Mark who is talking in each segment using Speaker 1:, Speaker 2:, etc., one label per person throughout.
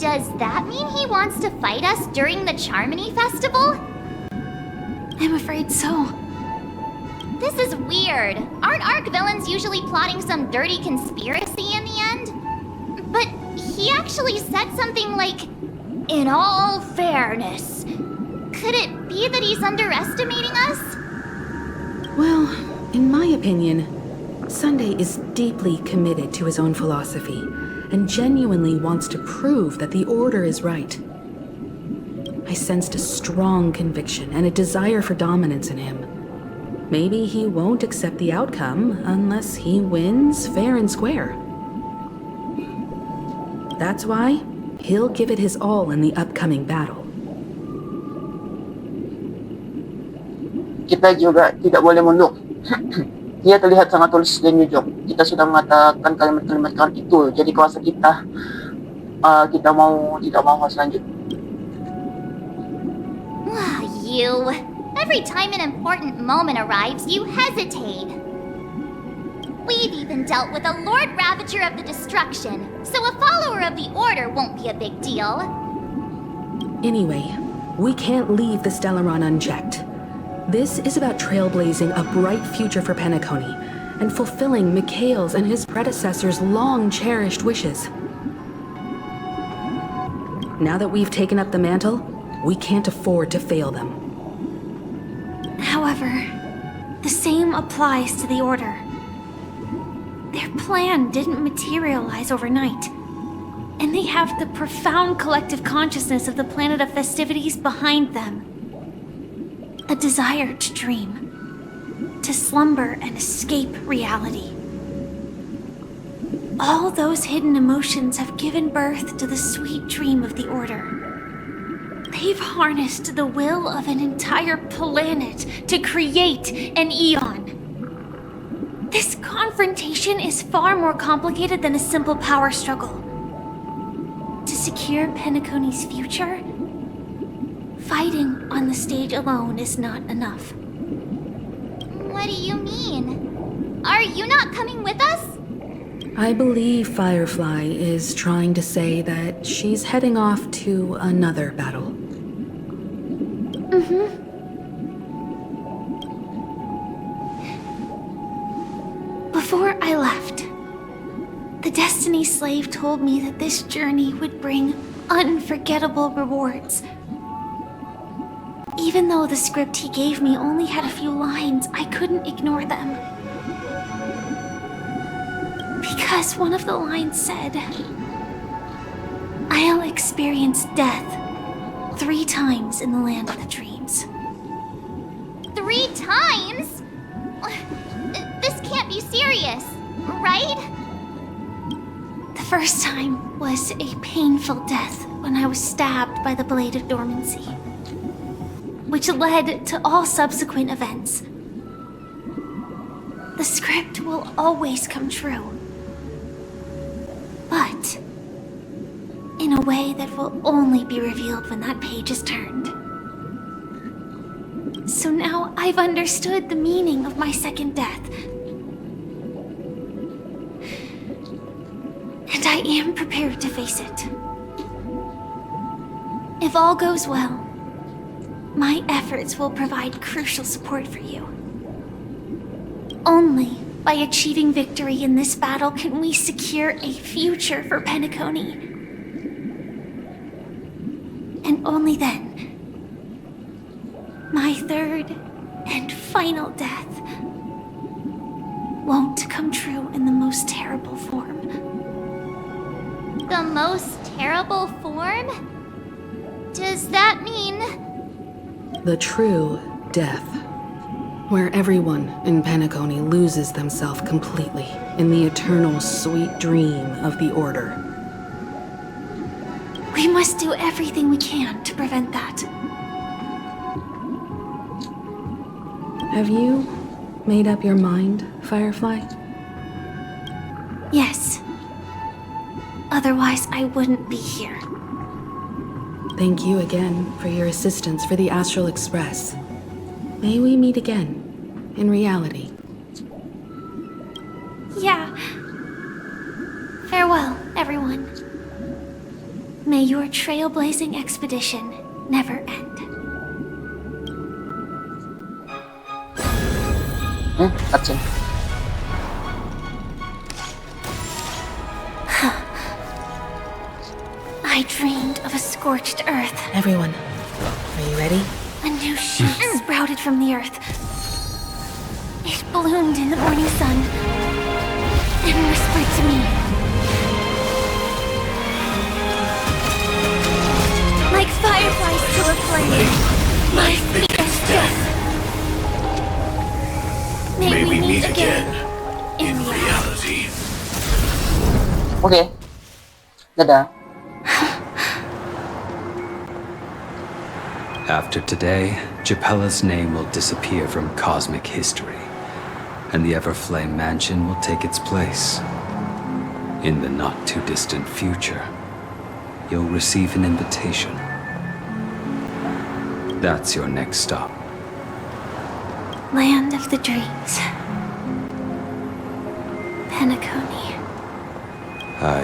Speaker 1: Does that mean he wants to fight us during the Charmony Festival?
Speaker 2: I'm afraid so.
Speaker 1: This is weird. Aren't Arc villains usually plotting some dirty conspiracy in the end? But he actually said something like, "In all fairness." Could it be that he's underestimating us?
Speaker 3: Well, in my opinion, Sunday is deeply committed to his own philosophy and genuinely wants to prove that the Order is right. I sensed a strong conviction and a desire for dominance in him. Maybe he won't accept the outcome unless he wins fair and square. That's why he'll give it his all in the upcoming battle.
Speaker 4: Kita juga tidak boleh mundur. Dia terlihat sangat tulus dan jujur. Kita sudah mengatakan kalimat-kalimat kawan itu. Jadi kuasa kita, tidak mau selanjutnya.
Speaker 1: You. Every time an important moment arrives, you hesitate. We've even dealt with a Lord Ravager of the Destruction, so a follower of the Order won't be a big deal.
Speaker 3: Anyway, we can't leave the Stellaron unchecked. This is about trailblazing a bright future for Penacony and fulfilling Mikhail's and his predecessors' long-cherished wishes. Now that we've taken up the mantle, we can't afford to fail them.
Speaker 2: However, the same applies to the Order. Their plan didn't materialize overnight, and they have the profound collective consciousness of the planet of festivities behind them. A desire to dream, to slumber and escape reality. All those hidden emotions have given birth to the sweet dream of the Order. They've harnessed the will of an entire planet to create an Eon. This confrontation is far more complicated than a simple power struggle. To secure Penacony's future, fighting on the stage alone is not enough.
Speaker 1: What do you mean? Are you not coming with us?
Speaker 3: I believe Firefly is trying to say that she's heading off to another battle.
Speaker 2: Before I left, the Destiny Slave told me that this journey would bring unforgettable rewards. Even though the script he gave me only had a few lines, I couldn't ignore them. Because one of the lines said, "I'll experience death 3 times in the land of the dreams."
Speaker 1: 3 times? This can't be serious, right?
Speaker 2: The first time was a painful death when I was stabbed by the Blade of Dormancy, which led to all subsequent events. The script will always come true, but in a way that will only be revealed when that page is turned. So now I've understood the meaning of my second death. And I am prepared to face it. If all goes well, my efforts will provide crucial support for you. Only by achieving victory in this battle can we secure a future for Penacony. And only then, my third and final death won't come true in the most terrible form.
Speaker 1: The most terrible form? Does that mean...
Speaker 3: The true death, where everyone in Penacony loses themselves completely in the eternal sweet dream of the Order.
Speaker 2: We must do everything we can to prevent that.
Speaker 3: Have you made up your mind, Firefly?
Speaker 2: Yes. Otherwise, I wouldn't be here.
Speaker 3: Thank you again for your assistance for the Astral Express. May we meet again, in reality.
Speaker 2: Yeah. Farewell, everyone. May your trailblazing expedition never end.
Speaker 4: Cutscene.
Speaker 2: I dreamed of a scorched earth.
Speaker 3: Everyone, are you ready?
Speaker 2: A new shoot sprouted from the earth. It bloomed in the morning sun and whispered to me. Like fireflies to a flame, life becomes death. May we meet again in reality.
Speaker 4: Okay. Dadah.
Speaker 5: After today, Japella's name will disappear from cosmic history, and the Everflame Mansion will take its place. In the not-too-distant future, you'll receive an invitation. That's your next stop.
Speaker 2: Land of the dreams. Penacony.
Speaker 5: I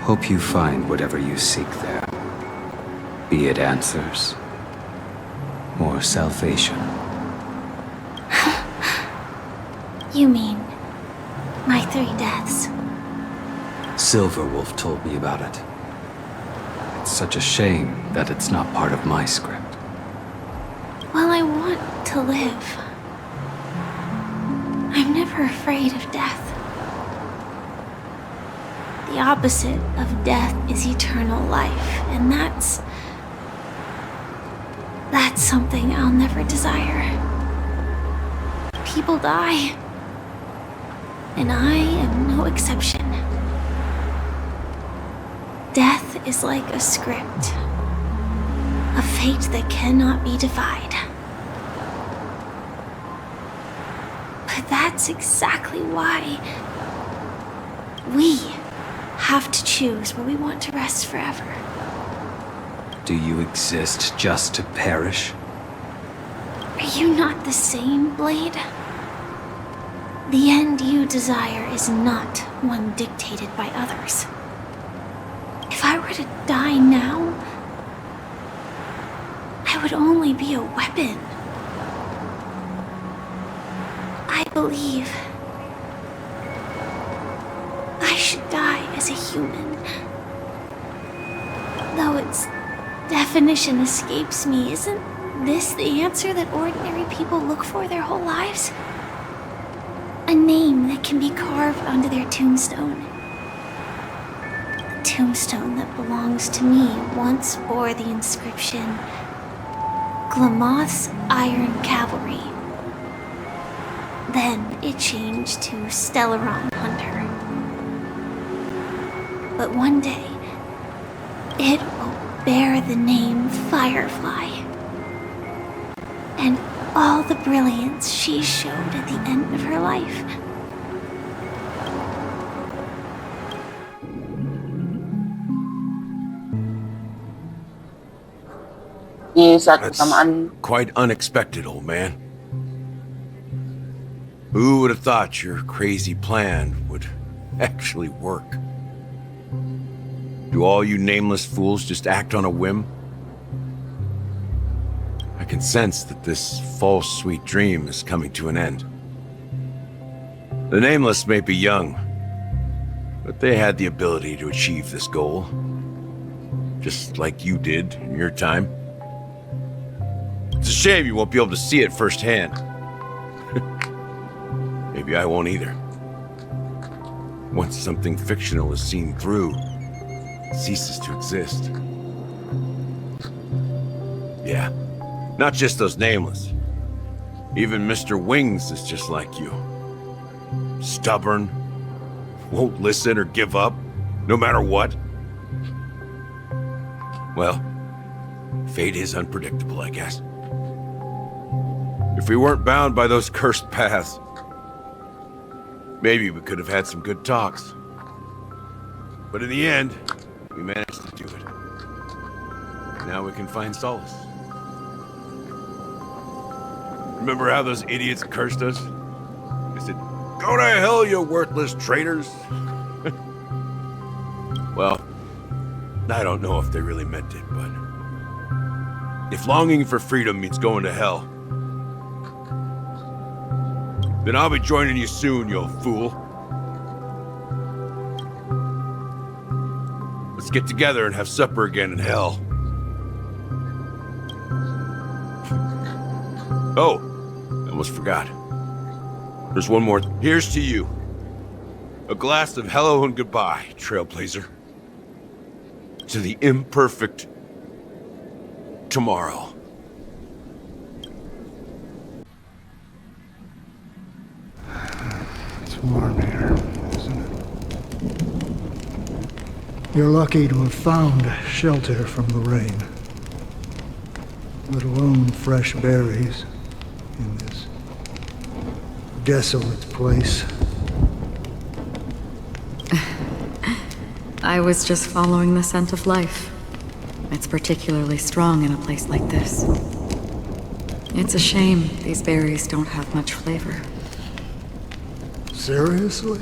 Speaker 5: hope you find whatever you seek there. Be it answers or salvation.
Speaker 2: You mean my 3 deaths?
Speaker 5: Silverwolf told me about it. It's such a shame that it's not part of my script.
Speaker 2: Well, I want to live. I'm never afraid of death. The opposite of death is eternal life, and that's something I'll never desire. People die, and I am no exception. Death is like a script, a fate that cannot be defied. But that's exactly why we have to choose where we want to rest forever.
Speaker 5: Do you exist just to perish?
Speaker 2: Are you not the same, Blade? The end you desire is not one dictated by others. If I were to die now, I would only be a weapon. I believe I should die as a human. Though its definition escapes me, isn't this the answer that ordinary people look for their whole lives? A name that can be carved onto their tombstone. The tombstone that belongs to me once bore the inscription, Glamoth's Iron Cavalry. Then it changed to Stellaron Hunter. But one day, it will bear the name Firefly. And all the brilliance she showed at the end of her life.
Speaker 4: Sa
Speaker 6: That's
Speaker 4: tamaan.
Speaker 6: quite unexpected, old man. Who would have thought your crazy plan would actually work? Do all you nameless fools just act on a whim? I can sense that this false sweet dream is coming to an end. The Nameless may be young, but they had the ability to achieve this goal. Just like you did in your time. It's a shame you won't be able to see it firsthand. Maybe I won't either. Once something fictional is seen through, it ceases to exist. Yeah, not just those Nameless. Even Mr. Wings is just like you. Stubborn, won't listen or give up, no matter what. Well, fate is unpredictable, I guess. If we weren't bound by those cursed paths, maybe we could have had some good talks. But in the end, we managed to do it. Now we can find solace. Remember how those idiots cursed us? They said, "Go to hell, you worthless traitors!" Well, I don't know if they really meant it, but... if longing for freedom means going to hell, then I'll be joining you soon, you old fool. Let's get together and have supper again in hell. Oh, I almost forgot. There's one more. Here's to you. A glass of hello and goodbye, Trailblazer. To the imperfect tomorrow.
Speaker 7: It's warm here, isn't it? You're lucky to have found shelter from the rain. Let alone fresh berries in this desolate place.
Speaker 8: I was just following the scent of life. It's particularly strong in a place like this. It's a shame these berries don't have much flavor.
Speaker 7: Seriously?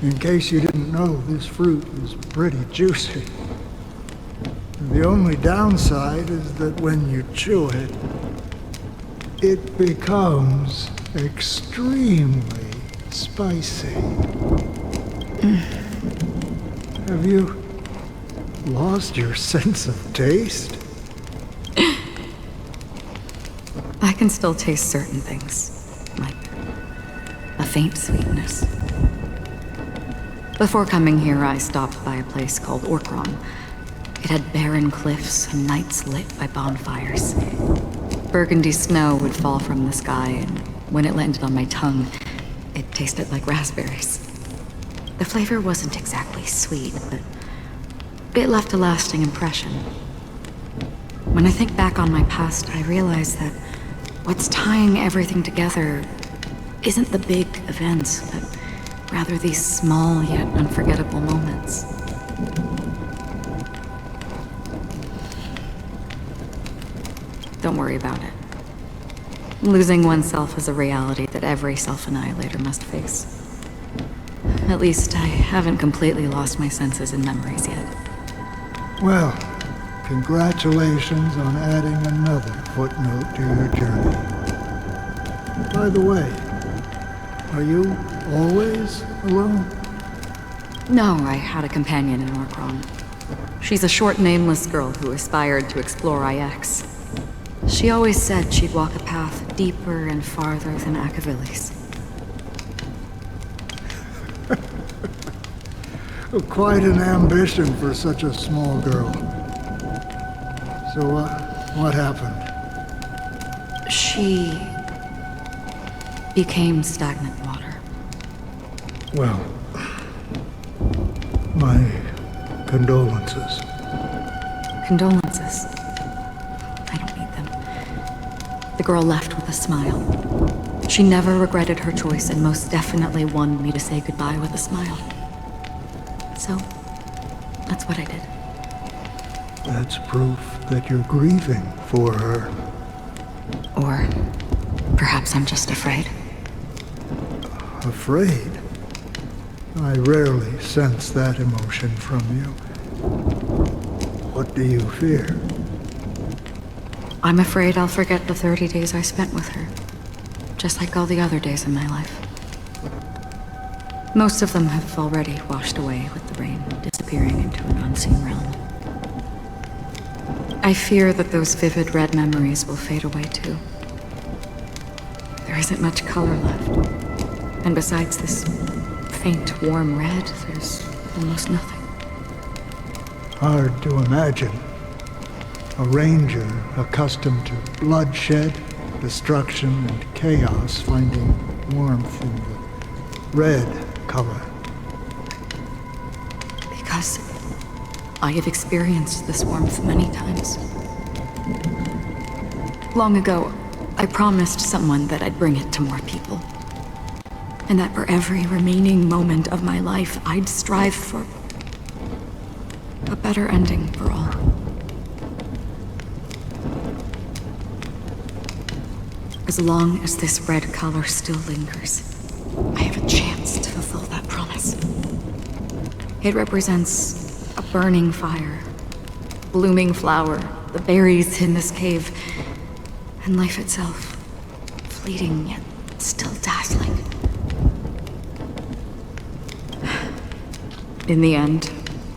Speaker 7: In case you didn't know, this fruit is pretty juicy. The only downside is that when you chew it, it becomes extremely spicy. Have you lost your sense of taste?
Speaker 8: I can still taste certain things, like a faint sweetness. Before coming here, I stopped by a place called Orkron. It had barren cliffs and nights lit by bonfires. Burgundy snow would fall from the sky, and when it landed on my tongue, it tasted like raspberries. The flavor wasn't exactly sweet, but it left a lasting impression. When I think back on my past, I realize that what's tying everything together isn't the big events, but rather these small yet unforgettable moments. Don't worry about it. Losing oneself is a reality that every self-annihilator must face. At least I haven't completely lost my senses and memories yet.
Speaker 7: Well, congratulations on adding another footnote to your journey. By the way, are you always alone?
Speaker 8: No, I had a companion in Orkron. She's a short, nameless girl who aspired to explore IX. She always said she'd walk a path deeper and farther than Akavili's.
Speaker 7: Quite an ambition for such a small girl. So, what happened?
Speaker 8: She became stagnant water.
Speaker 7: Well, my condolences.
Speaker 8: Condolences. I don't need them. The girl left with a smile. She never regretted her choice and most definitely wanted me to say goodbye with a smile. So, that's what I did.
Speaker 7: That's proof that you're grieving for her.
Speaker 8: Or perhaps I'm just afraid.
Speaker 7: Afraid? I rarely sense that emotion from you. What do you fear?
Speaker 8: I'm afraid I'll forget the 30 days I spent with her. Just like all the other days in my life. Most of them have already washed away with the rain, disappearing into an unseen realm. I fear that those vivid red memories will fade away too. There isn't much color left. And besides this faint, warm red, there's almost nothing.
Speaker 7: Hard to imagine. A ranger accustomed to bloodshed, destruction, and chaos finding warmth in the red color.
Speaker 8: Because I have experienced this warmth many times. Long ago, I promised someone that I'd bring it to more people. And that for every remaining moment of my life, I'd strive for a better ending for all. As long as this red color still lingers, I have a chance to fulfill that promise. It represents a burning fire, blooming flower, the berries in this cave, and life itself, fleeting yet still dazzling. In the end,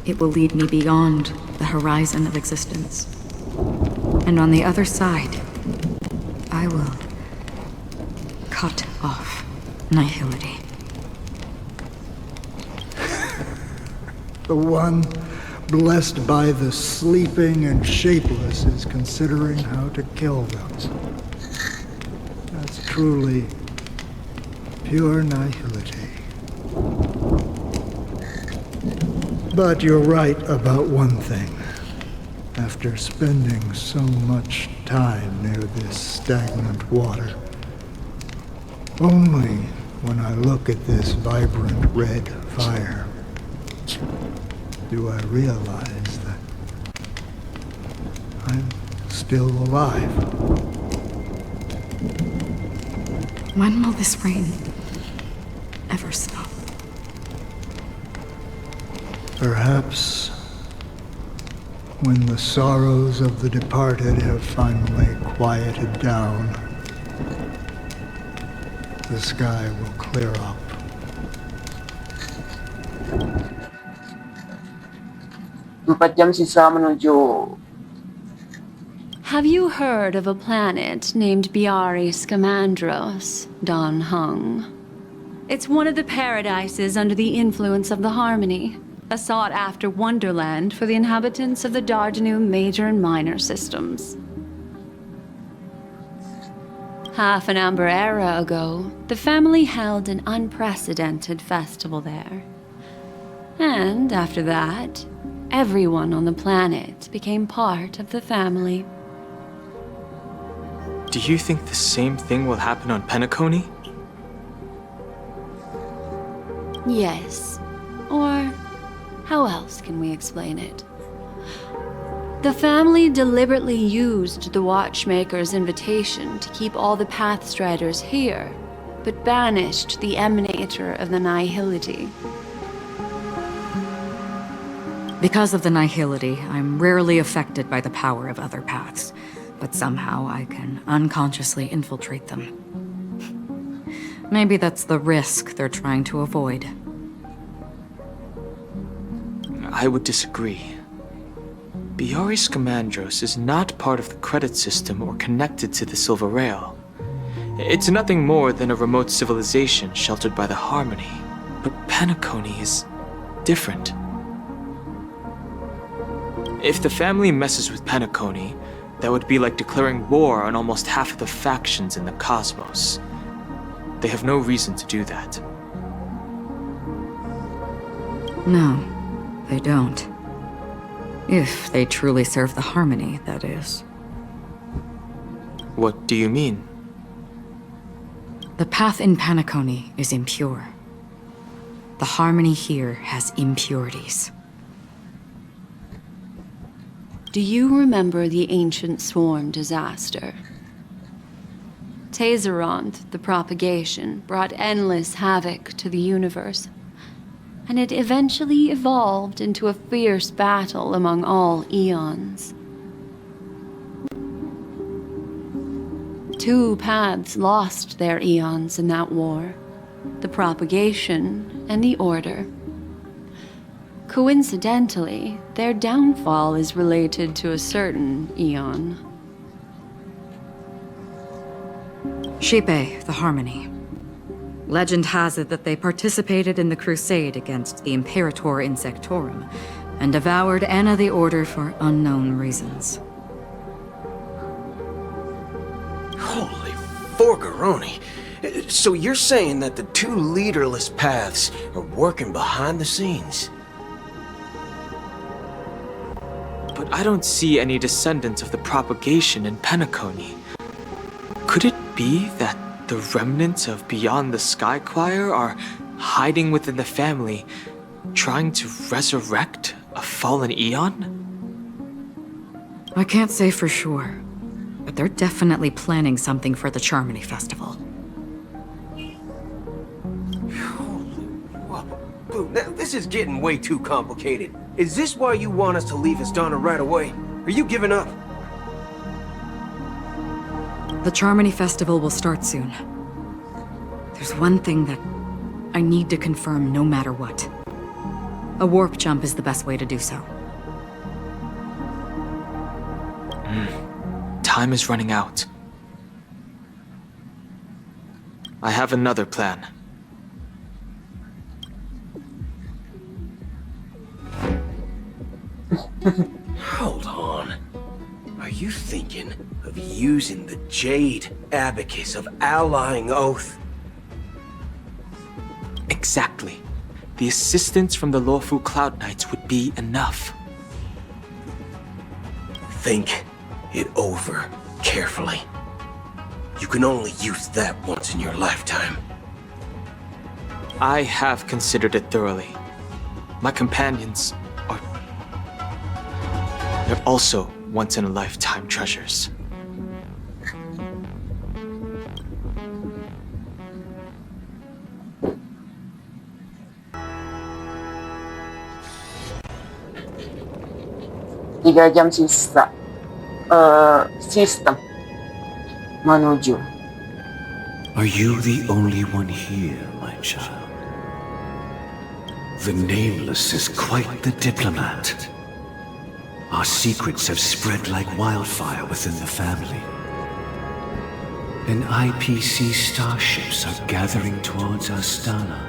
Speaker 8: it will lead me beyond the horizon of existence. And on the other side, I will cut off nihility.
Speaker 7: The one blessed by the sleeping and shapeless is considering how to kill them. That's truly pure nihility. But you're right about one thing. After spending so much time near this stagnant water, only when I look at this vibrant red fire do I realize that I'm still alive.
Speaker 8: When will this rain ever stop?
Speaker 7: Perhaps when the sorrows of the departed have finally quieted down, the sky will clear up.
Speaker 4: Empat jam sisa menuju.
Speaker 9: Have you heard of a planet named Biari Scamandros, Don Hung? It's one of the paradises under the influence of the Harmony, a sought-after wonderland for the inhabitants of the Dardanu major and minor systems. Half an amber era ago, the family held an unprecedented festival there. And after that, everyone on the planet became part of the family.
Speaker 10: Do you think the same thing will happen on Penacony?
Speaker 9: Yes. Or how else can we explain it? The family deliberately used the Watchmaker's invitation to keep all the Pathstriders here, but banished the Emanator of the Nihility.
Speaker 8: Because of the nihility, I'm rarely affected by the power of other paths, but somehow I can unconsciously infiltrate them. Maybe that's the risk they're trying to avoid.
Speaker 10: I would disagree. Biari Scamandros is not part of the credit system or connected to the Silver Rail. It's nothing more than a remote civilization sheltered by the Harmony. But Penacony is different. If the family messes with Penacony, that would be like declaring war on almost half of the factions in the cosmos. They have no reason to do that.
Speaker 8: No, they don't. If they truly serve the Harmony, that is.
Speaker 10: What do you mean?
Speaker 8: The path in Penacony is impure. The Harmony here has impurities.
Speaker 9: Do you remember the Ancient Swarm disaster? Tazeront, the propagation, brought endless havoc to the universe, and it eventually evolved into a fierce battle among all eons. 2 paths lost their eons in that war, the propagation and the Order. Coincidentally, their downfall is related to a certain eon.
Speaker 8: Shipe, the Harmony. Legend has it that they participated in the crusade against the Imperator Insectorum, and devoured Anna the Order for unknown reasons.
Speaker 11: Holy forgaroni. So you're saying that the 2 leaderless paths are working behind the scenes?
Speaker 10: But I don't see any descendants of the propagation in Penacony. Could it be that the remnants of Beyond the Sky Choir are hiding within the family, trying to resurrect a fallen eon?
Speaker 8: I can't say for sure, but they're definitely planning something for the Charmony Festival.
Speaker 11: Holy whoop. Now, this is getting way too complicated. Is this why you want us to leave Astana right away? Are you giving up?
Speaker 8: The Charmony Festival will start soon. There's one thing that I need to confirm no matter what. A warp jump is the best way to do so.
Speaker 10: Time is running out. I have another plan.
Speaker 11: Hold on. Are you thinking of using the Jade Abacus of Allying Oath?
Speaker 10: Exactly. The assistance from the Lawfu Cloud Knights would be enough.
Speaker 11: Think it over carefully. You can only use that once in your lifetime.
Speaker 10: I have considered it thoroughly. My companions are... They're also once-in-a-lifetime treasures.
Speaker 4: Tiga jam sisa. Sistem menuju.
Speaker 12: Are you the only one here, my child? The Nameless is quite the diplomat. Our secrets have spread like wildfire within the family. And IPC starships are gathering towards Astana.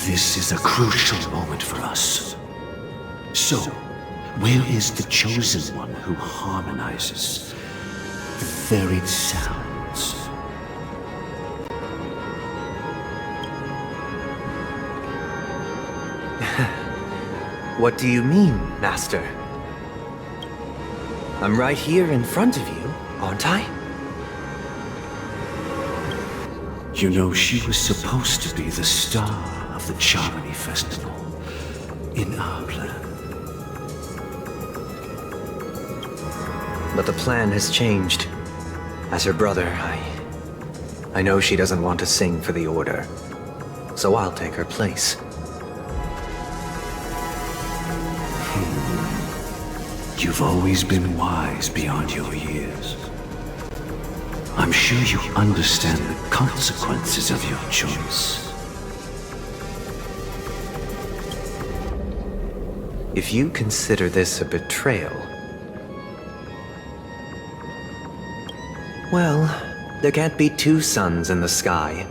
Speaker 12: This is a crucial moment for us. So, where is the Chosen One who harmonizes the varied sounds?
Speaker 13: What do you mean, Master? I'm right here in front of you, aren't I?
Speaker 12: You know, she was supposed to be the star of the Charmony Festival in our plan.
Speaker 13: But the plan has changed. As her brother, I know she doesn't want to sing for the Order, so I'll take her place.
Speaker 12: You've always been wise beyond your years. I'm sure you understand the consequences of your choice.
Speaker 13: If you consider this a betrayal, well, there can't be two suns in the sky.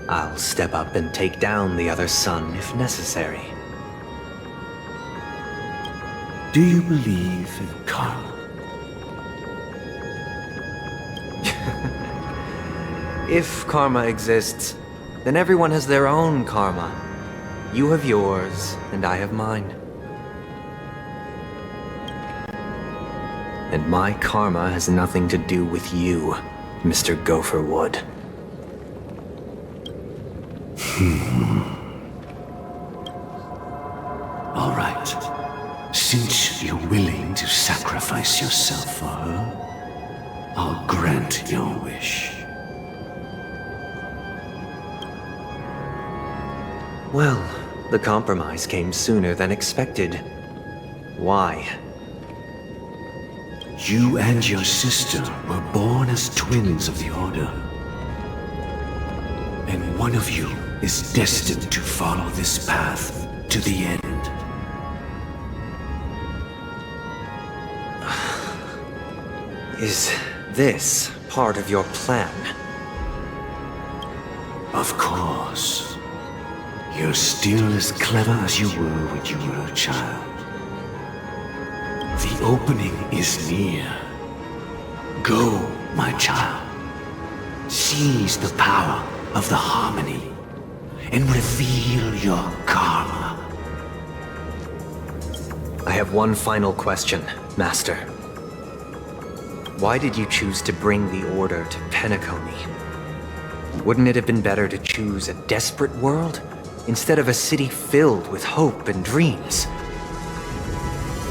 Speaker 13: I'll step up and take down the other sun if necessary.
Speaker 12: Do you believe in karma?
Speaker 13: If karma exists, then everyone has their own karma. You have yours, and I have mine. And my karma has nothing to do with you, Mr. Gopherwood.
Speaker 12: All right. Since you're willing to sacrifice yourself for her, I'll grant your wish.
Speaker 13: Well, the compromise came sooner than expected. Why?
Speaker 12: You and your sister were born as twins of the Order. And one of you is destined to follow this path to the end.
Speaker 13: Is this part of your plan?
Speaker 12: Of course. You're still as clever as you were when you were a child. The opening is near. Go, my child. Seize the power of the harmony and reveal your karma.
Speaker 13: I have one final question, Master. Why did you choose to bring the Order to Penacony? Wouldn't it have been better to choose a desperate world instead of a city filled with hope and dreams?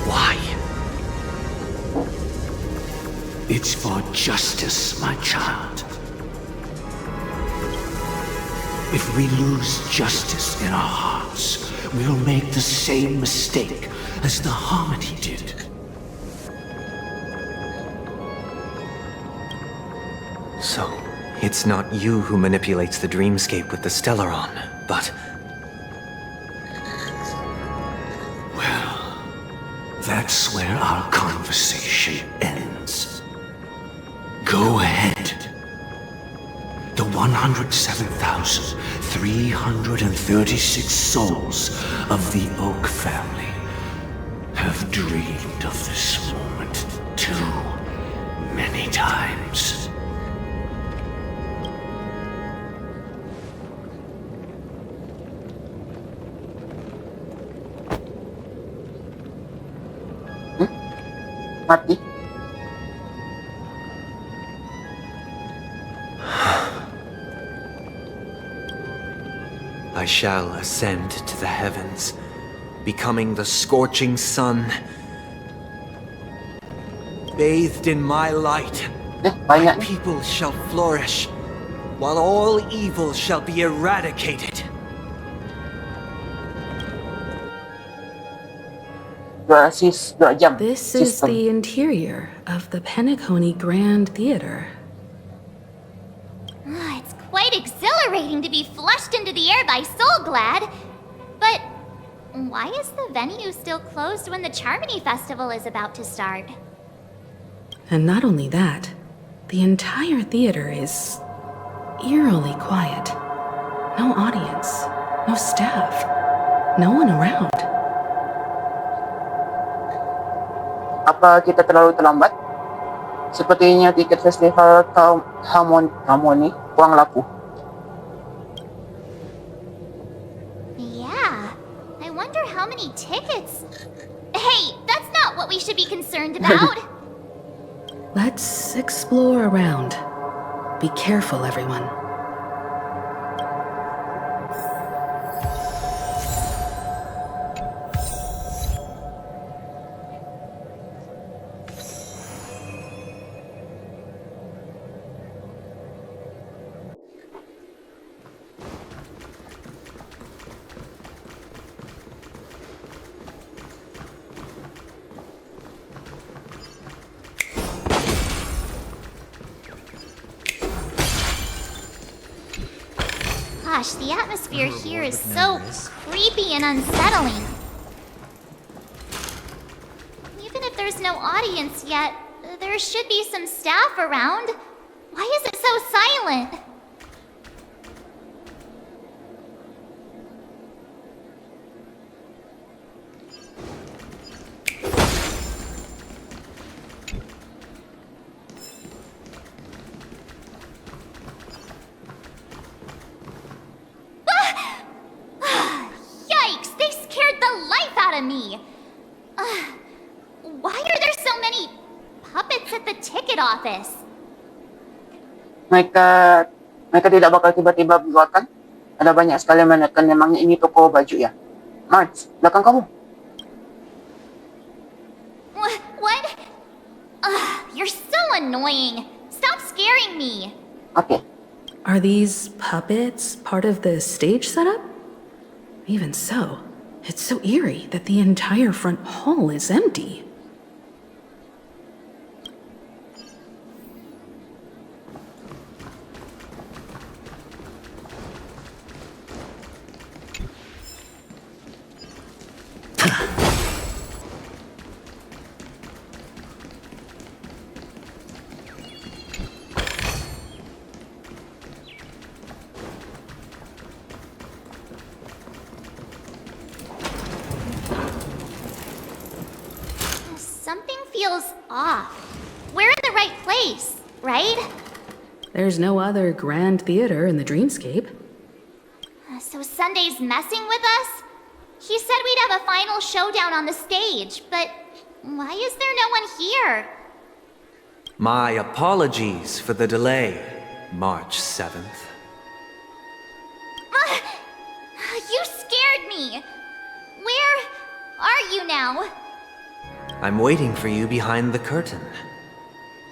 Speaker 13: Why?
Speaker 12: It's for justice, my child. If we lose justice in our hearts, will make the same mistake as the Harmony did.
Speaker 13: So, it's not you who manipulates the dreamscape with the Stellaron, but...
Speaker 12: Well, that's where our conversation ends. Go ahead. The 107,336 souls of the Oak family have dreamed of this moment too many times.
Speaker 4: Mati.
Speaker 13: I shall ascend to the heavens, becoming the scorching sun. Bathed in my light, my people shall flourish, while all evil shall be eradicated.
Speaker 3: This is the interior of the Penacony Grand Theater.
Speaker 1: It's quite exhilarating to be flushed into the air by Soulglad. But why is the venue still closed when the Charmony Festival is about to start?
Speaker 3: And not only that, the entire theater is eerily quiet. No audience, no staff, no one around.
Speaker 4: Apa kita terlalu terlambat? Sepertinya tiket festival Harmony kurang laku.
Speaker 1: Yeah, I wonder how many tickets... Hey, that's not what we should be concerned about!
Speaker 3: Let's explore around. Be careful, everyone.
Speaker 1: Gosh, the atmosphere here is so creepy and unsettling. Even if there's no audience yet, there should be some staff around. Why is it so silent? Yikes! They scared the life out of me! Why are there so many puppets at the ticket office?
Speaker 4: Mereka tidak bakal tiba-tiba buatkan. Ada banyak sekali menekan, memangnya ini toko baju ya? Marts, belakang kamu.
Speaker 1: What? You're so annoying. Stop scaring me.
Speaker 4: Okay.
Speaker 3: Are these puppets part of the stage setup? Even so, it's so eerie that the entire front hall is empty.
Speaker 1: Something feels off. We're in the right place, right?
Speaker 3: There's no other grand theater in the dreamscape.
Speaker 1: So Sunday's messing with us? He said we'd have a final showdown on the stage, but why is there no one here?
Speaker 13: My apologies for the delay, March 7th.
Speaker 1: You scared me. Where are you now?
Speaker 13: I'm waiting for you behind the curtain.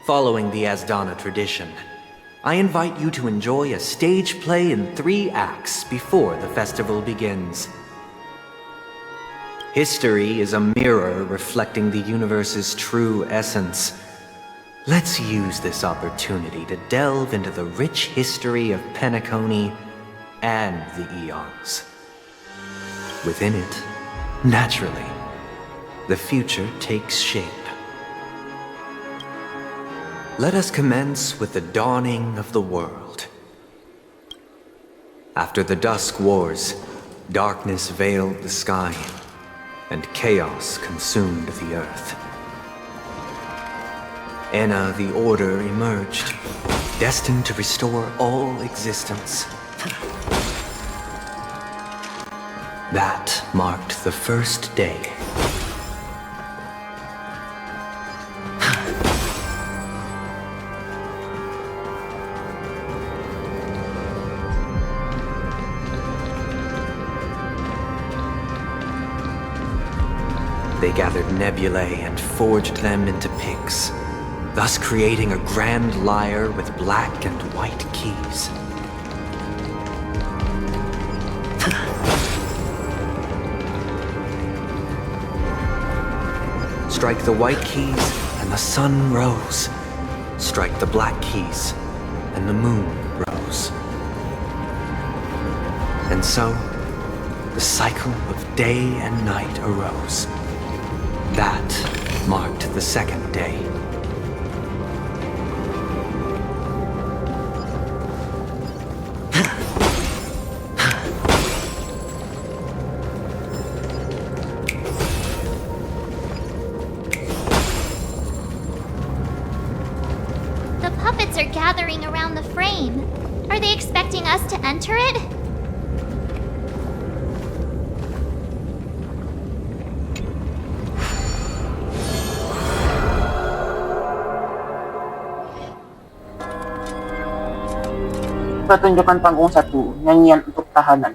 Speaker 13: Following the Asdana tradition, I invite you to enjoy a stage play in 3 acts before the festival begins. History is a mirror reflecting the universe's true essence. Let's use this opportunity to delve into the rich history of Penacony and the eons. Within it, naturally, the future takes shape. Let us commence with the dawning of the world. After the Dusk Wars, darkness veiled the sky, and chaos consumed the earth. Enna the Order emerged, destined to restore all existence. That marked the first day. They gathered nebulae and forged them into picks, thus creating a grand lyre with black and white keys. Strike the white keys, and the sun rose. Strike the black keys, and the moon rose. And so, the cycle of day and night arose. That marked the second day.
Speaker 1: The puppets are gathering around the frame. Are they expecting us to enter it?
Speaker 4: Pertunjukan panggung 1, nyanyian untuk tahanan.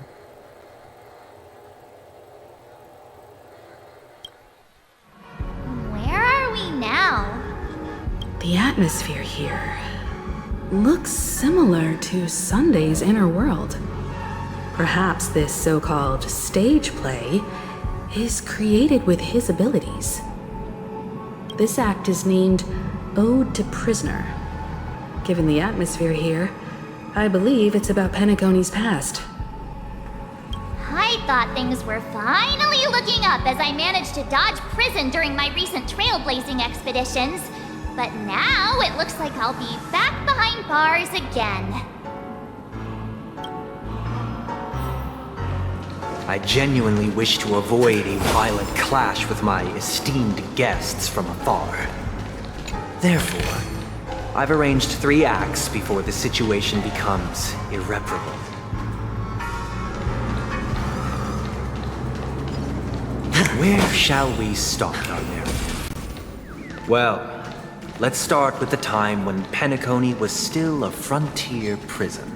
Speaker 1: Where are we now?
Speaker 3: The atmosphere here looks similar to Sunday's inner world. Perhaps this so-called stage play is created with his abilities. This act is named Ode to Prisoner. Given the atmosphere here, I believe it's about Penacony's past.
Speaker 1: I thought things were finally looking up as I managed to dodge prison during my recent trailblazing expeditions. But now it looks like I'll be back behind bars again.
Speaker 13: I genuinely wish to avoid a violent clash with my esteemed guests from afar. Therefore, I've arranged 3 acts before the situation becomes irreparable. Where shall we start our narrative? Well, let's start with the time when Penacony was still a frontier prison.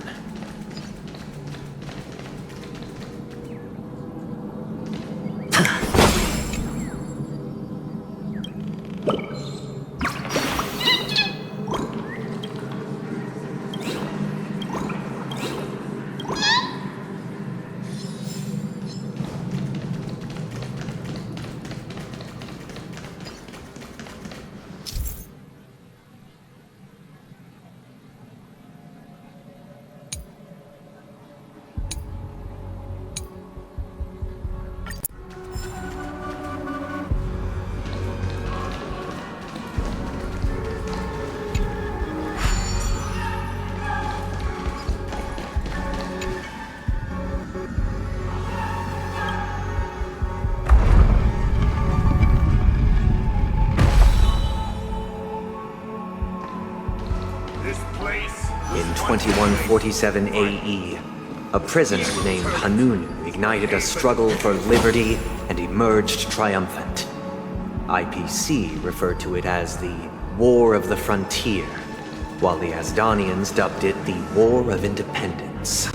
Speaker 13: In 2147 AE, a prisoner named Hanunu ignited a struggle for liberty and emerged triumphant. IPC referred to it as the War of the Frontier, while the Asdanians dubbed it the War of Independence.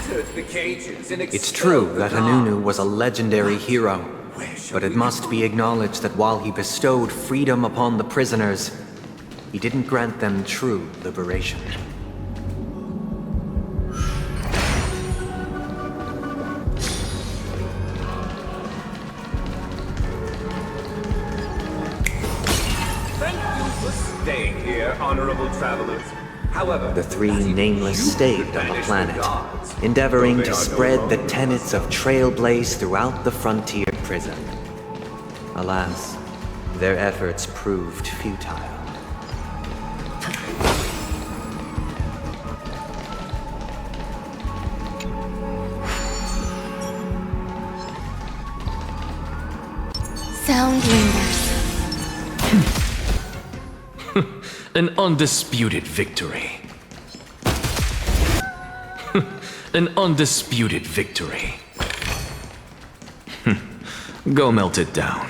Speaker 14: shattered the cages and
Speaker 13: It's
Speaker 14: expelled
Speaker 13: true
Speaker 14: the
Speaker 13: that
Speaker 14: guards.
Speaker 13: Hanunu was a legendary hero, but it must be acknowledged that while he bestowed freedom upon the prisoners, he didn't grant them true liberation.
Speaker 14: Thank you for staying here, honorable travelers. However,
Speaker 13: The three nameless stayed on the planet, endeavoring to spread the tenets of Trailblaze throughout the frontier prison. Alas, their efforts proved futile.
Speaker 2: Sound lingers.
Speaker 15: An undisputed victory. An undisputed victory. Go melt it down.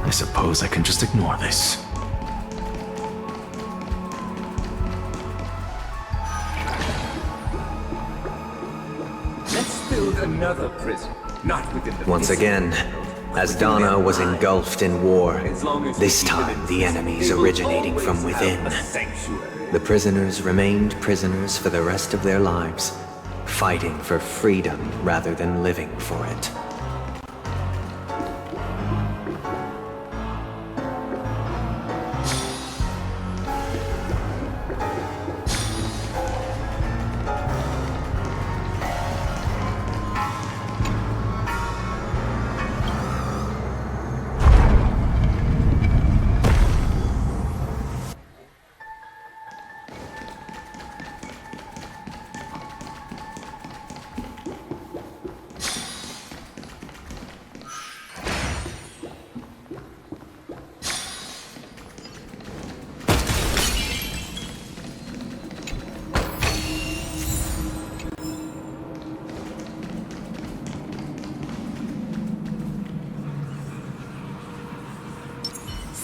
Speaker 15: I suppose I can just ignore this.
Speaker 14: let's build another prison, not within the
Speaker 13: Once again, as Dana was engulfed in war, this time the enemies originating from within. The prisoners remained prisoners for the rest of their lives, fighting for freedom rather than living for it.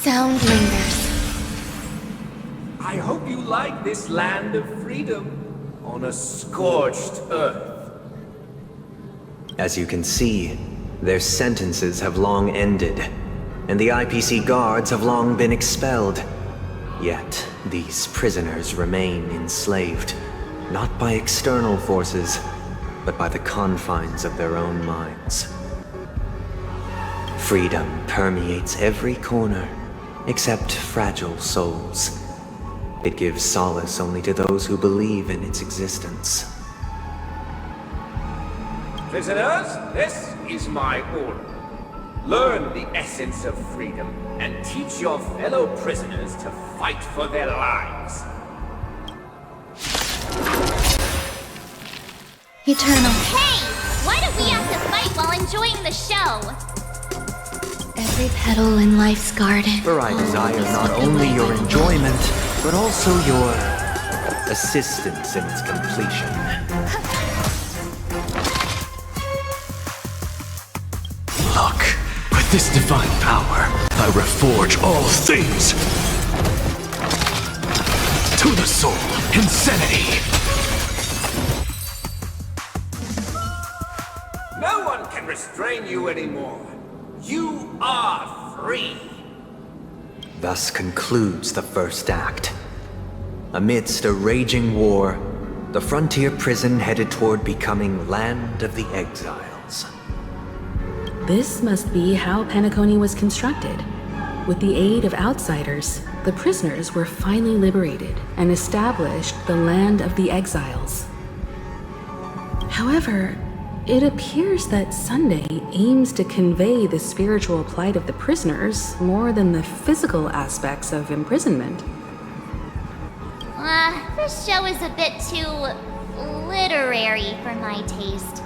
Speaker 2: Sound lingers.
Speaker 14: I hope you like this land of freedom on a scorched earth.
Speaker 13: As you can see, their sentences have long ended, and the IPC guards have long been expelled. Yet, these prisoners remain enslaved, not by external forces, but by the confines of their own minds. Freedom permeates every corner, except fragile souls. It gives solace only to those who believe in its existence.
Speaker 14: Prisoners, this is my order. Learn the essence of freedom and teach your fellow prisoners to fight for their lives.
Speaker 2: Eternal.
Speaker 1: Hey! Why do we have to fight while enjoying the show?
Speaker 2: Every petal in life's garden.
Speaker 13: For I desire not only your enjoyment, but also your assistance in its completion.
Speaker 15: Look, with this divine power, I reforge all things. To the soul, insanity.
Speaker 14: No one can restrain you anymore. You are free.
Speaker 13: Thus concludes the first act. Amidst a raging war, the frontier prison headed toward becoming Land of the Exiles.
Speaker 3: This must be how Penacony was constructed. With the aid of outsiders, the prisoners were finally liberated and established the Land of the Exiles. However, it appears that Sunday aims to convey the spiritual plight of the prisoners more than the physical aspects of imprisonment.
Speaker 1: This show is a bit too literary for my taste.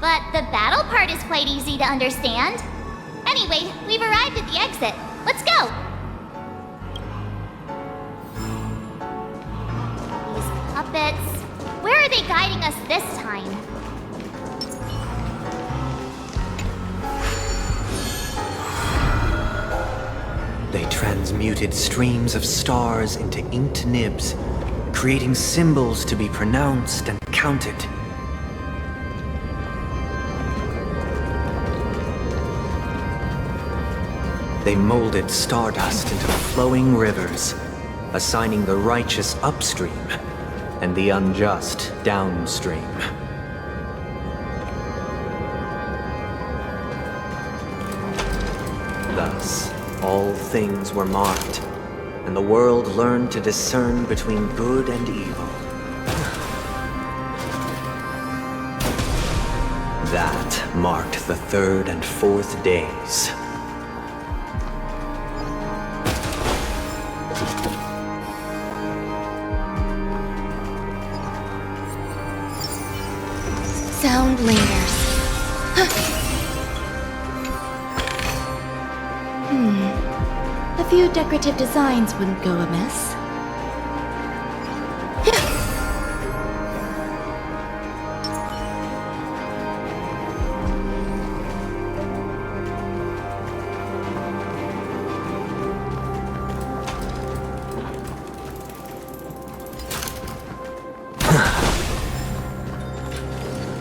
Speaker 1: But the battle part is quite easy to understand. Anyway, we've arrived at the exit. Let's go! guiding us this time?
Speaker 13: They transmuted streams of stars into inked nibs, creating symbols to be pronounced and counted. They molded stardust into flowing rivers, assigning the righteous upstream and the unjust downstream. Thus, all things were marked, and the world learned to discern between good and evil. That marked the third and fourth days.
Speaker 2: Sound lingers.
Speaker 16: A few decorative designs wouldn't go amiss.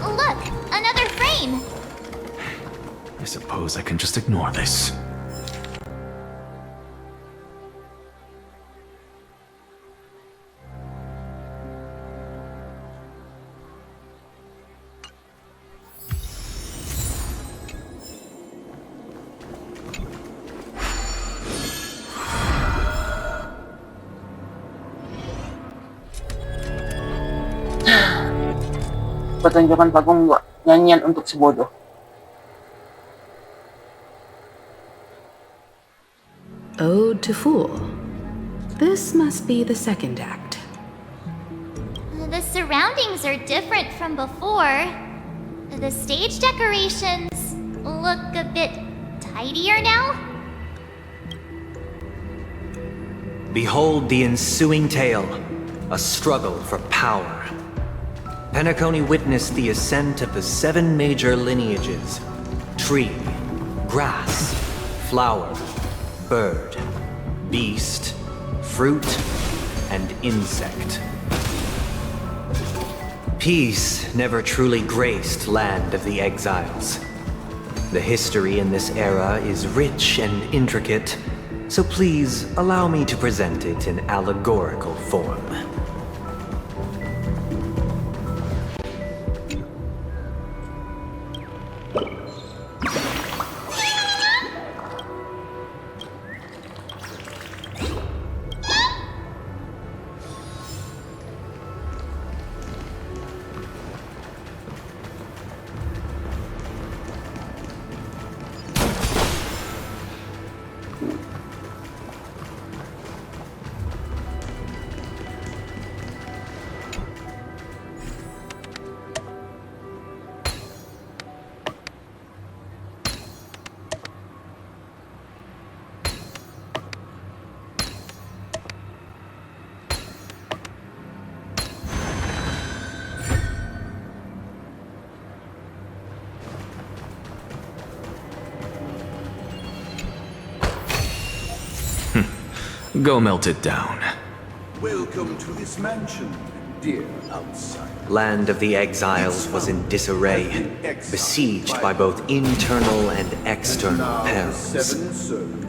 Speaker 1: Look, another frame!
Speaker 15: I suppose I can just ignore this.
Speaker 4: Pertunjukan bagong nyanyian untuk si bodoh.
Speaker 3: Ode to Fool. This must be the second act.
Speaker 1: The surroundings are different from before. The stage decorations look a bit tidier now.
Speaker 13: Behold the ensuing tale, a struggle for power. Penacony witnessed the ascent of the 7 major lineages: tree, grass, flower, bird, beast, fruit, and insect. Peace never truly graced Land of the Exiles. The history in this era is rich and intricate, so please allow me to present it in allegorical form.
Speaker 15: Go melt it down.
Speaker 17: Welcome to this mansion, dear outsider.
Speaker 13: Land of the Exiles was in disarray, besieged by both internal and external perils.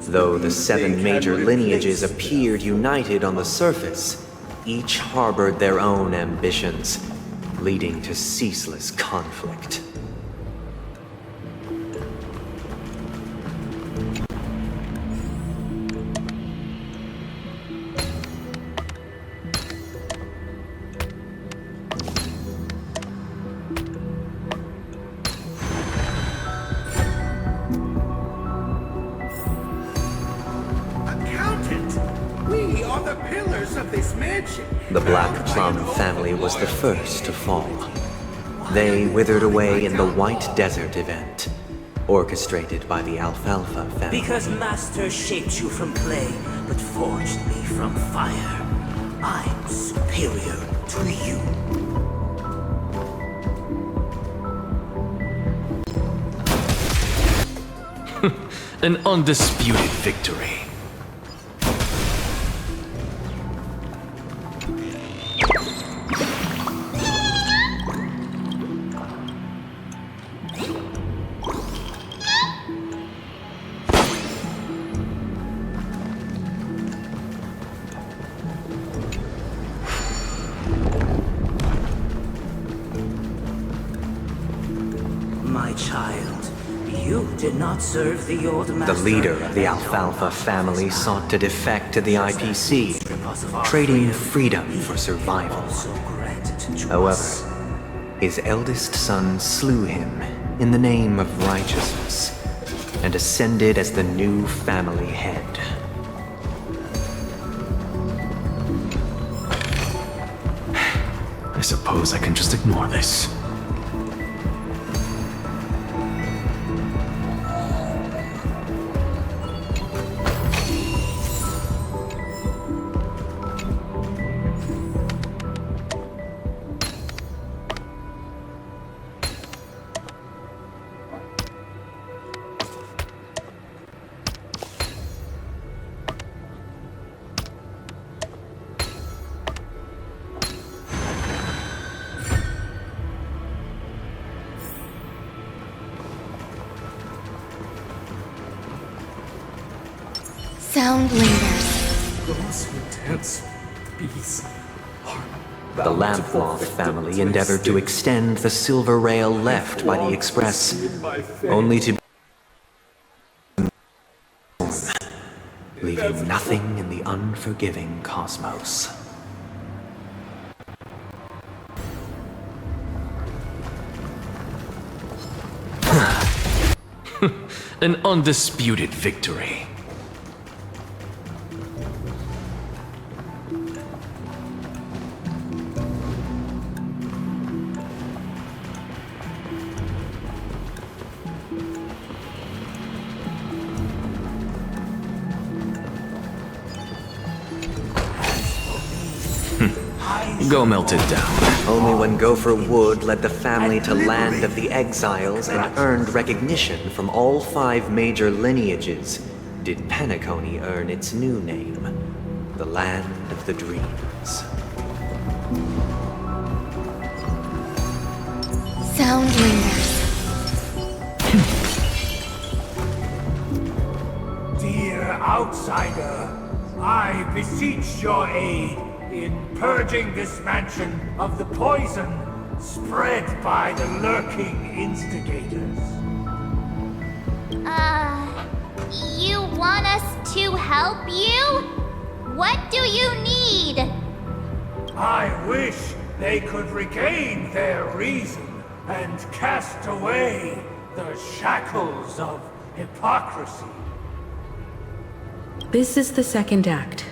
Speaker 13: Though the 7 major lineages appeared united on the surface, each harbored their own ambitions, leading to ceaseless conflict. The Black Plum family was the first to fall. They withered away in the White Desert event, orchestrated by the Alfalfa family.
Speaker 18: Because Master shaped you from clay, but forged me from fire, I'm superior to you.
Speaker 15: An undisputed victory.
Speaker 18: My child, you did not serve the old master.
Speaker 13: The leader of the Alfalfa family sought to defect to the IPC, trading freedom for survival. However, his eldest son slew him in the name of righteousness and ascended as the new family head.
Speaker 15: I suppose I can just ignore this.
Speaker 16: Sound lingers.
Speaker 14: Those who dance peace are
Speaker 13: The Lampmoth family endeavored to extend the silver rail left by the express, only to leaving nothing in the unforgiving cosmos.
Speaker 15: An undisputed victory. Go melt it down.
Speaker 13: Only when Gopher Wood led the family to Land of the Exiles and earned recognition from all 5 major lineages did Penacony earn its new name, the Land of the Dreams.
Speaker 16: Sound lingers.
Speaker 14: Dear outsider, I beseech your aid in purging this mansion of the poison spread by the lurking instigators.
Speaker 1: You want us to help you? What do you need?
Speaker 14: I wish they could regain their reason and cast away the shackles of hypocrisy.
Speaker 3: This is the second act.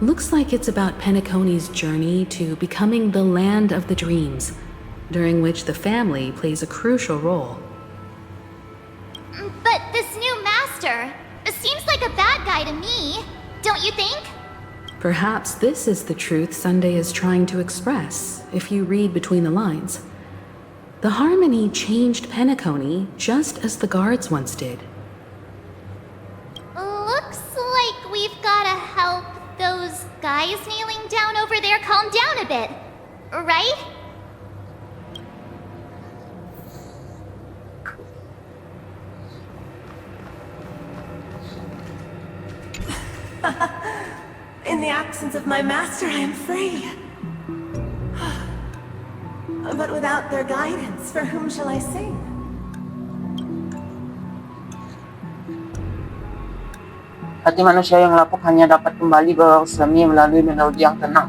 Speaker 3: Looks like it's about Penacony's journey to becoming the Land of the Dreams, during which the family plays a crucial role.
Speaker 1: But this new master seems like a bad guy to me, don't you think?
Speaker 3: Perhaps this is the truth Sunday is trying to express, if you read between the lines. The Harmony changed Penacony just as the guards once did.
Speaker 1: Looks like we've gotta help those guys kneeling down over there calm down a bit, right?
Speaker 19: In the absence of my master, I am free. But without their guidance, for whom shall I sing?
Speaker 4: Hati manusia yang lapuk hanya dapat kembali bersemi melalui melodi yang tenang.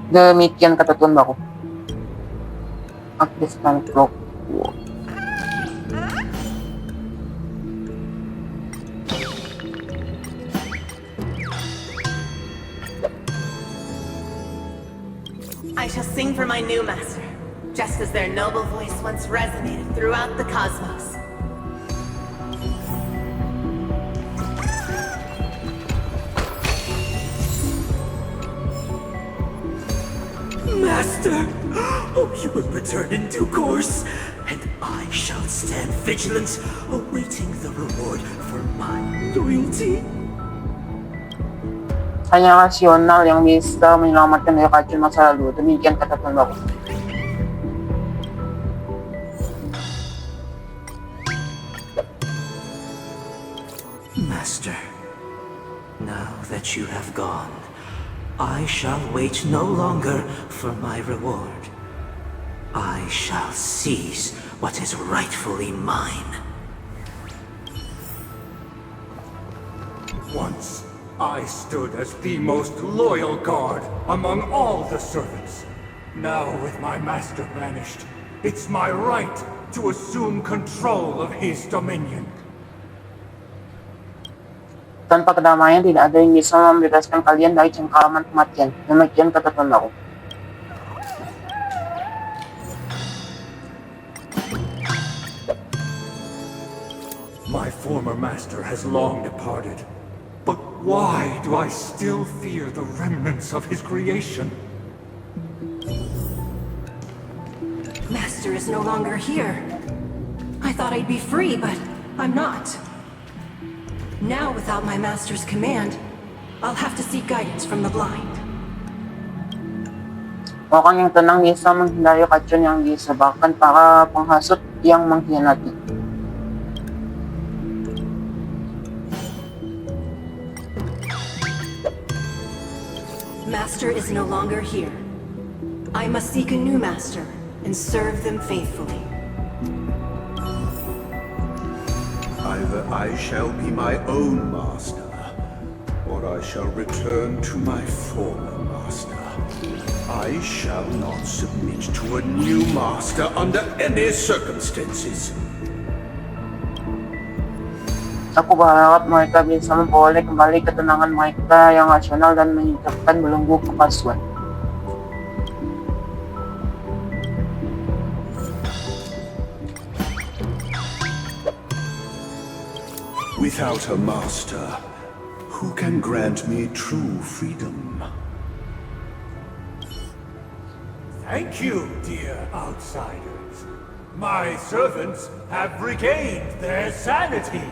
Speaker 4: Demikian kata Tuan Baru. Aktifkan clock.
Speaker 19: I shall sing for my new master, just as their noble voice once resonated throughout the cosmos.
Speaker 18: Master, Oh, you will return in due course, and I shall stand vigilant, awaiting the reward for my loyalty.
Speaker 4: Annyeonghaseyo yang bisa menyelamatkan dari racun masa lalu. Demikian kata pembawa.
Speaker 18: Master, now that you have gone, I shall wait no longer for my reward. I shall seize what is rightfully mine.
Speaker 14: Once, I stood as the most loyal guard among all the servants. Now, with my master vanished, it's my right to assume control of his dominion.
Speaker 4: Tanpa kedamaian tidak ada yang bisa membebaskan kalian dari cengkeraman kematian. Demikian kata pembawa.
Speaker 14: My former master has long departed. But why do I still fear the remnants of his creation?
Speaker 20: Master is no longer here. I thought I'd be free, but I'm not. Now, without my master's command, I'll have to seek guidance from the blind.
Speaker 4: Orang yang tenang bisa menghindari racun yang disebabkan para penghasut yang mengkhianati.
Speaker 20: Master is no longer here. I must seek a new master and serve them faithfully.
Speaker 17: Either I shall be my own master, or I shall return to my former master. I shall not submit to a new master under any circumstances.
Speaker 4: Aku berharap mereka bisa memperoleh kembali ketenangan mereka yang rasional dan menyingkirkan belenggu kepalsuan.
Speaker 17: Without a master, who can grant me true freedom?
Speaker 14: Thank you, dear outsiders. My servants have regained their sanity.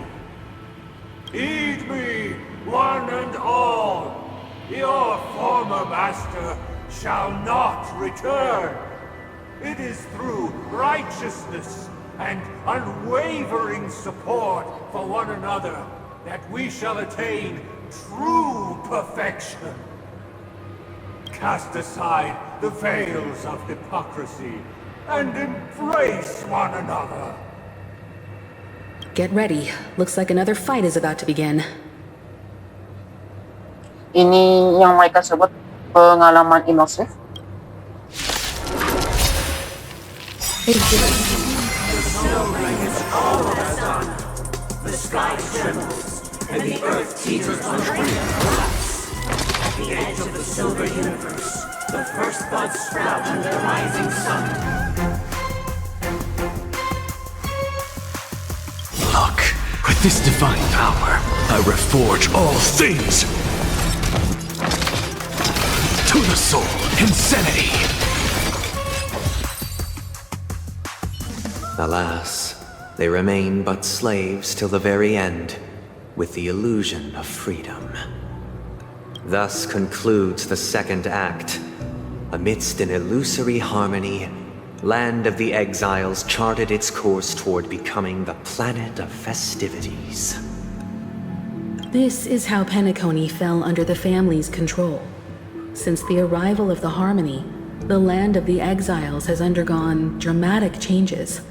Speaker 14: Heed me, one and all. Your former master shall not return. It is through righteousness and unwavering support for one another that we shall attain true perfection. Cast aside the veils of hypocrisy and embrace one another.
Speaker 3: Get ready. Looks like another fight is about to begin.
Speaker 4: Ini yang mereka sebut pengalaman imersif.
Speaker 18: The snow blankets all of us on. The sky trembles, and the earth teeters on the brink of collapse. At the edge of the silver universe, the first buds sprout under the rising sun.
Speaker 15: Look, with this divine power, I reforge all things. To the soul, insanity.
Speaker 13: Alas, they remain but slaves till the very end, with the illusion of freedom. Thus concludes the second act. Amidst an illusory harmony, Land of the Exiles charted its course toward becoming the planet of festivities.
Speaker 3: This is how Penacony fell under the family's control. Since the arrival of the Harmony, the Land of the Exiles has undergone dramatic changes,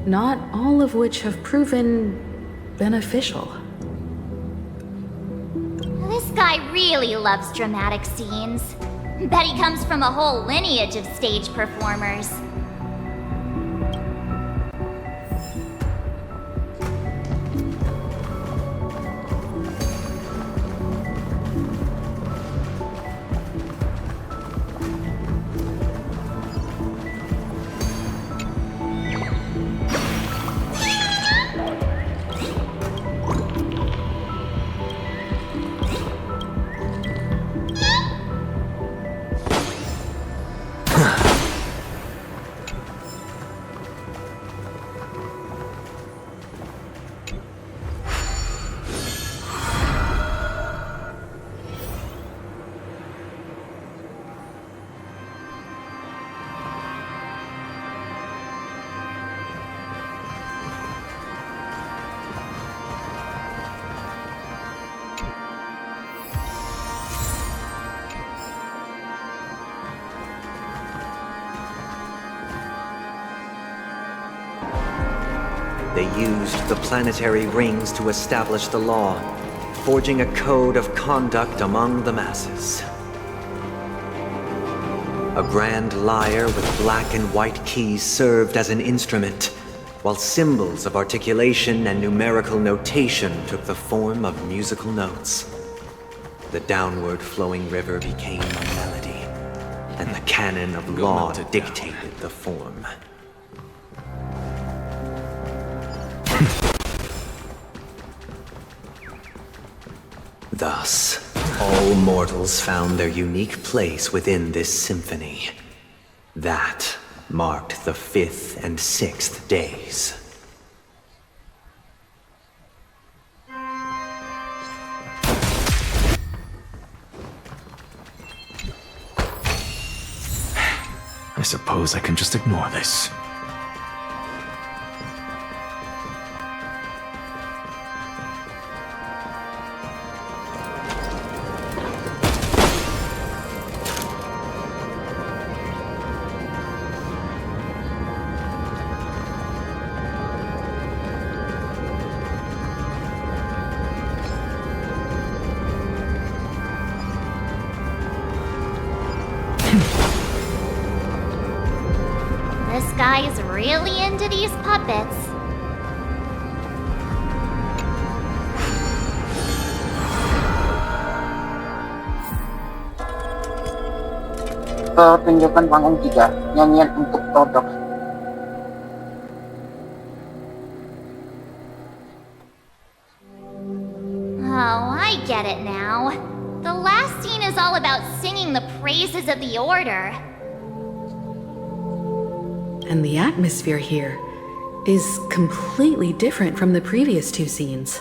Speaker 3: not all of which have proven beneficial.
Speaker 1: This guy really loves dramatic scenes. Bet he comes from a whole lineage of stage performers.
Speaker 13: They used the planetary rings to establish the law, forging a code of conduct among the masses. A grand lyre with black and white keys served as an instrument, while symbols of articulation and numerical notation took the form of musical notes. The downward flowing river became a melody, and the canon of law dictated the form. Thus, all mortals found their unique place within this symphony. That marked the 5th and 6th days.
Speaker 15: I suppose I can just ignore this.
Speaker 1: This guy's really into these puppets.
Speaker 4: Pertunjukan panggung 3, nyanyian untuk Todok.
Speaker 1: Oh, I get it now. The last scene is all about singing the praises of the Order.
Speaker 3: And the atmosphere here is completely different from the previous 2 scenes.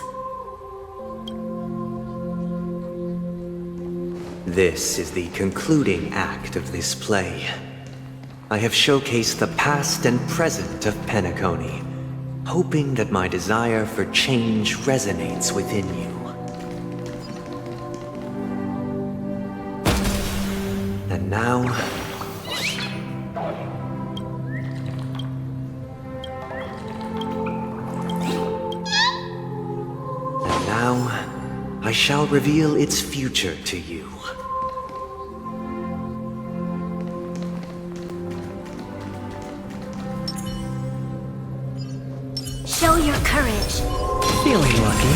Speaker 13: This is the concluding act of this play. I have showcased the past and present of Penacony, hoping that my desire for change resonates within you. And now... I shall reveal its future to you.
Speaker 2: Show your courage.
Speaker 10: Feeling lucky.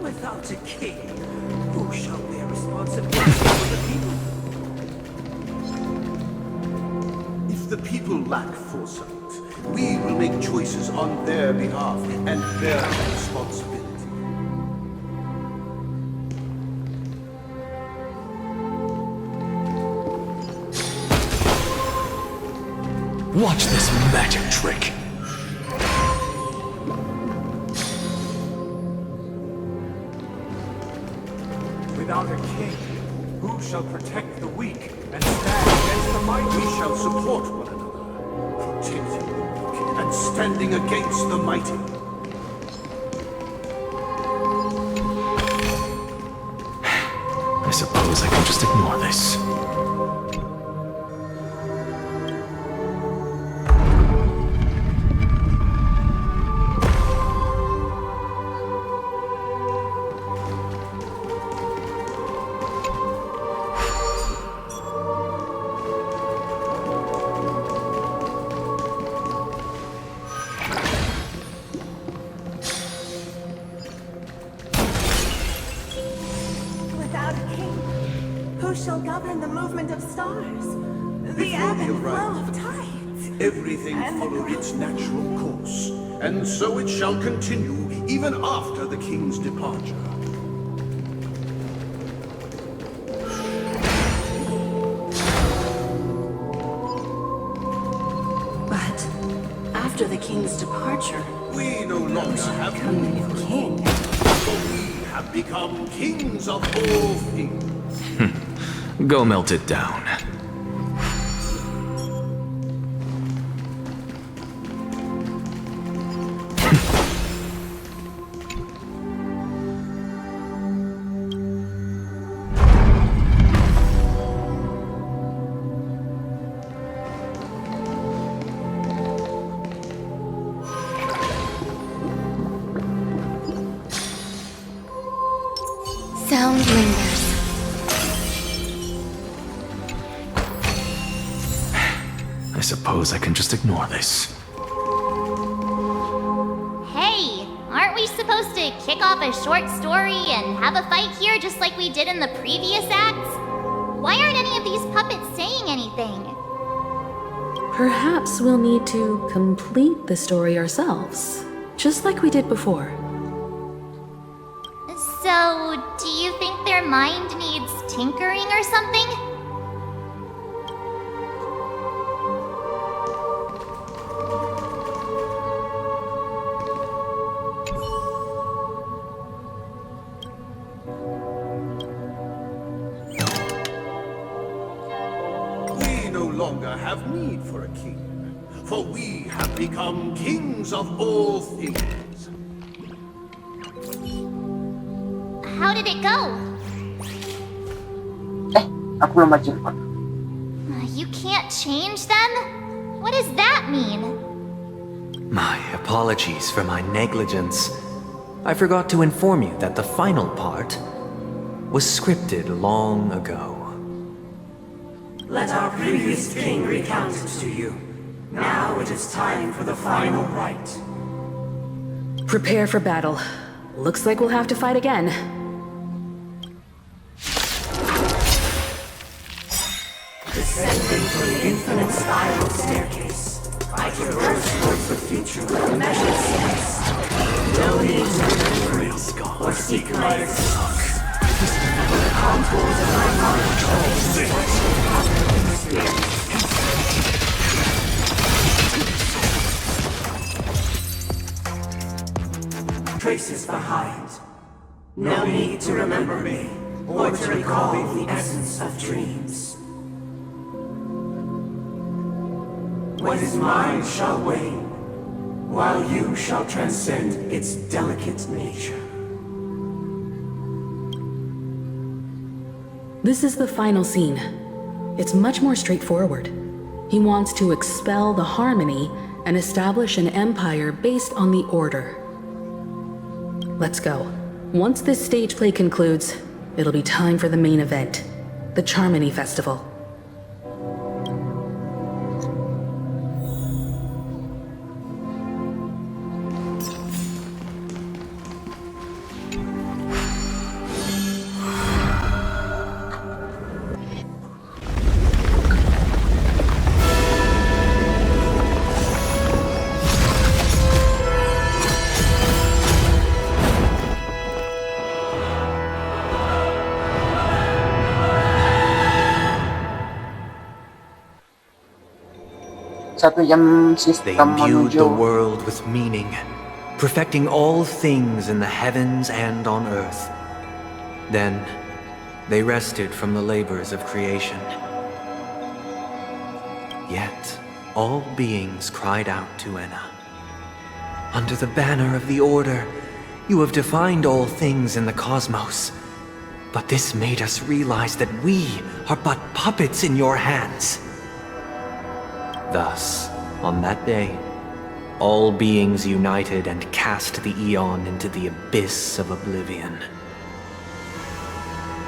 Speaker 14: Without a king, who shall bear responsibility for the people?
Speaker 17: If the people lack foresight, we will make choices on their behalf and bear responsibility.
Speaker 15: Watch this magic trick.
Speaker 14: Without a king, who shall protect the weak and stand against the mighty?
Speaker 17: We shall support one another, protecting the weak and standing against the mighty.
Speaker 15: I suppose I can just ignore this.
Speaker 19: Who shall govern the movement of stars? The
Speaker 17: Before
Speaker 19: ebb
Speaker 17: the
Speaker 19: and flow
Speaker 17: arrival
Speaker 19: of
Speaker 17: of
Speaker 19: tides?
Speaker 17: everything followed its natural course, and so it shall continue even after the king's departure.
Speaker 20: But after the king's departure,
Speaker 17: We no longer have
Speaker 20: become the new king.
Speaker 17: for we have become kings of all things.
Speaker 15: Go melt it down.
Speaker 16: Sound lingers.
Speaker 15: I suppose I can just ignore this.
Speaker 1: Hey, aren't we supposed to kick off a short story and have a fight here just like we did in the previous acts? Why aren't any of these puppets saying anything?
Speaker 3: Perhaps we'll need to complete the story ourselves, just like we did before.
Speaker 1: So, do you think their mind needs tinkering or something?
Speaker 17: We no longer have need for a king, for we have become kings of all things.
Speaker 1: How did it go?
Speaker 4: Aku belum maju depan.
Speaker 1: You can't change them? What does that mean?
Speaker 13: My apologies for my negligence. I forgot to inform you that the final part was scripted long ago.
Speaker 14: Let our previous king recount it to you. Now it is time for the final rite.
Speaker 3: Prepare for battle. Looks like we'll have to fight again.
Speaker 14: Descending from the infinite spiral staircase, I traverse towards the future with measured steps. No need to remember or seek my escape. The contours of my mind are traces behind. No need to remember me or to recall the essence of dreams. What is mine shall wane, while you shall transcend its delicate nature.
Speaker 3: This is the final scene. It's much more straightforward. He wants to expel the harmony and establish an empire based on the order. Let's go. Once this stage play concludes, it'll be time for the main event, the Charmony Festival.
Speaker 4: Satu jam
Speaker 13: They
Speaker 4: sistem
Speaker 13: imbued the
Speaker 4: menuju
Speaker 13: world with meaning, perfecting all things in the heavens and on earth. Then, they rested from the labors of creation. Yet, all beings cried out to Enna. Under the banner of the Order, you have defined all things in the cosmos. But this made us realize that we are but puppets in your hands. Thus, on that day, all beings united and cast the Eon into the abyss of oblivion.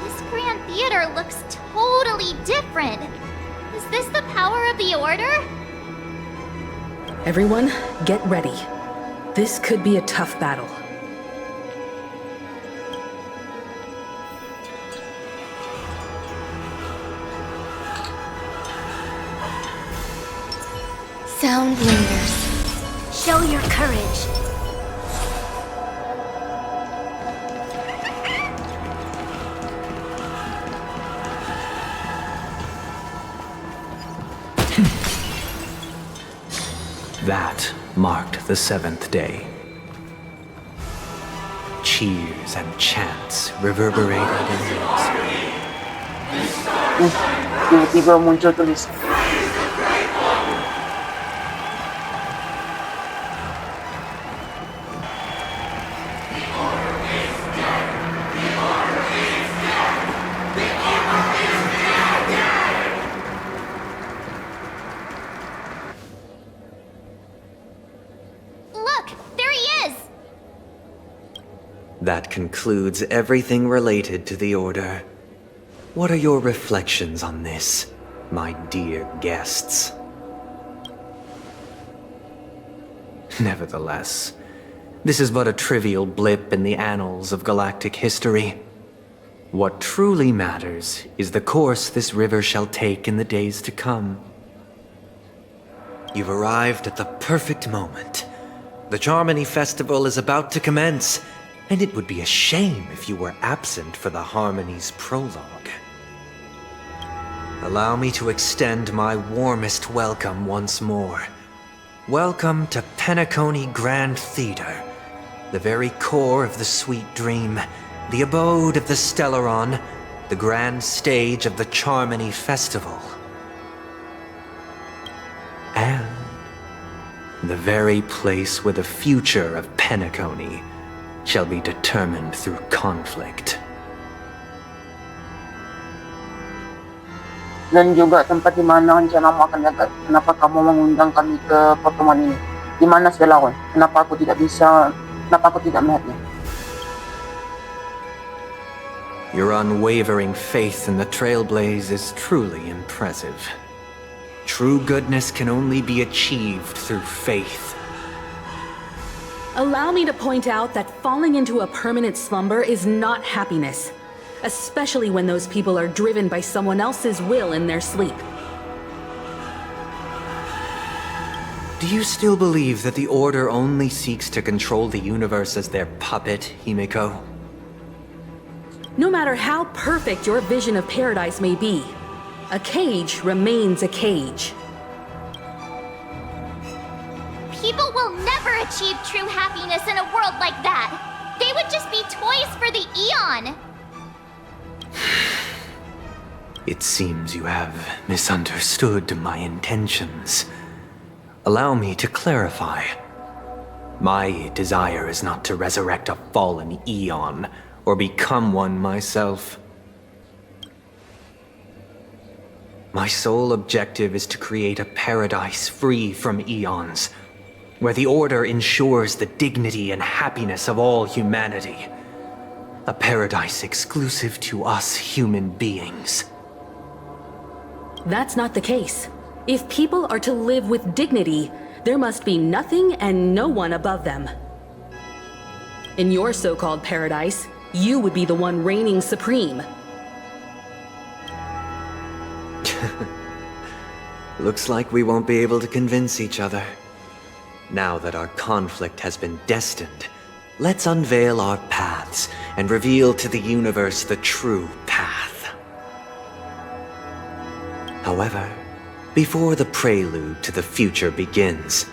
Speaker 1: This Grand Theater looks totally different. Is this the power of the Order?
Speaker 3: Everyone, get ready. This could be a tough battle.
Speaker 16: sound lingers. Show your courage.
Speaker 13: That marked the 7th day. Cheers and chants reverberated in the air.
Speaker 4: Tiba-tiba muncul tulis.
Speaker 1: Look, there he is!
Speaker 13: That concludes everything related to the Order. What are your reflections on this, my dear guests? Nevertheless, this is but a trivial blip in the annals of galactic history. What truly matters is the course this river shall take in the days to come. You've arrived at the perfect moment. The Charmony Festival is about to commence, and it would be a shame if you were absent for the Harmony's prologue. Allow me to extend my warmest welcome once more. Welcome to Penacony Grand Theater, the very core of the Sweet Dream, the abode of the Stellaron, the grand stage of the Charmony Festival. And the very place where the future of Penacony shall be determined through conflict.
Speaker 4: Dan juga tempat di mana rencanamu akan gagal. Kenapa kamu mengundang kami ke pertemuan ini? Di mana Stellaron? Kenapa aku tidak melihatnya?
Speaker 13: Your unwavering faith in the Trailblaze is truly impressive. True goodness can only be achieved through faith.
Speaker 3: Allow me to point out that falling into a permanent slumber is not happiness, especially when those people are driven by someone else's will in their sleep.
Speaker 13: Do you still believe that the Order only seeks to control the universe as their puppet, Himiko?
Speaker 3: No matter how perfect your vision of paradise may be, a cage remains a cage.
Speaker 1: People will never achieve true happiness in a world like that. They would just be toys for the Eon.
Speaker 13: It seems you have misunderstood my intentions. Allow me to clarify. My desire is not to resurrect a fallen Eon, or become one myself. My sole objective is to create a paradise free from Eons, where the Order ensures the dignity and happiness of all humanity. A paradise exclusive to us human beings.
Speaker 3: That's not the case. If people are to live with dignity, there must be nothing and no one above them. In your so-called paradise, you would be the one reigning supreme.
Speaker 13: Looks like we won't be able to convince each other. Now that our conflict has been destined, let's unveil our paths and reveal to the universe the true path. However, before the prelude to the future begins,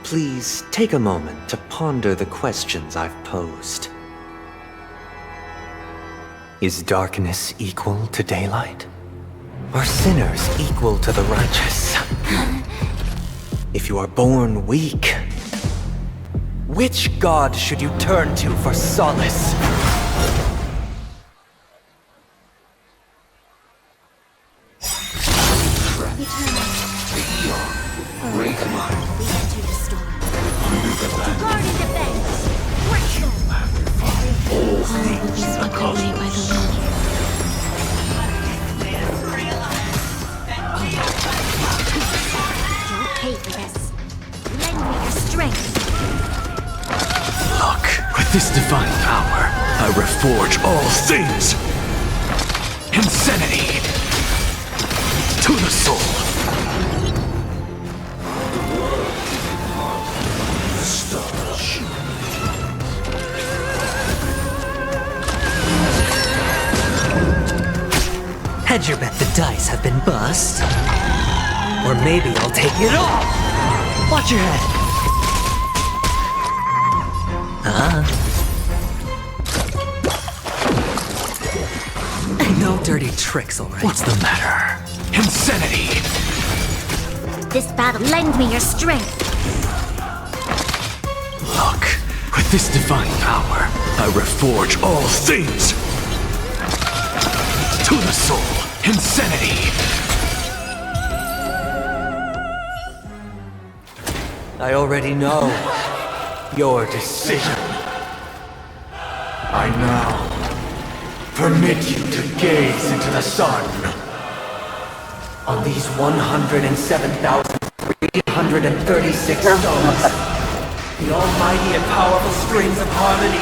Speaker 13: please take a moment to ponder the questions I've posed. Is darkness equal to daylight? Are sinners equal to the righteous? If you are born weak, which god should you turn to for solace?
Speaker 15: With this divine power, I reforge all things. Insanity to the soul.
Speaker 21: Hedge your bet the dice have been bust. Or maybe I'll take it all! Watch your head! No dirty tricks, alright?
Speaker 15: What's the matter? Insanity!
Speaker 1: This battle, lend me your strength.
Speaker 15: Look, with this divine power, I reforge all things! To the soul, insanity!
Speaker 21: I already know your decision.
Speaker 14: I now permit you to gaze into the sun.
Speaker 21: On these 107,336 stones, the almighty and powerful springs of harmony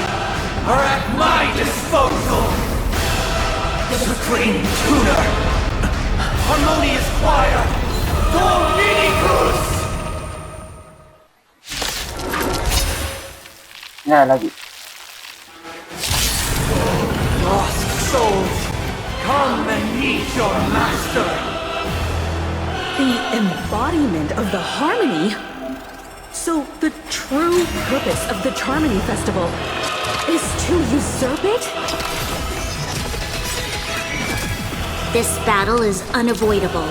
Speaker 21: are at my disposal! Supreme Tuner! Harmonious Choir! Dominicus!
Speaker 4: Ya, lagi.
Speaker 14: Lost souls, come and meet your master!
Speaker 3: The embodiment of the harmony? So the true purpose of the Charmony Festival is to usurp it?
Speaker 1: This battle is unavoidable.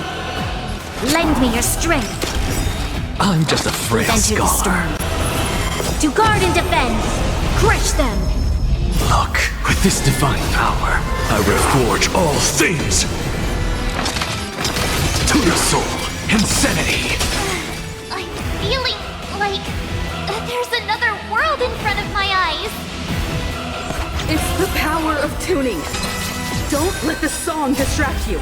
Speaker 1: Lend me your strength.
Speaker 15: I'm just a frail
Speaker 1: Enter the
Speaker 15: scholar.
Speaker 1: storm. To guard and defend! Crush them!
Speaker 15: Look, with this divine power, I reforge all things! To the soul, insanity!
Speaker 1: I'm feeling like there's another world in front of my eyes.
Speaker 3: It's the power of tuning. Don't let the song distract you.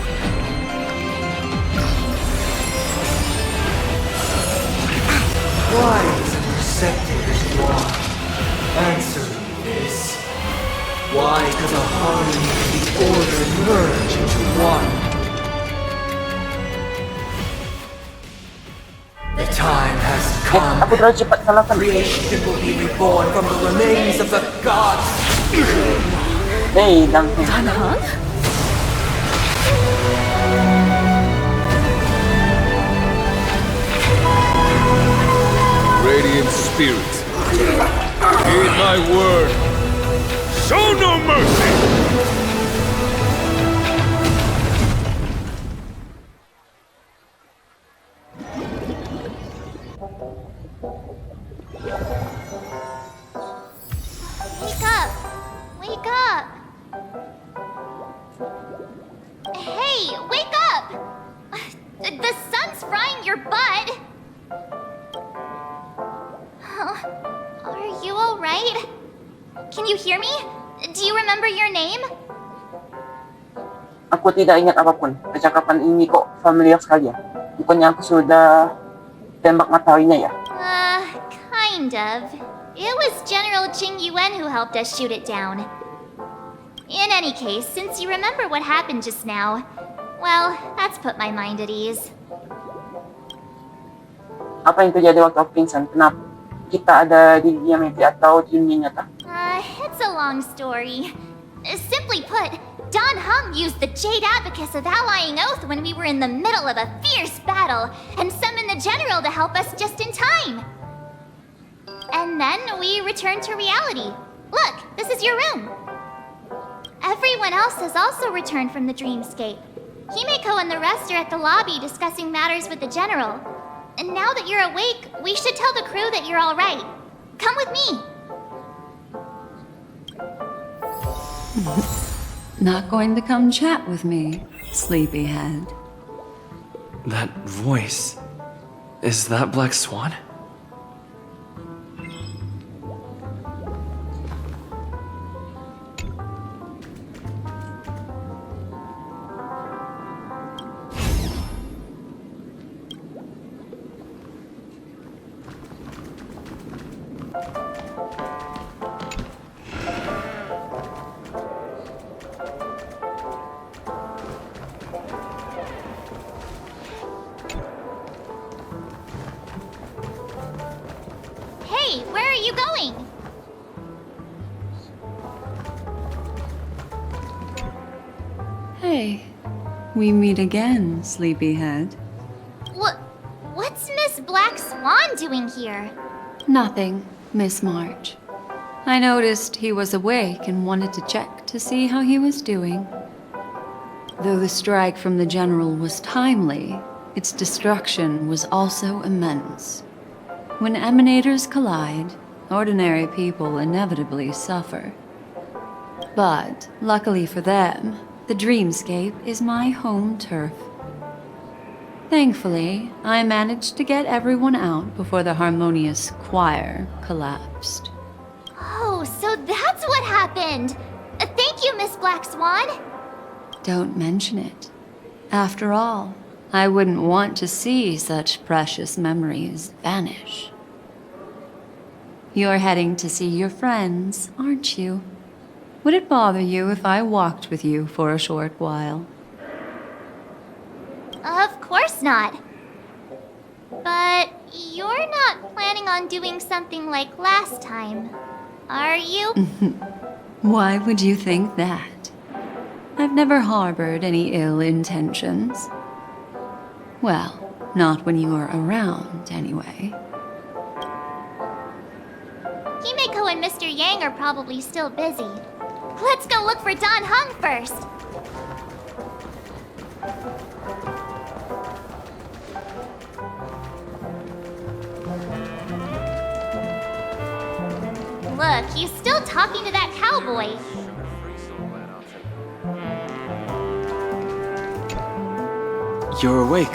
Speaker 11: Wise and receptive as you are, answer me this. Why could the harmony and the order merge into one? The time has come. Creation will be reborn from the remains of the gods.
Speaker 4: Hey, langsung.
Speaker 22: Radiant spirits, heed my word. Show no mercy!
Speaker 1: Wake up! Wake up! Hey, wake up! The sun's frying your butt! Huh? Are you alright? Can you hear me? Do you remember your name?
Speaker 4: Aku tidak ingat apapun. Percakapan ini kok familiar sekali ya. Bukannya aku sudah tembak mataharinya ya?
Speaker 1: Kind of. It was General Qing Yuan who helped us shoot it down. In any case, since you remember what happened just now, well, that's put my mind at ease.
Speaker 4: Apa yang terjadi waktu aku pingsan? Kenapa kita ada di dunia mimpi atau di dunia nyata?
Speaker 1: It's a long story. Simply put, Don Hung used the Jade Abacus of Allying Oath when we were in the middle of a fierce battle and summoned the General to help us just in time. And then we returned to reality. Look, this is your room. Everyone else has also returned from the dreamscape. Himeko and the rest are at the lobby discussing matters with the General. And now that you're awake, we should tell the crew that you're all right. Come with me.
Speaker 9: Not going to come chat with me, sleepyhead.
Speaker 10: That voice. Is that Black Swan?
Speaker 1: Hey, where are you going?
Speaker 9: Hey, We meet again, sleepyhead.
Speaker 1: What's Miss Black Swan doing here?
Speaker 9: Nothing, Miss March. I noticed he was awake and wanted to check to see how he was doing. Though the strike from the General was timely, its destruction was also immense. When emanators collide, ordinary people inevitably suffer. But, luckily for them, the dreamscape is my home turf. Thankfully, I managed to get everyone out before the harmonious choir collapsed.
Speaker 1: Oh, so that's what happened! Thank you, Miss Black Swan!
Speaker 9: Don't mention it. After all, I wouldn't want to see such precious memories vanish. You're heading to see your friends, aren't you? Would it bother you if I walked with you for a short while?
Speaker 1: Of course not. But you're not planning on doing something like last time, are you?
Speaker 9: Why would you think that? I've never harbored any ill intentions. Well, not when you are around, anyway.
Speaker 1: Himeko and Mr. Yang are probably still busy. Let's go look for Don Hung first! Look, he's still talking to that cowboy.
Speaker 10: You're awake.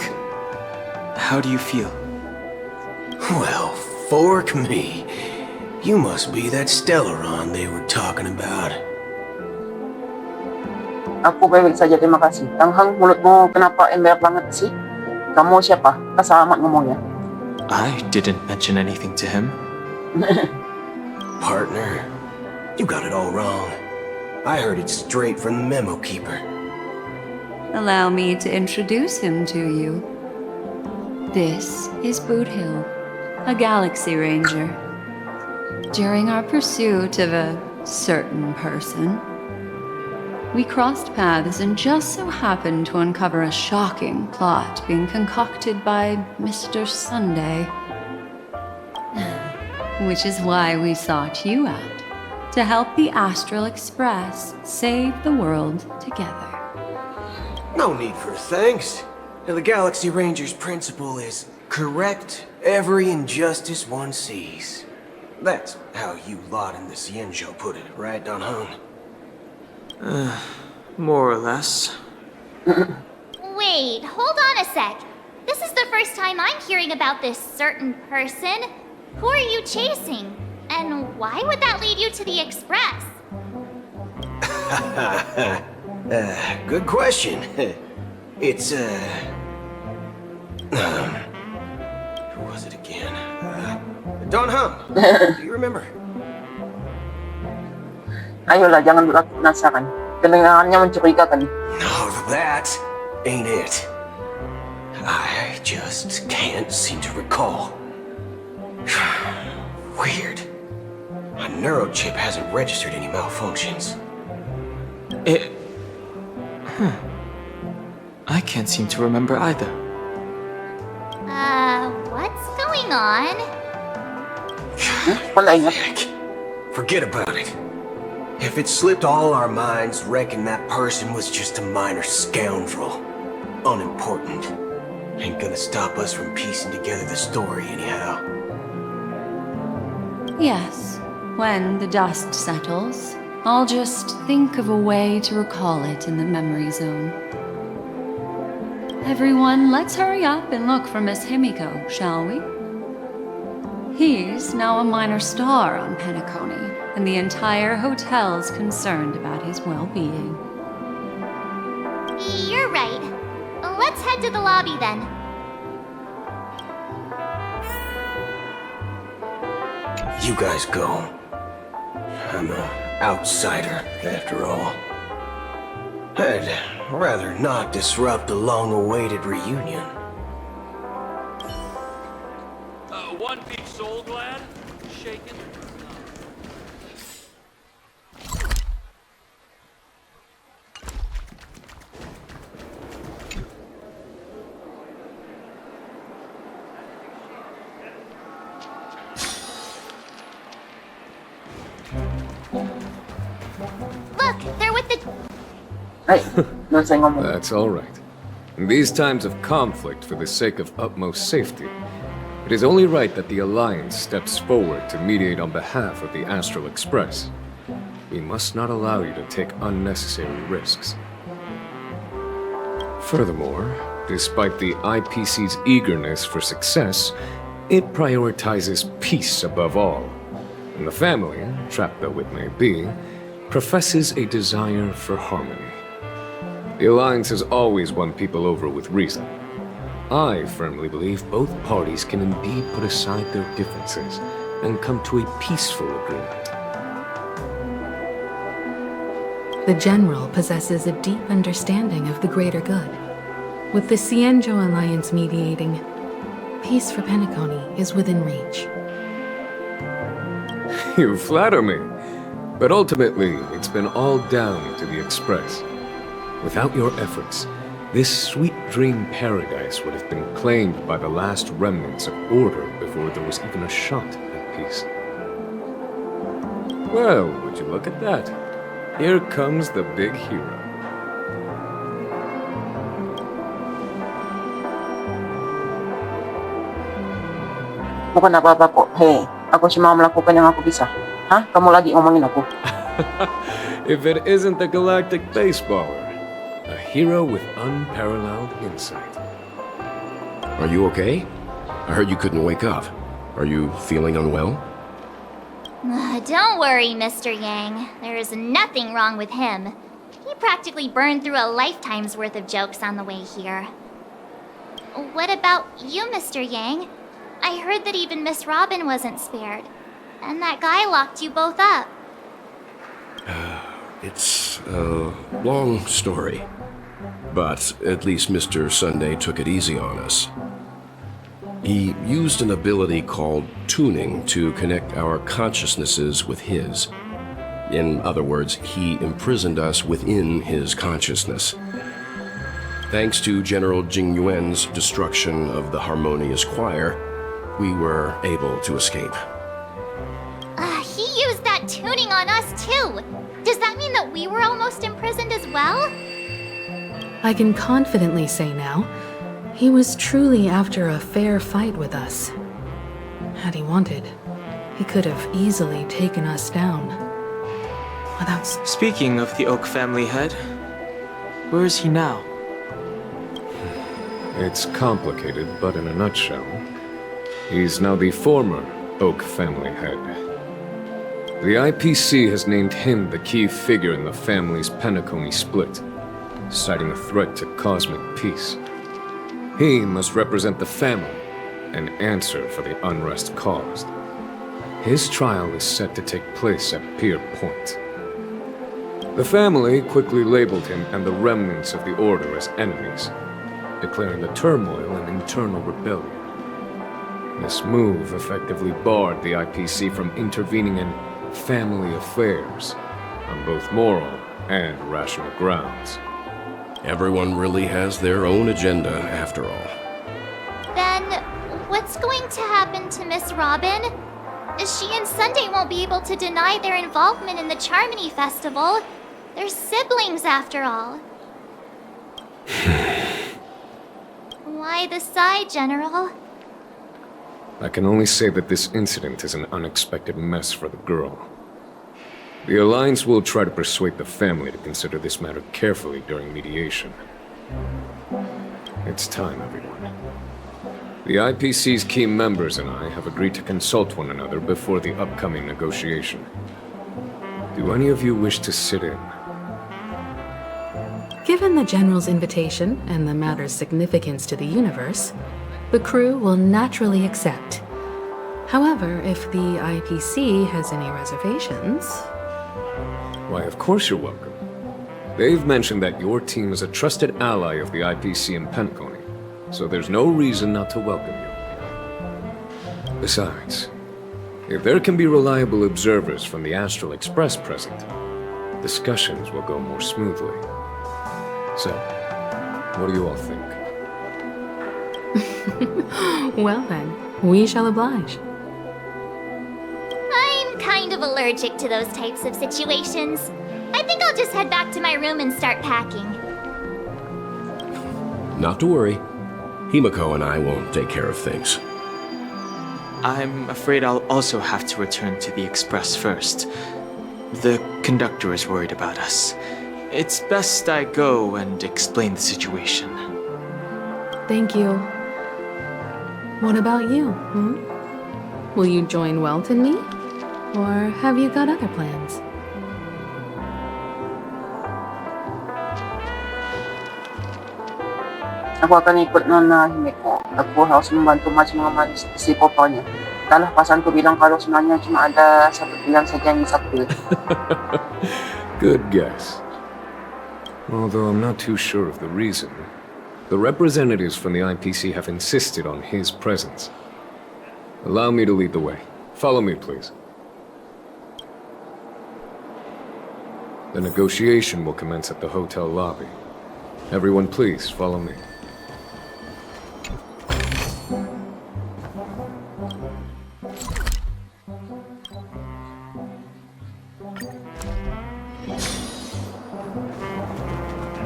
Speaker 10: How do you feel?
Speaker 11: Well, fork me. You must be that Stellaron they were talking about.
Speaker 4: Ako baik saja, terima kasih. Tanghang, mulutmu kenapa ember banget sih? Kamu siapa? Kasama ngomongnya.
Speaker 10: I didn't mention anything to him.
Speaker 11: Partner, you got it all wrong. I heard it straight from the memo keeper.
Speaker 9: Allow me to introduce him to you. This is Boot Hill, a Galaxy Ranger. During our pursuit of a certain person, we crossed paths and just so happened to uncover a shocking plot being concocted by Mr. Sunday. Which is why we sought you out, to help the Astral Express save the world together.
Speaker 11: No need for thanks. The Galaxy Ranger's principle is correct every injustice one sees. That's how you lot in the Xianzhou put it, right, Don Hung?
Speaker 10: More or less.
Speaker 1: Wait, hold on a sec. This is the first time I'm hearing about this certain person. Who are you chasing? And why would that lead you to the Express?
Speaker 11: Good question. It's, who was it again? Don Hung. Do you remember?
Speaker 4: Ayolah, jangan penasaran. Kedengarannya mencurigakan.
Speaker 11: No, that ain't it. I just can't seem to recall. Weird. My neurochip hasn't registered any malfunctions.
Speaker 10: I can't seem to remember either.
Speaker 1: What's going on?
Speaker 11: Heck, forget about it. If it slipped all our minds, reckon that person was just a minor scoundrel. Unimportant. Ain't gonna stop us from piecing together the story anyhow.
Speaker 9: Yes, when the dust settles, I'll just think of a way to recall it in the memory zone. Everyone, let's hurry up and look for Miss Himiko, shall we? He's now a minor star on Penacony, and the entire hotel's concerned about his well-being.
Speaker 1: You're right. Let's head to the lobby then.
Speaker 11: You guys go. I'm an outsider, after all. I'd rather not disrupt the long-awaited reunion.
Speaker 22: One Piece soul glad? Shaken?
Speaker 1: the...
Speaker 5: That's all right. In these times of conflict, for the sake of utmost safety, it is only right that the Alliance steps forward to mediate on behalf of the Astral Express. We must not allow you to take unnecessary risks. Furthermore, despite the IPC's eagerness for success, it prioritizes peace above all. And the family, trapped though it may be, professes a desire for harmony. The Alliance has always won people over with reason. I firmly believe both parties can indeed put aside their differences and come to a peaceful agreement.
Speaker 3: The General possesses a deep understanding of the greater good. With the Cienjo Alliance mediating, peace for Penacony is within reach.
Speaker 5: You flatter me. But ultimately, it's been all down to the Express. Without your efforts, this sweet dream paradise would have been claimed by the last remnants of order before there was even a shot at peace. Well, would you look at that? Here comes the big hero.
Speaker 4: Bukan apa-apa kok. Hey, ako si mama melakukan yang aku bisa. Hah? Kamu lagi ngomongin aku?
Speaker 5: If it isn't the galactic baseballer, a hero with unparalleled insight.
Speaker 6: Are you okay? I heard you couldn't wake up. Are you feeling unwell?
Speaker 1: Don't worry, Mr. Yang. There is nothing wrong with him. He practically burned through a lifetime's worth of jokes on the way here. What about you, Mr. Yang? I heard that even Miss Robin wasn't spared. And that guy locked you both up.
Speaker 6: It's a long story. But at least Mr. Sunday took it easy on us. He used an ability called tuning to connect our consciousnesses with his. In other words, he imprisoned us within his consciousness. Thanks to General Jing Yuan's destruction of the Harmonious Choir, we were able to escape.
Speaker 1: He used that tuning on us too. Does that mean that we were almost imprisoned as well?
Speaker 3: I can confidently say now, he was truly after a fair fight with us. Had he wanted, he could have easily taken us down. Without...
Speaker 10: Speaking of the Oak family head, where is he now?
Speaker 5: It's complicated, but in a nutshell, he's now the former Oak family head. The IPC has named him the key figure in the family's Penacony split, citing a threat to cosmic peace. He must represent the family and answer for the unrest caused. His trial is set to take place at Pier Point. The family quickly labeled him and the remnants of the Order as enemies, declaring the turmoil an internal rebellion. This move effectively barred the IPC from intervening in family affairs on both moral and rational grounds.
Speaker 6: Everyone really has their own agenda, after all.
Speaker 1: Then, what's going to happen to Miss Robin? She and Sunday won't be able to deny their involvement in the Charmony Festival. They're siblings, after all. Why the sigh, General?
Speaker 5: I can only say that this incident is an unexpected mess for the girl. The Alliance will try to persuade the family to consider this matter carefully during mediation. It's time, everyone. The IPC's key members and I have agreed to consult one another before the upcoming negotiation. Do any of you wish to sit in?
Speaker 3: Given the General's invitation and the matter's significance to the universe, the crew will naturally accept. However, if the IPC has any reservations...
Speaker 5: Why, of course you're welcome. They've mentioned that your team is a trusted ally of the IPC in Penacony, so there's no reason not to welcome you. Besides, if there can be reliable observers from the Astral Express present, discussions will go more smoothly. So, what do you all think?
Speaker 3: Well then, we shall oblige.
Speaker 1: I'm kind of allergic to those types of situations. I I think I'll just head back to my room and start packing.
Speaker 6: Not to worry. Himiko and I will take care of things.
Speaker 10: I'm afraid I'll also have to return to the express first. The conductor is worried about us. It's best I go and explain the situation.
Speaker 3: Thank you. What about you? Will you join Welt and me? Or have you got other plans?
Speaker 4: Ako akan ikut Nona Himeko. Aku harus membantu macam-macam si papa niya. Entahlah pasan ko bilang kalau sebenarnya cuma ada satu pilihan saja yang bisa pilih.
Speaker 5: Good guess. Although I'm not too sure of the reason. The representatives from the IPC have insisted on his presence. Allow me to lead the way. Follow me, please. The negotiation will commence at the hotel lobby. Everyone, please follow me.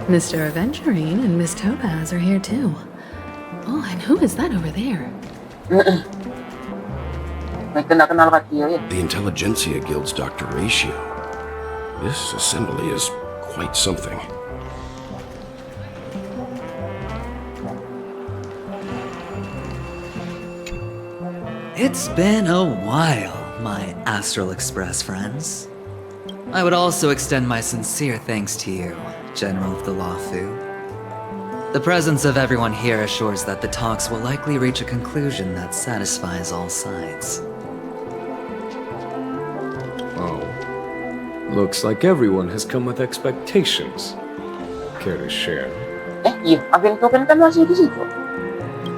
Speaker 3: Mr. Aventurine and Miss Topaz are here too. Oh, and who is that over there?
Speaker 6: The Intelligentsia Guild's Dr. Ratio. This assembly is quite something.
Speaker 7: It's been a while, my Astral Express friends. I would also extend my sincere thanks to you, General of the Lawfu. The presence of everyone here assures that the talks will likely reach a conclusion that satisfies all sides.
Speaker 5: Oh. Looks like everyone has come with expectations. Care to share?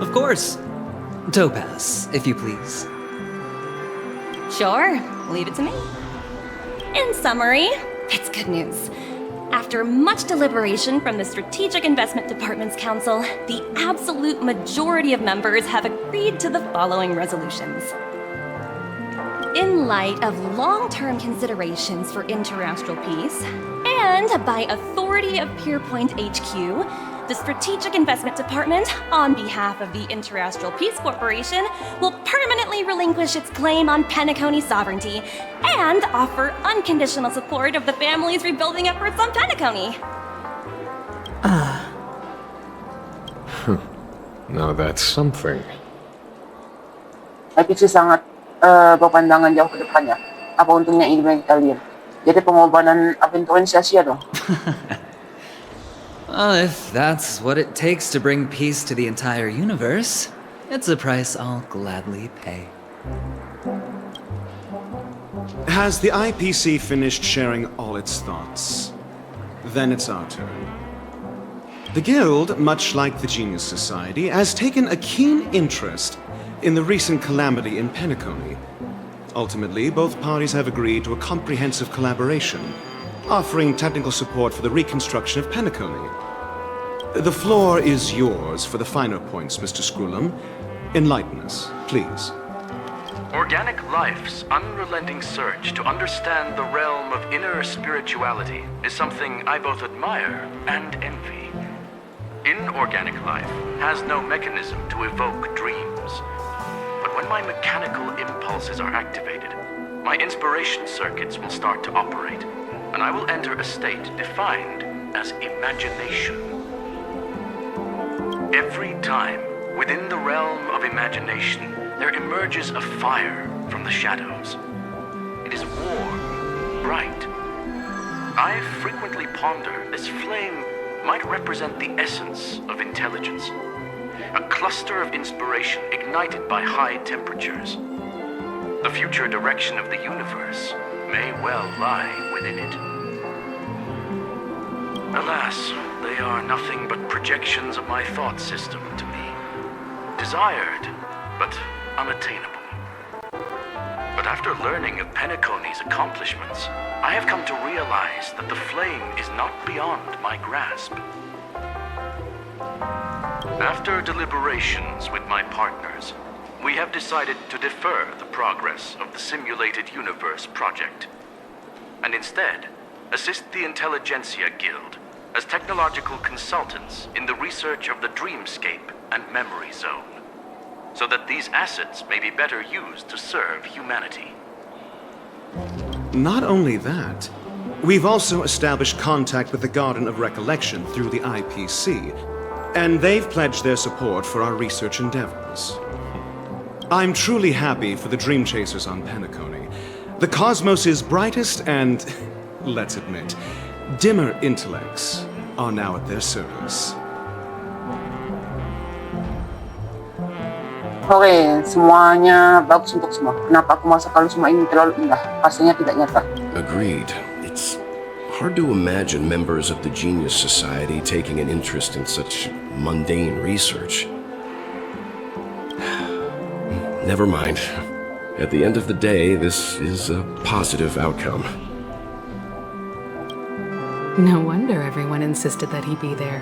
Speaker 7: Of course. Topaz, if you please.
Speaker 8: Sure, leave it to me. In summary, it's good news. After much deliberation from the Strategic Investment Department's Council, the absolute majority of members have agreed to the following resolutions. In light of long-term considerations for interastral peace, and by authority of Pierpoint HQ, the Strategic Investment Department, on behalf of the Interastral Peace Corporation, will permanently relinquish its claim on Penacony sovereignty and offer unconditional support of the family's rebuilding efforts on Penacony.
Speaker 5: Now that's something.
Speaker 4: IPC sangat berpandangan jauh ke depannya. Apa untungnya ilmu yang kita lihat? Jadi pengorbanan Aventurin sia-sia dong.
Speaker 7: If that's what it takes to bring peace to the entire universe, it's a price I'll gladly pay.
Speaker 23: Has the IPC finished sharing all its thoughts? Then it's our turn. The Guild, much like the Genius Society, has taken a keen interest in the recent calamity in Penacony. Ultimately, both parties have agreed to a comprehensive collaboration, offering technical support for the reconstruction of Penacony. The floor is yours for the finer points, Mr. Screwlum. Enlighten us, please.
Speaker 24: Organic life's unrelenting search to understand the realm of inner spirituality is something I both admire and envy. Inorganic life has no mechanism to evoke dreams. But when my mechanical impulses are activated, my inspiration circuits will start to operate, and I will enter a state defined as imagination. Every time, within the realm of imagination, there emerges a fire from the shadows. It is warm, bright. I frequently ponder this flame might represent the essence of intelligence, a cluster of inspiration ignited by high temperatures. The future direction of the universe may well lie within it. Alas, they are nothing but projections of my thought system to me. Desired, but unattainable. But after learning of Penacony's accomplishments, I have come to realize that the flame is not beyond my grasp. After deliberations with my partners, we have decided to defer the progress of the Simulated Universe project, and instead assist the Intelligentsia Guild as technological consultants in the research of the Dreamscape and Memory Zone, so that these assets may be better used to serve humanity.
Speaker 23: Not only that, we've also established contact with the Garden of Recollection through the IPC, and they've pledged their support for our research endeavors. I'm truly happy for the Dream Chasers on Penacony. The cosmos' brightest and, let's admit, dimmer intellects are now at their service.
Speaker 4: Oke, semuanya bagus untuk semua. Kenapa aku merasa kalau semua ini terlalu indah? Pastinya tidak nyata.
Speaker 6: Agreed. It's hard to imagine members of the Genius Society taking an interest in such mundane research. Never mind. At the end of the day, this is a positive outcome.
Speaker 3: No wonder everyone insisted that he be there.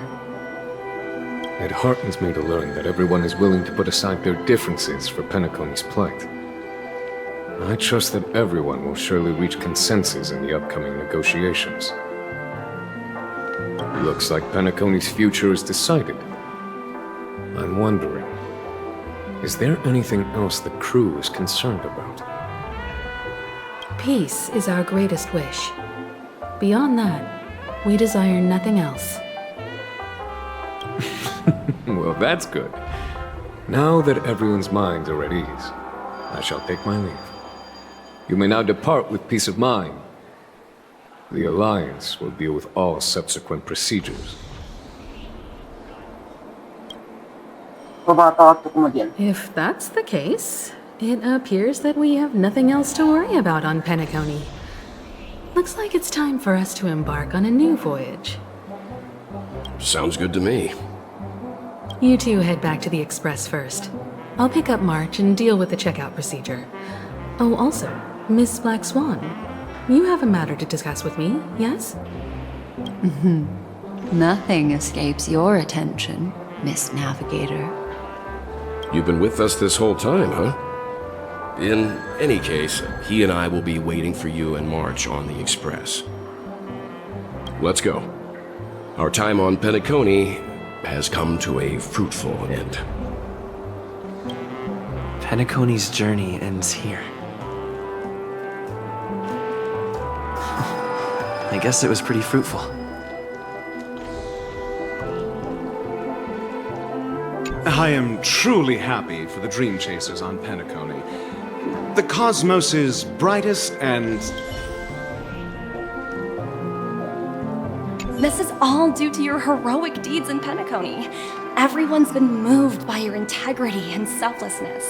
Speaker 5: It heartens me to learn that everyone is willing to put aside their differences for Penacony's plight. I trust that everyone will surely reach consensus in the upcoming negotiations. Looks like Penacony's future is decided. I'm wondering, is there anything else the crew is concerned about?
Speaker 3: Peace is our greatest wish. Beyond that, we desire nothing else.
Speaker 5: Well, that's good. Now that everyone's minds are at ease, I shall take my leave. You may now depart with peace of mind. The Alliance will deal with all subsequent procedures.
Speaker 3: If that's the case, it appears that we have nothing else to worry about on Penacony. Looks like it's time for us to embark on a new voyage.
Speaker 6: Sounds good to me.
Speaker 3: You two head back to the Express first. I'll pick up March and deal with the checkout procedure. Oh, also, Miss Black Swan, you have a matter to discuss with me, yes?
Speaker 9: Nothing escapes your attention, Miss Navigator.
Speaker 6: You've been with us this whole time, huh? In any case, he and I will be waiting for you and March on the Express. Let's go. Our time on Penacony has come to a fruitful end.
Speaker 10: Penacony's journey ends here. I guess it was pretty fruitful.
Speaker 23: I am truly happy for the Dream Chasers on Penacony. The cosmos' brightest and...
Speaker 8: This is all due to your heroic deeds in Penacony. Everyone's been moved by your integrity and selflessness.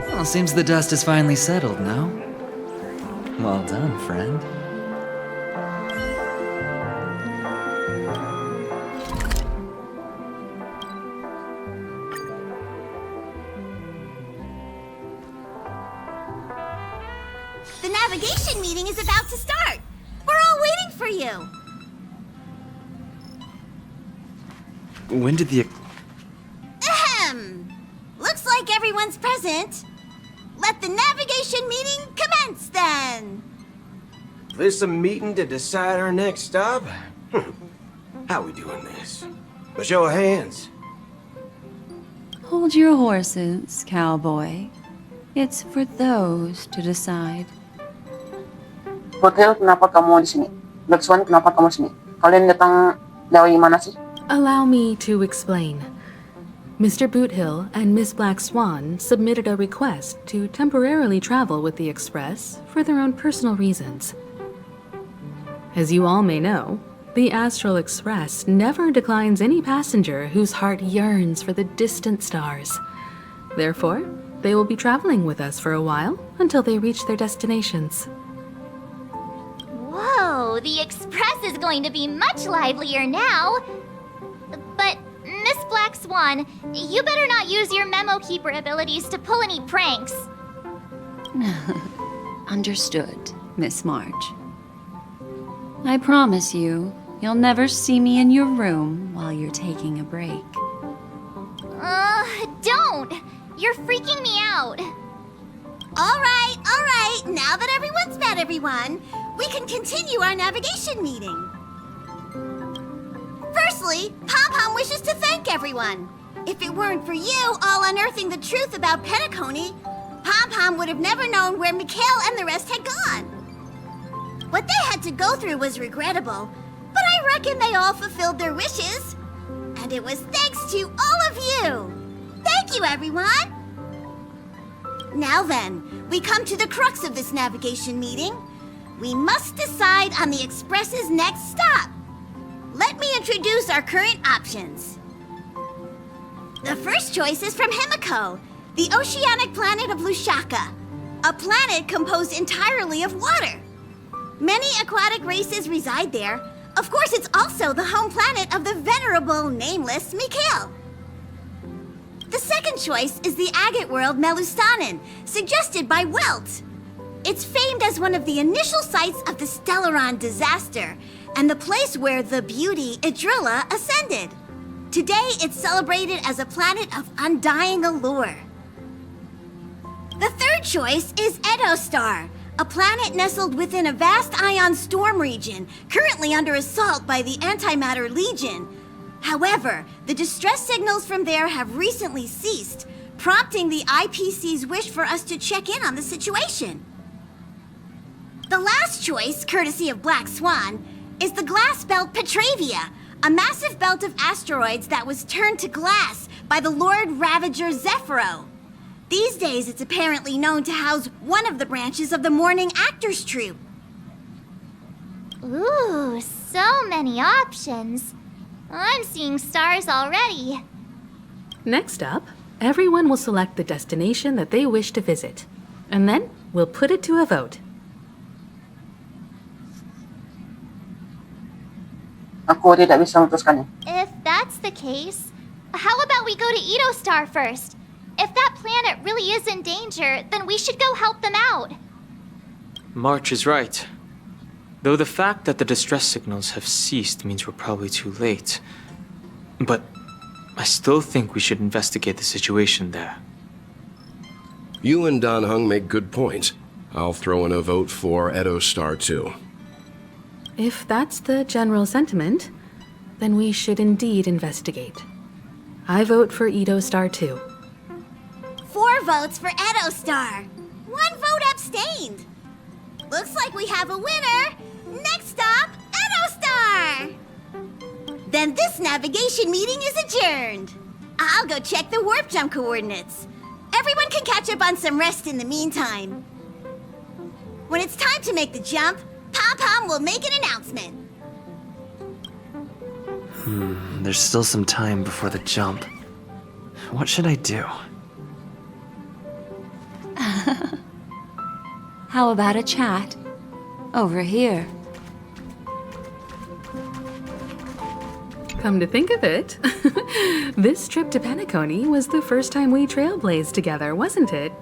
Speaker 7: Well, seems the dust is finally settled now. Well done, friend.
Speaker 2: The navigation meeting is about to start. We're all waiting for you.
Speaker 10: When did the...
Speaker 2: Ahem. Looks like everyone's present. Let the navigation meeting commence then.
Speaker 11: This a meeting to decide our next stop? How we doing this? A show of hands.
Speaker 9: Hold your horses, cowboy. It's for those to decide.
Speaker 4: Hotel, kenapa kamu di sini? Black Swan, kenapa kamu di sini? Kalian datang dari mana sih?
Speaker 3: Allow me to explain. Mr. Boothill and Miss Black Swan submitted a request to temporarily travel with the Express for their own personal reasons. As you all may know, the Astral Express never declines any passenger whose heart yearns for the distant stars. Therefore, they will be traveling with us for a while until they reach their destinations.
Speaker 1: Whoa, the Express is going to be much livelier now. But, Miss Black Swan, you better not use your Memo Keeper abilities to pull any pranks.
Speaker 9: Understood, Miss March. I promise you, you'll never see me in your room while you're taking a break.
Speaker 1: Don't! You're freaking me out.
Speaker 2: All right. Now that everyone's everyone, we can continue our navigation meeting. Firstly, Pom-Pom wishes to thank everyone. If it weren't for you all unearthing the truth about Penacony, Pom-Pom would have never known where Mikhail and the rest had gone. What they had to go through was regrettable, but I reckon they all fulfilled their wishes. And it was thanks to all of you. Thank you, everyone. Now then, we come to the crux of this navigation meeting. We must decide on the Express's next stop. Let me introduce our current options. The first choice is from Himiko, the oceanic planet of Lushaka, a planet composed entirely of water. Many aquatic races reside there. Of course, it's also the home planet of the venerable, nameless Mikhail. The second choice is the agate world Melustanen, suggested by Welt. It's famed as one of the initial sites of the Stellaron disaster, and the place where the beauty Idrilla ascended. Today, it's celebrated as a planet of undying allure. The third choice is Edostar, a planet nestled within a vast ion storm region, currently under assault by the Antimatter Legion. However, the distress signals from there have recently ceased, prompting the IPC's wish for us to check in on the situation. The last choice, courtesy of Black Swan, is the glass belt Petravia, a massive belt of asteroids that was turned to glass by the Lord Ravager Zephyro. These days, it's apparently known to house one of the branches of the Morning Actors Troupe.
Speaker 1: Ooh, so many options. I'm seeing stars already.
Speaker 3: Next up, everyone will select the destination that they wish to visit. And then we'll put it to a vote.
Speaker 4: Ako tidak bisa memutuskannya.
Speaker 1: If that's the case, how about we go to Edostar first? If that planet really is in danger, then we should go help them out.
Speaker 10: March is right. Though the fact that the distress signals have ceased means we're probably too late. But I still think we should investigate the situation there.
Speaker 6: You and Dan Heng make good points. I'll throw in a vote for Edostar too.
Speaker 3: If that's the general sentiment, then we should indeed investigate. I vote for Edostar too.
Speaker 2: 4 votes for Edostar. 1 vote abstained. Looks like we have a winner. Next stop, Edostar. Then this navigation meeting is adjourned. I'll go check the warp jump coordinates. Everyone can catch up on some rest in the meantime. When it's time to make the jump, Pom-Pom will make an announcement.
Speaker 7: There's still some time before the jump. What should I do?
Speaker 9: How about a chat? Over here.
Speaker 3: Come to think of it, this trip to Penacony was the first time we trailblazed together, wasn't it?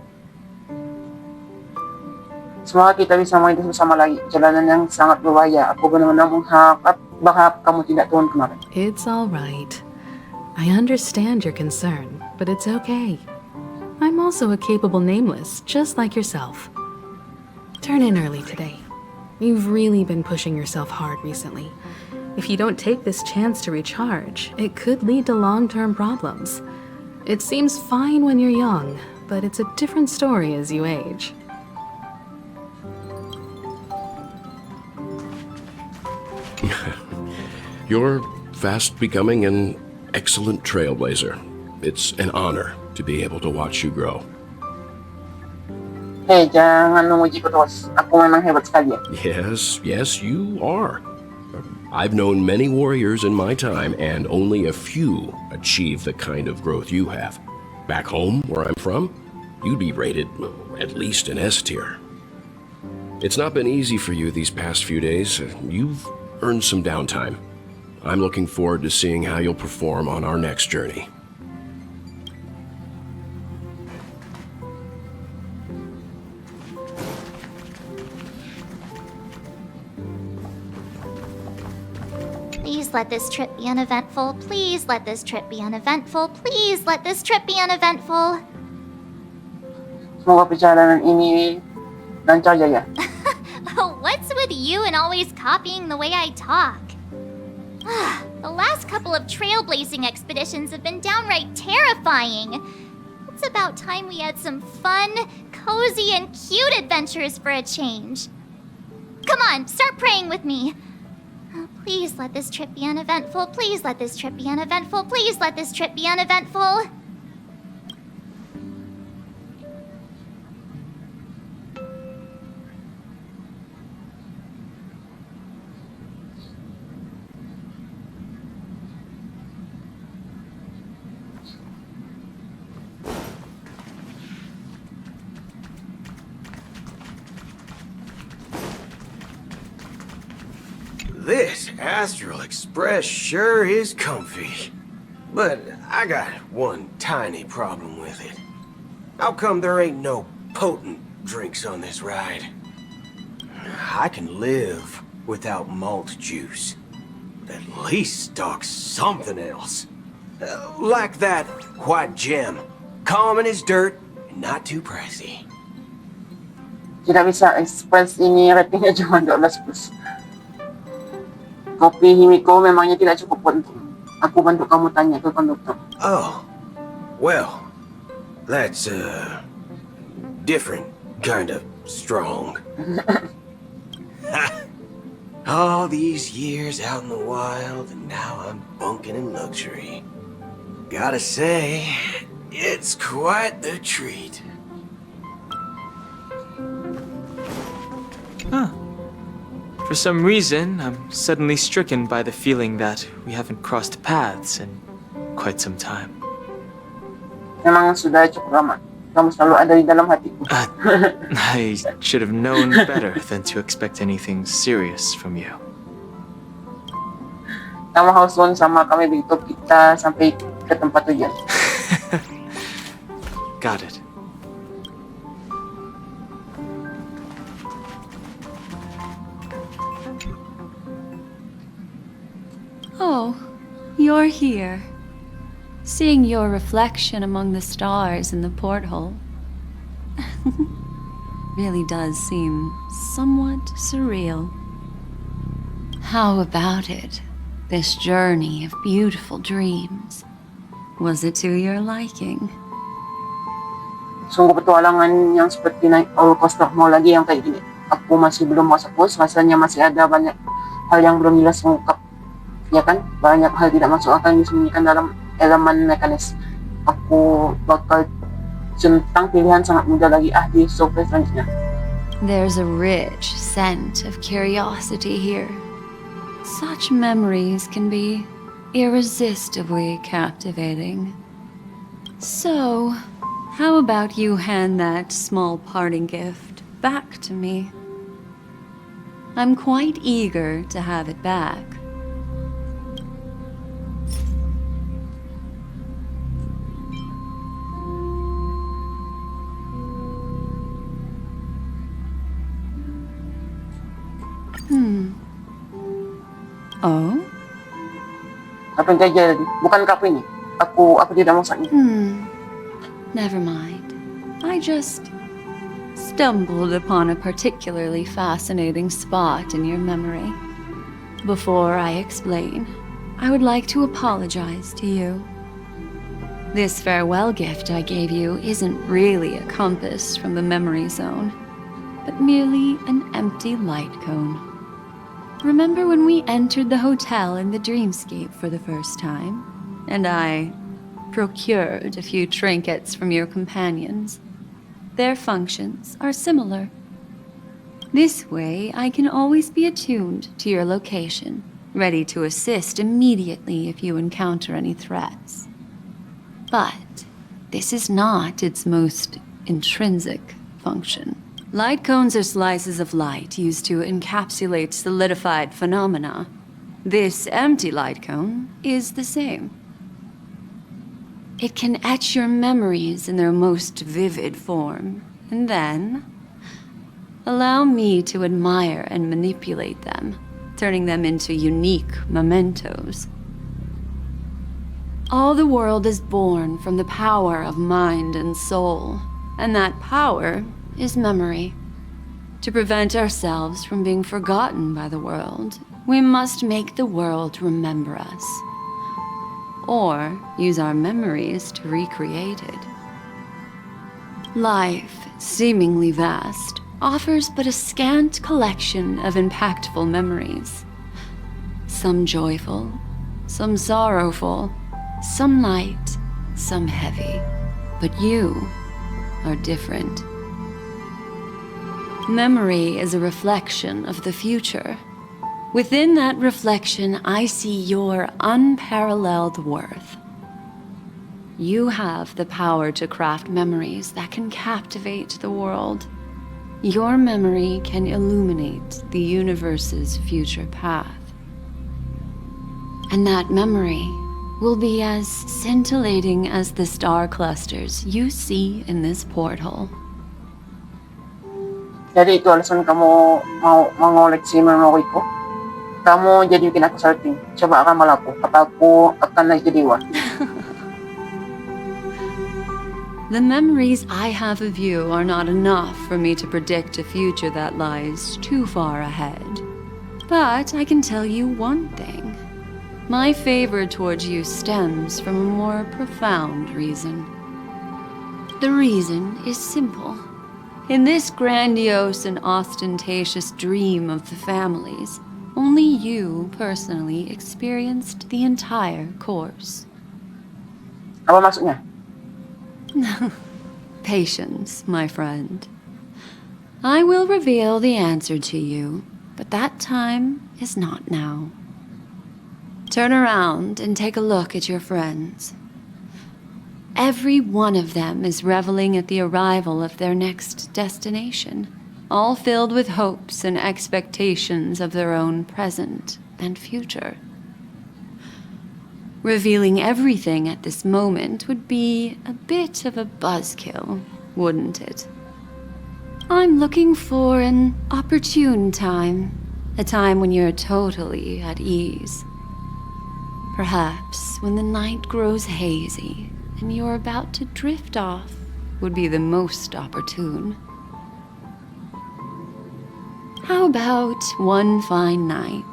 Speaker 4: Semoga kita bisa mengintas bersama lagi jalanan yang sangat berbahaya. Aku benar-benar berharap kamu tidak turun kemarin.
Speaker 3: It's all right. I understand your concern, but it's okay. I'm also a capable nameless, just like yourself. Turn in early today. You've really been pushing yourself hard recently. If you don't take this chance to recharge, it could lead to long-term problems. It seems fine when you're young, but it's a different story as you age.
Speaker 6: You're fast becoming an excellent trailblazer. It's an honor to be able to watch you grow.
Speaker 4: Hey, jangan memuji terus. Aku memang hebat sekali ya.
Speaker 6: Yes, you are. I've known many warriors in my time, and only a few achieve the kind of growth you have. Back home, where I'm from, you'd be rated at least an S tier. It's not been easy for you these past few days. You've earned some downtime. I'm looking forward to seeing how you'll perform on our next journey.
Speaker 1: Please let this trip be uneventful. Please let this trip be uneventful. Please let this trip be uneventful.
Speaker 4: Semoga perjalanan ini lancar jaya.
Speaker 1: you and always copying the way I talk. The last couple of trailblazing expeditions have been downright terrifying. It's about time we had some fun, cozy, and cute adventures for a change. Come on, start praying with me. Oh, please let this trip be uneventful. Please let this trip be uneventful. Please let this trip be uneventful.
Speaker 11: This Astral Express sure is comfy. But I got one tiny problem with it. How come there ain't no potent drinks on this ride? I can live without malt juice. But at least stock something else. Like that white gem. Common as dirt and not too pricey.
Speaker 4: Tidak bisa express ini ratingnya cuma 12 plus. Kopi Himiko memangnya tidak cukup untuk aku bantu kamu tanya ke konduktor.
Speaker 11: Oh, well, that's different kind of strong. All these years out in the wild, and now I'm bunking in luxury. Gotta say, it's quite the treat.
Speaker 10: Huh. For some reason, I'm suddenly stricken by the feeling that we haven't crossed paths in quite some time.
Speaker 4: Memang sudah cukup lama. Kamu selalu ada di dalam hatiku.
Speaker 10: I should have known better than to expect anything serious from you.
Speaker 4: Kamu harus sama kami begitu kita sampai ke tempat tujuan.
Speaker 10: Got it.
Speaker 9: Oh, you're here. Seeing your reflection among the stars in the porthole really does seem somewhat surreal. How about it? This journey of beautiful dreams. Was it to your liking?
Speaker 4: Sungguh petualangan yang seperti naik roller coaster, mau lagi yang kayak gini. Aku masih belum mau puas, rasanya masih ada banyak hal yang belum jelas mengungkap. Ya kan, banyak hal tidak masuk akal yang disembunyikan dalam elemen mekanis. Aku bakal centang pilihan sangat mudah lagi di survei selanjutnya.
Speaker 9: There's a rich scent of curiosity here. Such memories can be irresistibly captivating. So, how about you hand that small parting gift back to me? I'm quite eager to have it back. Oh?
Speaker 4: Apa yang terjadi? Bukan kapu ini. Aku tidak maksudnya.
Speaker 9: Never mind. I just stumbled upon a particularly fascinating spot in your memory. Before I explain, I would like to apologize to you. This farewell gift I gave you isn't really a compass from the memory zone, but merely an empty light cone. Remember when we entered the hotel in the dreamscape for the first time, and I procured a few trinkets from your companions? Their functions are similar. This way, I can always be attuned to your location, ready to assist immediately if you encounter any threats. But this is not its most intrinsic function. Light cones are slices of light used to encapsulate solidified phenomena. This empty light cone is the same. It can etch your memories in their most vivid form, and then allow me to admire and manipulate them, turning them into unique mementos. All the world is born from the power of mind and soul, and that power is memory. To prevent ourselves from being forgotten by the world, we must make the world remember us. Or use our memories to recreate it. Life, seemingly vast, offers but a scant collection of impactful memories. Some joyful, some sorrowful, some light, some heavy. But you are different. Memory is a reflection of the future. Within that reflection, I see your unparalleled worth. You have the power to craft memories that can captivate the world. Your memory can illuminate the universe's future path. And that memory will be as scintillating as the star clusters you see in this portal.
Speaker 4: Jadi itu alasan kamu mau mengoleksi memori ko. Kamu jadi bikin aku salting. Coba akan malaku. Apa aku akan naik jadi dewa?
Speaker 9: The memories I have of you are not enough for me to predict a future that lies too far ahead. But I can tell you one thing. My favor towards you stems from a more profound reason. The reason is simple. In this grandiose and ostentatious dream of the families, only you personally experienced the entire course.
Speaker 4: Apa maksudnya?
Speaker 9: Patience, my friend. I will reveal the answer to you, but that time is not now. Turn around and take a look at your friends. Every one of them is reveling at the arrival of their next destination, all filled with hopes and expectations of their own present and future. Revealing everything at this moment would be a bit of a buzzkill, wouldn't it? I'm looking for an opportune time, a time when you're totally at ease. Perhaps when the night grows hazy and you're about to drift off would be the most opportune. How about one fine night?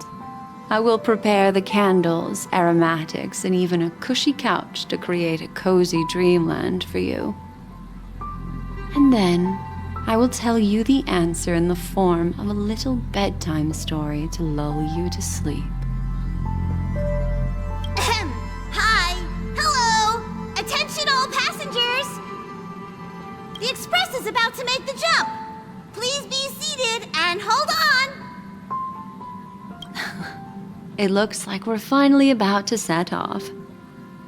Speaker 9: I will prepare the candles, aromatics, and even a cushy couch to create a cozy dreamland for you. And then I will tell you the answer in the form of a little bedtime story to lull you to sleep.
Speaker 2: Hi! Hello! Attention all passengers! The express is about to make the jump. Please be seated and hold on!
Speaker 9: It looks like we're finally about to set off.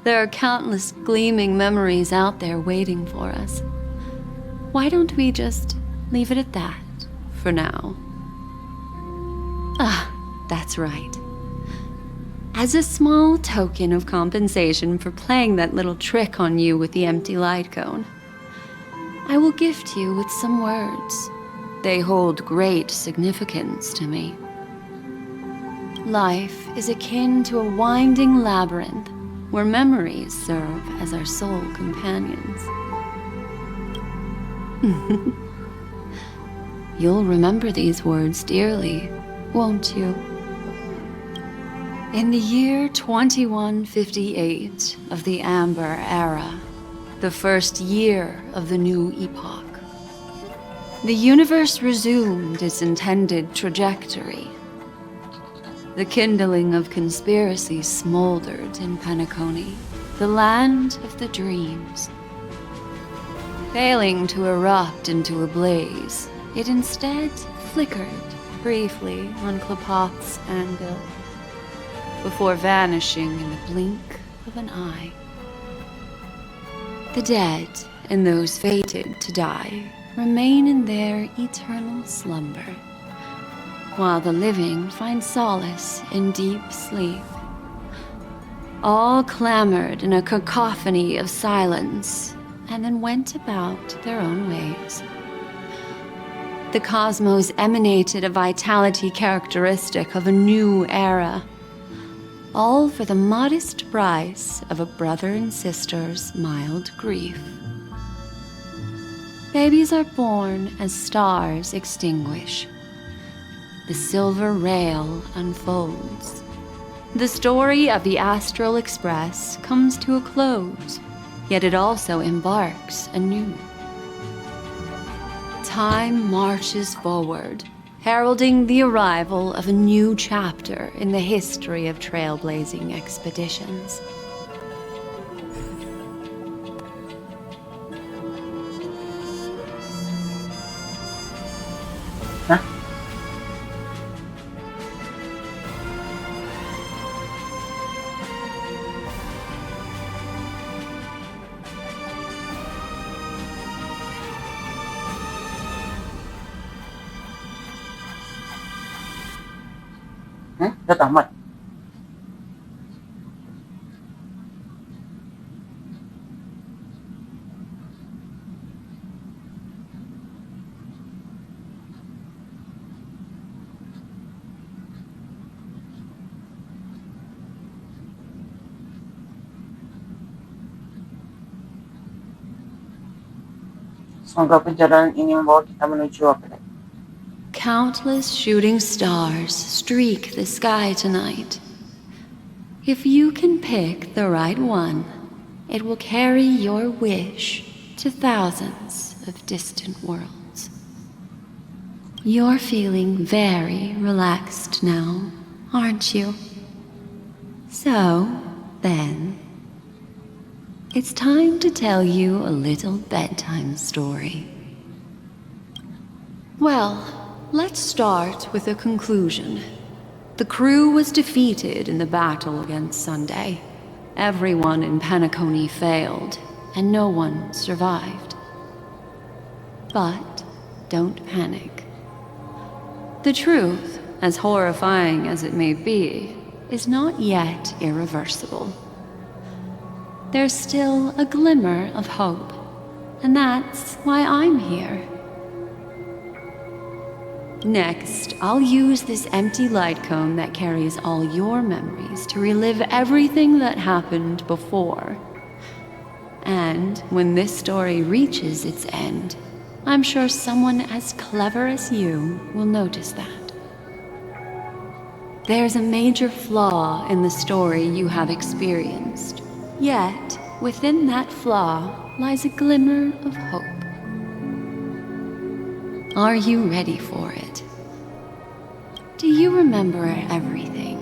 Speaker 9: There are countless gleaming memories out there waiting for us. Why don't we just leave it at that for now? Ah, that's right. As a small token of compensation for playing that little trick on you with the empty light cone, I will gift you with some words. They hold great significance to me. Life is akin to a winding labyrinth where memories serve as our sole companions. You'll remember these words dearly, won't you? In the year 2158 of the Amber Era, the first year of the new epoch, the universe resumed its intended trajectory. The kindling of conspiracy smoldered in Penacony, the land of the dreams. Failing to erupt into a blaze, it instead flickered briefly on Klapoth's anvil, before vanishing in the blink of an eye. The dead and those fated to die remain in their eternal slumber, while the living find solace in deep sleep. All clamored in a cacophony of silence, and then went about their own ways. The cosmos emanated a vitality characteristic of a new era, all for the modest price of a brother and sister's mild grief. Babies are born as stars extinguish. The silver rail unfolds. The story of the Astral Express comes to a close, yet it also embarks anew. Time marches forward, heralding the arrival of a new chapter in the history of trailblazing expeditions.
Speaker 4: Udah tamat. Semoga perjalanan ini membawa kita menuju apa?
Speaker 9: Countless shooting stars streak the sky tonight. If you can pick the right one, it will carry your wish to thousands of distant worlds. You're feeling very relaxed now, aren't you? So, then, it's time to tell you a little bedtime story. Well, let's start with a conclusion. The crew was defeated in the battle against Sunday. Everyone in Penacony failed, and no one survived. But don't panic. The truth, as horrifying as it may be, is not yet irreversible. There's still a glimmer of hope, and that's why I'm here. Next, I'll use this empty light cone that carries all your memories to relive everything that happened before. And when this story reaches its end, I'm sure someone as clever as you will notice that. There's a major flaw in the story you have experienced. Yet, within that flaw lies a glimmer of hope. Are you ready for it? Do you remember everything?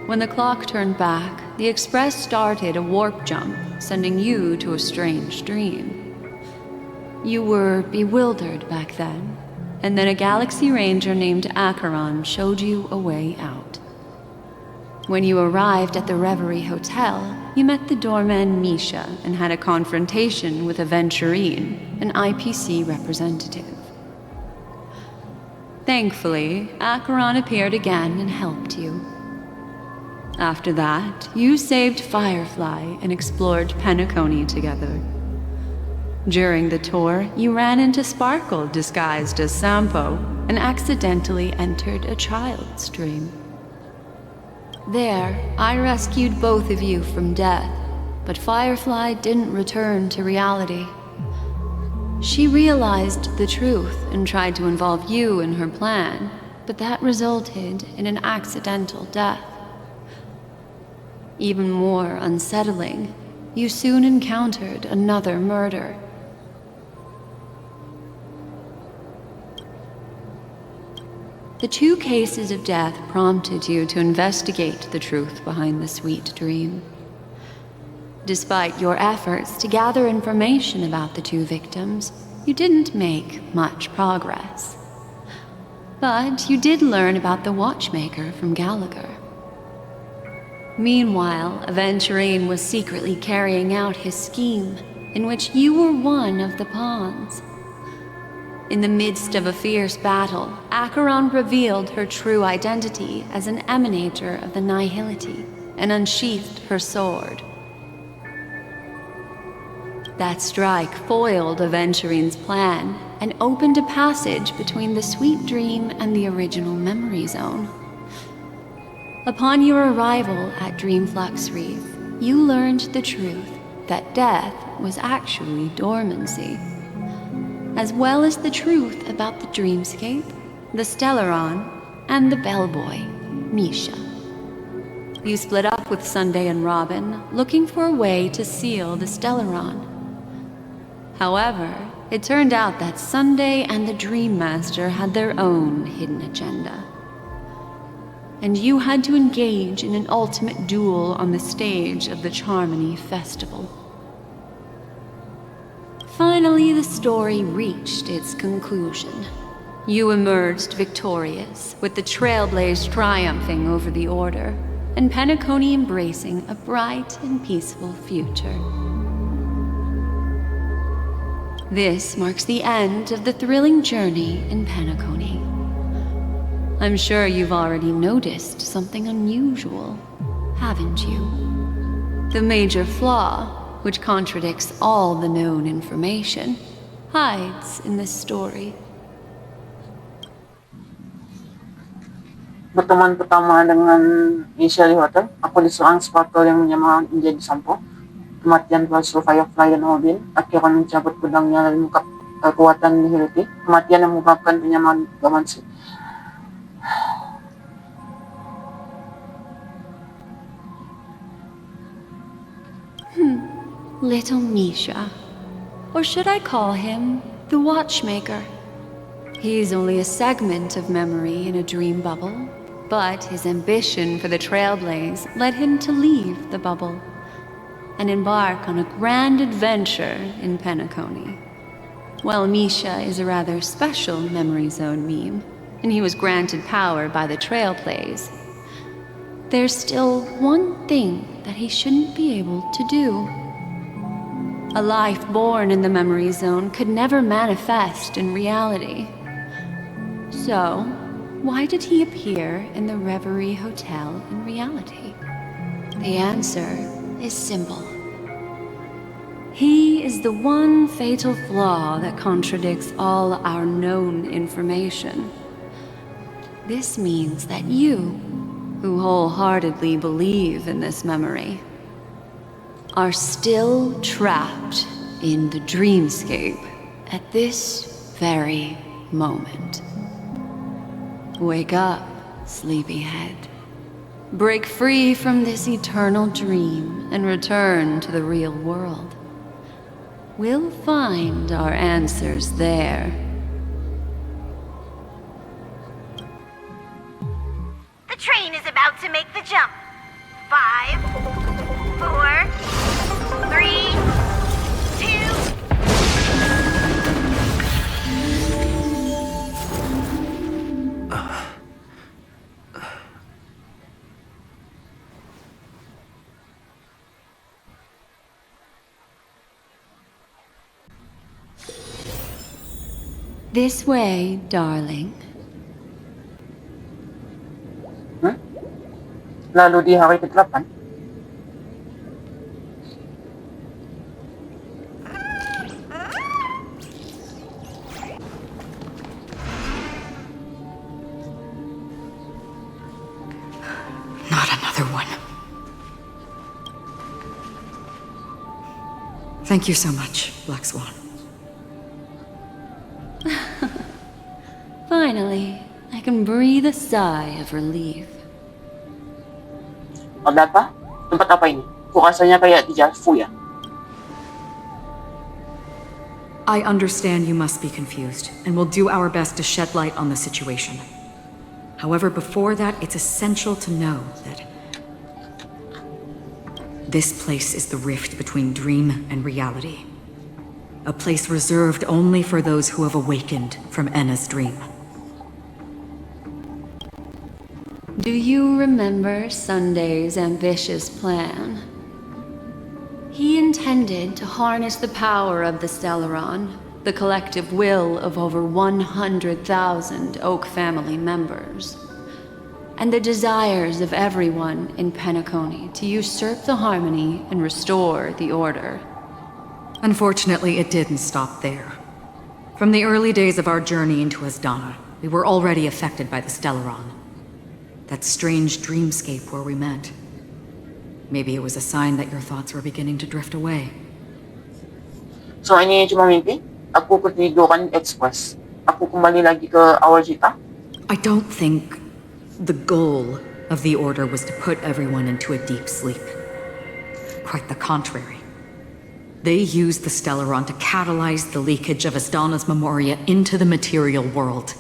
Speaker 9: When the clock turned back, the Express started a warp jump, sending you to a strange dream. You were bewildered back then, and then a Galaxy Ranger named Acheron showed you a way out. When you arrived at the Reverie Hotel, you met the doorman Misha and had a confrontation with Aventurine, an IPC representative. Thankfully, Acheron appeared again and helped you. After that, you saved Firefly and explored Penacony together. During the tour, you ran into Sparkle disguised as Sampo and accidentally entered a child's dream. There, I rescued both of you from death, but Firefly didn't return to reality. She realized the truth and tried to involve you in her plan, but that resulted in an accidental death. Even more unsettling, you soon encountered another murder. The two cases of death prompted you to investigate the truth behind the sweet dream. Despite your efforts to gather information about the two victims, you didn't make much progress. But you did learn about the watchmaker from Gallagher. Meanwhile, Aventurine was secretly carrying out his scheme, in which you were one of the pawns. In the midst of a fierce battle, Acheron revealed her true identity as an emanator of the Nihility and unsheathed her sword. That strike foiled Aventurine's plan and opened a passage between the sweet dream and the original memory zone. Upon your arrival at Dreamflux Reef, you learned the truth that death was actually dormancy. as well as the truth about the dreamscape, the Stellaron, and the bellboy, Misha. You split up with Sunday and Robin, looking for a way to seal the Stellaron. However, it turned out that Sunday and the Dream Master had their own hidden agenda. And you had to engage in an ultimate duel on the stage of the Charmony Festival. Finally, the story reached its conclusion. You emerged victorious, with the Trailblaze triumphing over the Order, and Penacony embracing a bright and peaceful future. This marks the end of the thrilling journey in Penacony. I'm sure you've already noticed something unusual, haven't you? The major flaw, which contradicts all the known information, hides in this story.
Speaker 4: Berteman pertama dengan Misha di hotel, aku diserang Sparkle yang menyamar menjadi sampo. Kematian palsu Firefly dan Robin akhirnya mencabut pedangnya dan mengungkap kekuatan nihility. Kematian yang menyebabkan penyamaan Gamansi.
Speaker 9: Little Misha. Or should I call him the Watchmaker? He's only a segment of memory in a dream bubble, but his ambition for the Trailblaze led him to leave the bubble and embark on a grand adventure in Penacony. While Misha is a rather special Memory Zone meme, and he was granted power by the Trailblaze, there's still one thing that he shouldn't be able to do. A life born in the Memory Zone could never manifest in reality. So, why did he appear in the Reverie Hotel in reality? The answer is simple. He is the one fatal flaw that contradicts all our known information. This means that you, who wholeheartedly believe in this memory, are still trapped in the dreamscape at this very moment. Wake up, sleepyhead. Break free from this eternal dream and return to the real world. We'll find our answers there.
Speaker 2: The train is about to make the jump. 5, 4, 3, 2...
Speaker 9: This way, darling.
Speaker 4: Lalu di hari ke-8,
Speaker 3: Not another one. Thank you so much, Black Swan.
Speaker 9: Finally, I can breathe a sigh of relief.
Speaker 4: apa? Tempat apa ini? Kok rasanya kayak di Jalfu ya?
Speaker 3: I understand you must be confused, and we'll do our best to shed light on the situation. However, before that, it's essential to know that this place is the rift between dream and reality. A place reserved only for those who have awakened from Enna's dream.
Speaker 9: Do you remember Sunday's ambitious plan? He intended to harness the power of the Stellaron, the collective will of over 100,000 Oak family members, and the desires of everyone in Penacony to usurp the harmony and restore the order.
Speaker 3: Unfortunately, it didn't stop there. From the early days of our journey into Asdana, we were already affected by the Stellaron. That strange dreamscape where we met. Maybe it was a sign that your thoughts were beginning to drift away.
Speaker 4: So ini cuma mimpi? Aku ketiduran express. Aku kembali lagi ke awal cerita.
Speaker 3: I don't think the goal of the Order was to put everyone into a deep sleep. Quite the contrary. They used the Stellaron to catalyze the leakage of Asdana's memoria into the material world,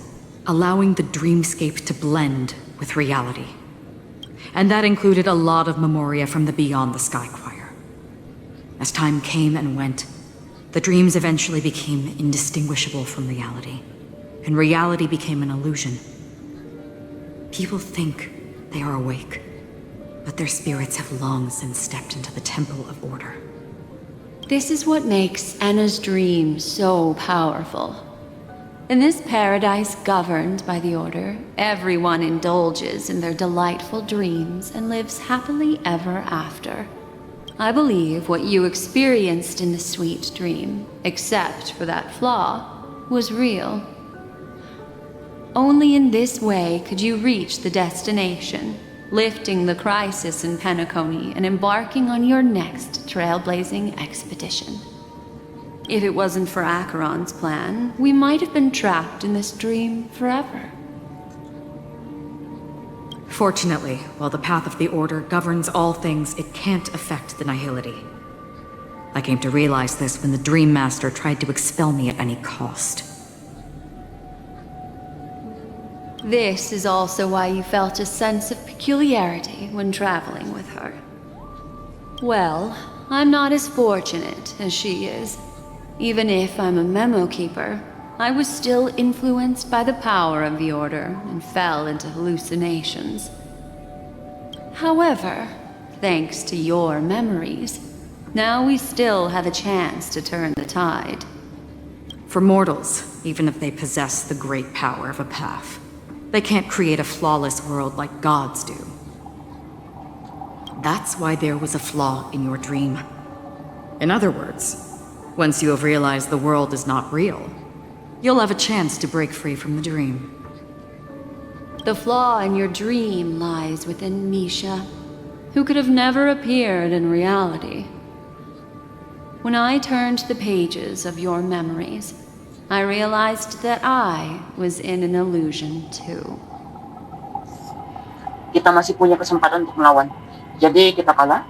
Speaker 3: allowing the dreamscape to blend with reality. And that included a lot of memoria from the Beyond the Sky Choir. As time came and went, the dreams eventually became indistinguishable from reality, and reality became an illusion. People think they are awake, but their spirits have long since stepped into the Temple of Order.
Speaker 9: This is what makes Anna's dream so powerful. In this paradise governed by the Order, everyone indulges in their delightful dreams and lives happily ever after. I believe what you experienced in the sweet dream, except for that flaw, was real. Only in this way could you reach the destination, lifting the crisis in Penacony and embarking on your next trailblazing expedition. If it wasn't for Acheron's plan, we might have been trapped in this dream forever.
Speaker 3: Fortunately, while the path of the Order governs all things, it can't affect the Nihility. I came to realize this when the Dream Master tried to expel me at any cost.
Speaker 9: This is also why you felt a sense of peculiarity when traveling with her. Well, I'm not as fortunate as she is. Even if I'm a memo keeper, I was still influenced by the power of the Order and fell into hallucinations. However, thanks to your memories, now we still have a chance to turn the tide.
Speaker 3: For mortals, even if they possess the great power of a path, they can't create a flawless world like gods do. That's why there was a flaw in your dream. In other words, once you have realized the world is not real, you'll have a chance to break free from the dream.
Speaker 9: The flaw in your dream lies within Misha, who could have never appeared in reality. When I turned the pages of your memories, I realized that I was in an illusion too.
Speaker 4: Kita masih punya kesempatan untuk melawan. Jadi kita kalah,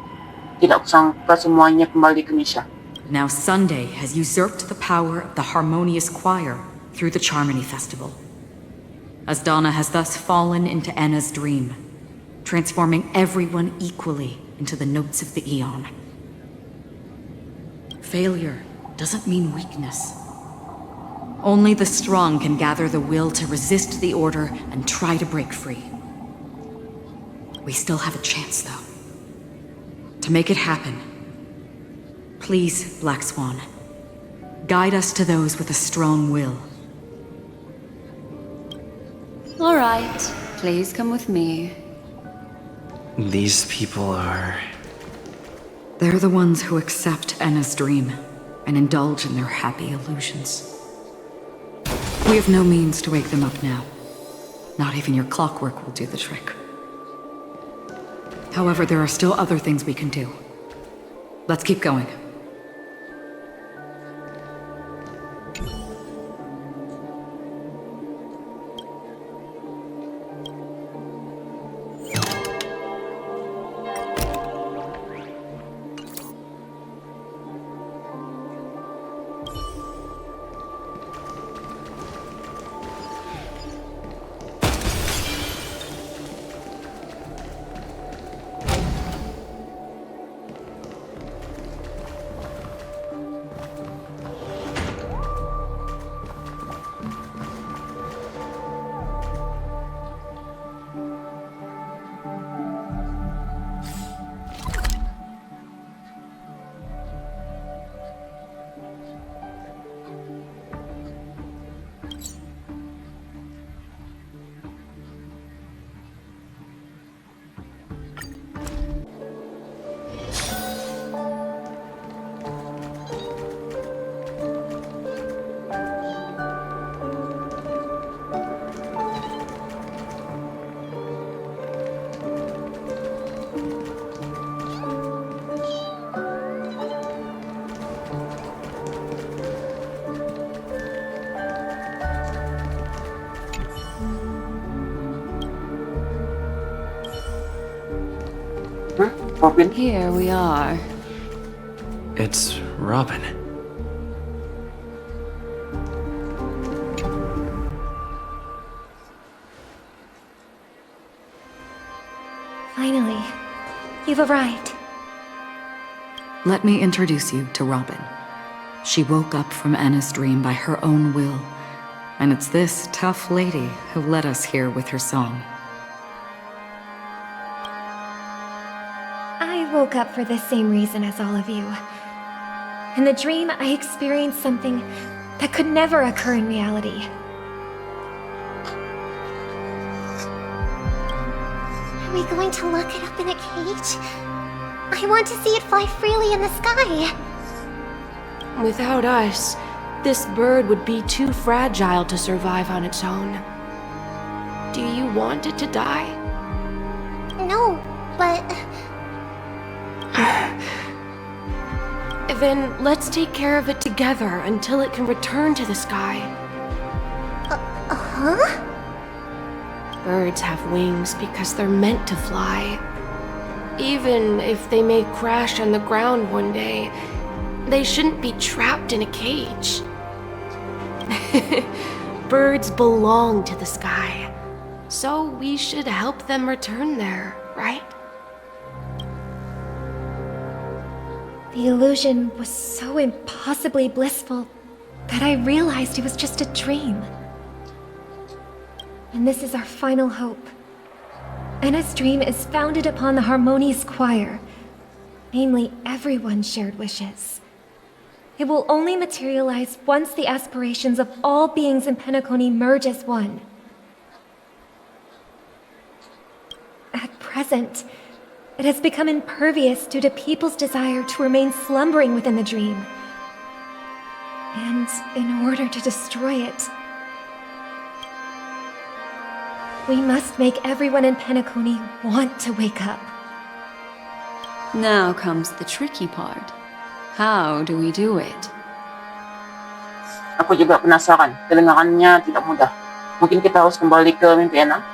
Speaker 4: tidak sangka semuanya kembali ke Misha.
Speaker 3: Now Sunday has usurped the power of the Harmonious Choir through the Charmony Festival. Asdana has thus fallen into Anna's dream, transforming everyone equally into the notes of the Aeon. Failure doesn't mean weakness. Only the strong can gather the will to resist the Order and try to break free. We still have a chance, though. To make it happen, please, Black Swan, guide us to those with a strong will.
Speaker 9: All right, please come with me.
Speaker 7: These people are...
Speaker 3: They're the ones who accept Anna's dream and indulge in their happy illusions. We have no means to wake them up now. Not even your clockwork will do the trick. However, there are still other things we can do. Let's keep going.
Speaker 4: Robin?
Speaker 9: Here we are.
Speaker 15: It's Robin.
Speaker 12: Finally, you've arrived.
Speaker 3: Let me introduce you to Robin. She woke up from Anna's dream by her own will, and it's this tough lady who led us here with her song.
Speaker 12: I woke up for the same reason as all of you. In the dream, I experienced something that could never occur in reality.
Speaker 1: Are we going to lock it up in a cage? I want to see it fly freely in the sky.
Speaker 18: Without us, this bird would be too fragile to survive on its own. Do you want it to die?
Speaker 1: No, but...
Speaker 18: Then let's take care of it together until it can return to the sky.
Speaker 1: Huh?
Speaker 18: Birds have wings because they're meant to fly. Even if they may crash on the ground one day, they shouldn't be trapped in a cage. Birds belong to the sky, so we should help them return there, right?
Speaker 12: The illusion was so impossibly blissful that I realized it was just a dream. And this is our final hope. Anna's dream is founded upon the harmonious choir, namely everyone's shared wishes. It will only materialize once the aspirations of all beings in Penacony merge as one. At present, it has become impervious due to people's desire to remain slumbering within the dream. And in order to destroy it, we must make everyone in Penacony want to wake up.
Speaker 9: Now comes the tricky part. How do we do it?
Speaker 4: Aku juga penasaran, kedengarannya tidak mudah. Mungkin kita harus kembali ke mimpi Anna?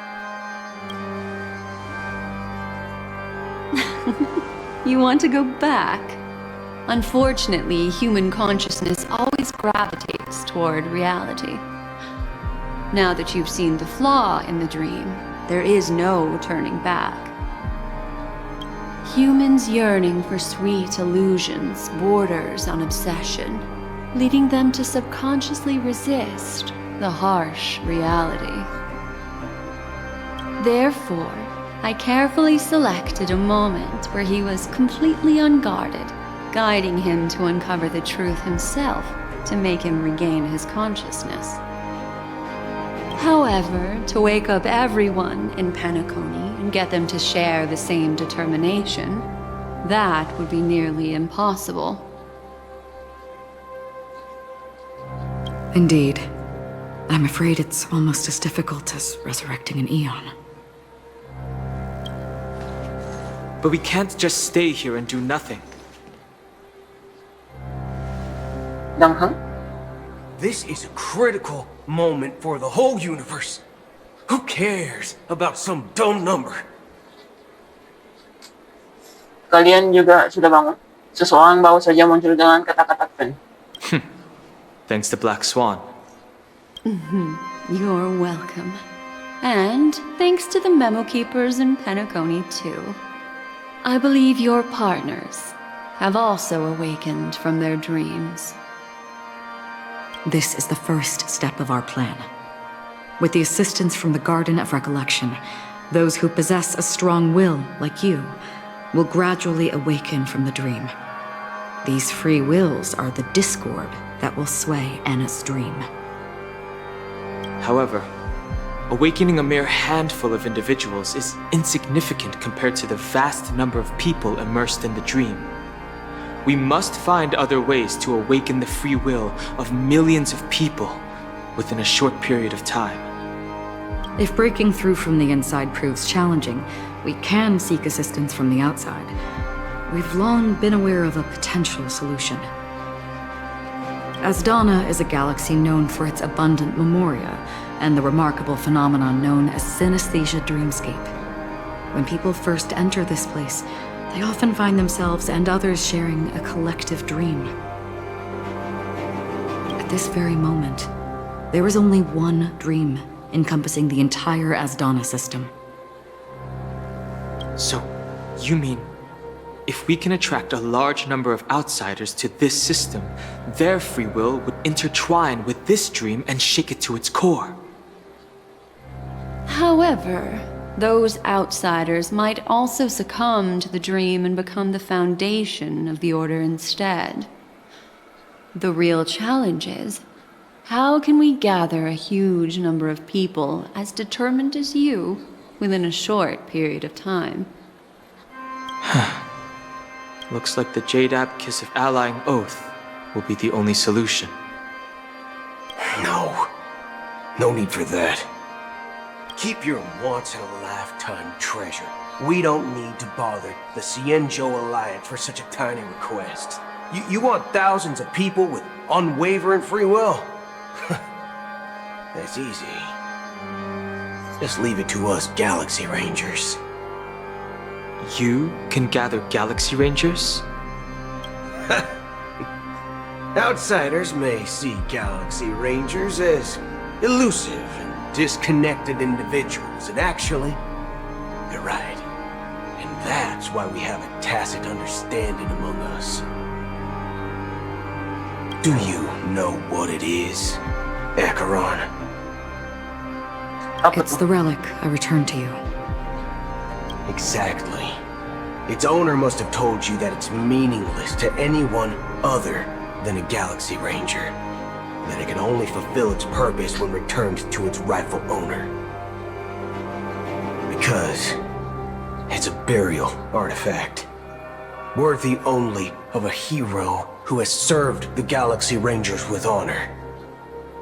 Speaker 9: You want to go back? Unfortunately, human consciousness always gravitates toward reality. Now that you've seen the flaw in the dream, there is no turning back. Humans yearning for sweet illusions borders on obsession, leading them to subconsciously resist the harsh reality. Therefore, I carefully selected a moment where he was completely unguarded, guiding him to uncover the truth himself to make him regain his consciousness. However, to wake up everyone in Penacony and get them to share the same determination, that would be nearly impossible.
Speaker 3: Indeed. I'm afraid it's almost as difficult as resurrecting an Eon.
Speaker 10: But we can't just stay here and do nothing.
Speaker 11: This is a critical moment for the whole universe. Who cares about some dumb number?
Speaker 4: Kalian juga sudah bangun? Seseorang baru saja muncul dengan kata-kata pen.
Speaker 10: Thanks to Black Swan.
Speaker 9: You're welcome. And thanks to the memo keepers in Penacony, too. I believe your partners have also awakened from their dreams.
Speaker 3: This is the first step of our plan. With the assistance from the Garden of Recollection, those who possess a strong will, like you, will gradually awaken from the dream. These free wills are the discord that will sway Anna's dream.
Speaker 10: However, awakening a mere handful of individuals is insignificant compared to the vast number of people immersed in the dream. We must find other ways to awaken the free will of millions of people within a short period of time.
Speaker 3: If breaking through from the inside proves challenging, we can seek assistance from the outside. We've long been aware of a potential solution. Asdana is a galaxy known for its abundant memoria and the remarkable phenomenon known as synesthesia dreamscape. When people first enter this place, They often find themselves and others sharing a collective dream. At this very moment, there is only one dream encompassing the entire Asdana system.
Speaker 10: So, you mean, if we can attract a large number of outsiders to this system, their free will would intertwine with this dream and shake it to its core?
Speaker 9: However, those outsiders might also succumb to the dream and become the foundation of the Order instead. The real challenge is, how can we gather a huge number of people as determined as you within a short period of time?
Speaker 10: Looks like the Jade Kiss of Allying Oath will be the only solution.
Speaker 11: No. No need for that. Keep your once-in-a-lifetime treasure. We don't need to bother the Cienjo Alliance for such a tiny request. You want thousands of people with unwavering free will? That's easy. Just leave it to us Galaxy Rangers.
Speaker 10: You can gather Galaxy Rangers?
Speaker 11: Outsiders may see Galaxy Rangers as elusive and disconnected individuals, and actually, they're right. And that's why we have a tacit understanding among us. Do you know what it is, Acheron?
Speaker 3: It's the relic I returned to you.
Speaker 11: Exactly. Its owner must have told you that it's meaningless to anyone other than a Galaxy Ranger. That it can only fulfill its purpose when returned to its rightful owner. Because it's a burial artifact, worthy only of a hero who has served the Galaxy Rangers with honor.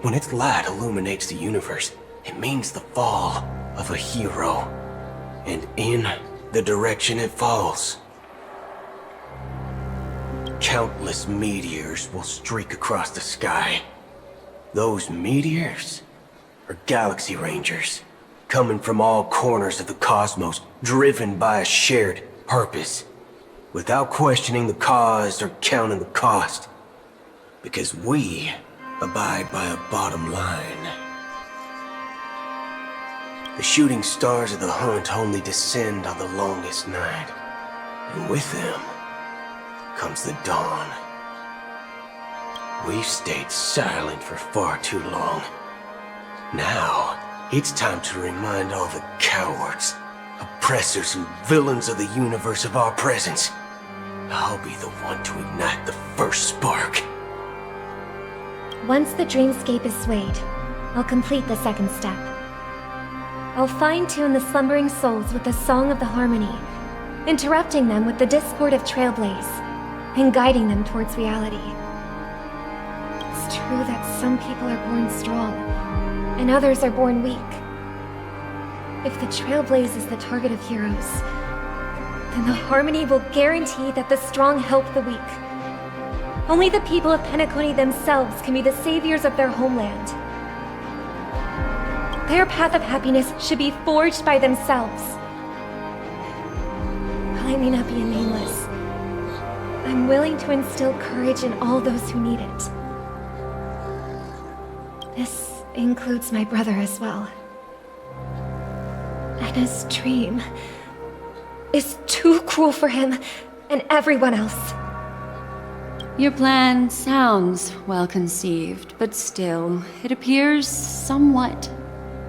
Speaker 11: When its light illuminates the universe, it means the fall of a hero. And in the direction it falls, countless meteors will streak across the sky. Those meteors are Galaxy Rangers, coming from all corners of the cosmos, driven by a shared purpose, without questioning the cause or counting the cost, because we abide by a bottom line. The shooting stars of the hunt only descend on the longest night, and with them comes the dawn. We've stayed silent for far too long. Now, it's time to remind all the cowards, oppressors, and villains of the universe of our presence. I'll be the one to ignite the first spark.
Speaker 12: Once the dreamscape is swayed, I'll complete the second step. I'll fine-tune the slumbering souls with the Song of the Harmony, interrupting them with the discord of Trailblaze, and guiding them towards reality. It's true that some people are born strong, and others are born weak. If the Trailblaze is the target of heroes, then the Harmony will guarantee that the strong help the weak. Only the people of Penacony themselves can be the saviors of their homeland. Their path of happiness should be forged by themselves. While I may not be a nameless, I'm willing to instill courage in all those who need it. This includes my brother as well. Anna's dream is too cruel for him and everyone else.
Speaker 9: Your plan sounds well conceived, but still, it appears somewhat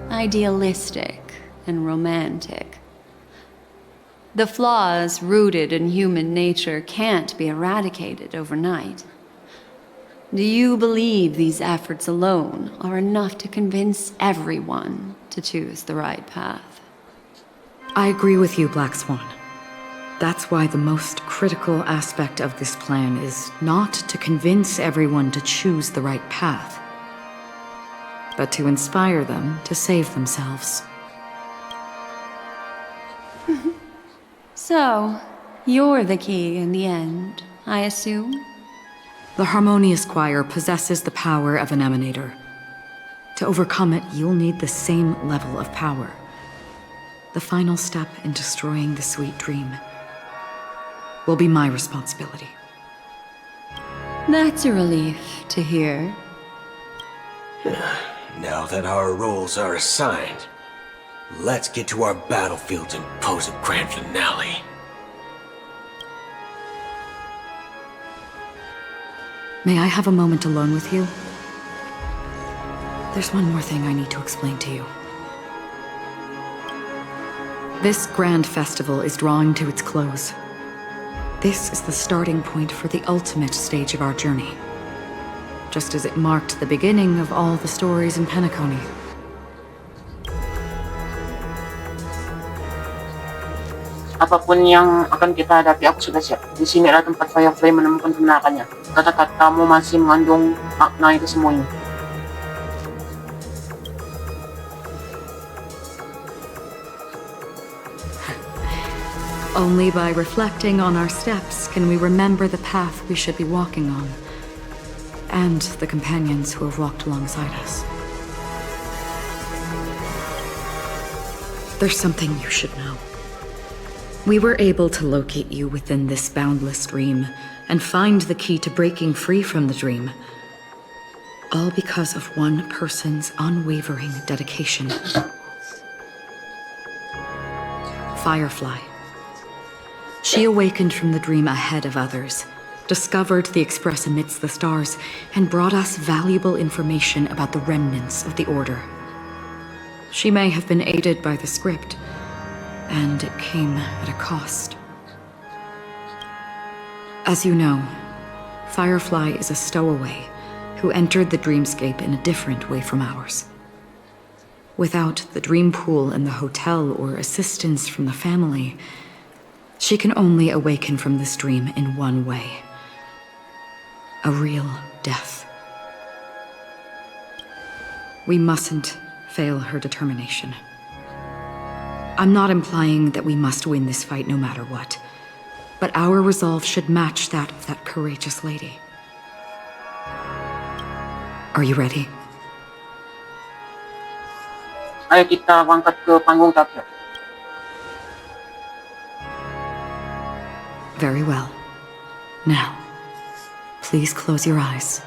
Speaker 9: idealistic and romantic. The flaws rooted in human nature can't be eradicated overnight. Do you believe these efforts alone are enough to convince everyone to choose the right path?
Speaker 3: I agree with you, Black Swan. That's why the most critical aspect of this plan is not to convince everyone to choose the right path, but to inspire them to save themselves.
Speaker 9: So, you're the key in the end, I assume?
Speaker 3: The Harmonious Choir possesses the power of an emanator. To overcome it, you'll need the same level of power. The final step in destroying the sweet dream. will be my responsibility.
Speaker 9: That's a relief to hear.
Speaker 11: Now that our roles are assigned, let's get to our battlefields and pose a grand finale.
Speaker 3: May I have a moment alone with you? There's one more thing I need to explain to you. This grand festival is drawing to its close. This is the starting point for the ultimate stage of our journey. Just as it marked the beginning of all the stories in Penacony.
Speaker 4: Apapun yang akan kita hadapi, aku sudah siap. Di sini adalah tempat Firefly menemukan kebenarannya. Kata-katamu masih mengandung makna itu semuanya.
Speaker 3: Only by reflecting on our steps can we remember the path we should be walking on. And the companions who have walked alongside us. There's something you should know. We were able to locate you within this boundless dream and find the key to breaking free from the dream. All because of one person's unwavering dedication. Firefly. She awakened from the dream ahead of others, discovered the Express amidst the stars, and brought us valuable information about the remnants of the Order. She may have been aided by the script, and it came at a cost. As you know, Firefly is a stowaway who entered the dreamscape in a different way from ours. Without the dream pool in the hotel or assistance from the family, she can only awaken from this dream in one way. A real death. We mustn't fail her determination. I'm not implying that we must win this fight no matter what, but our resolve should match that of that courageous lady. Are you ready?
Speaker 4: Ayo kita angkat ke panggung Tokyo.
Speaker 3: Very well. Now, please close your eyes.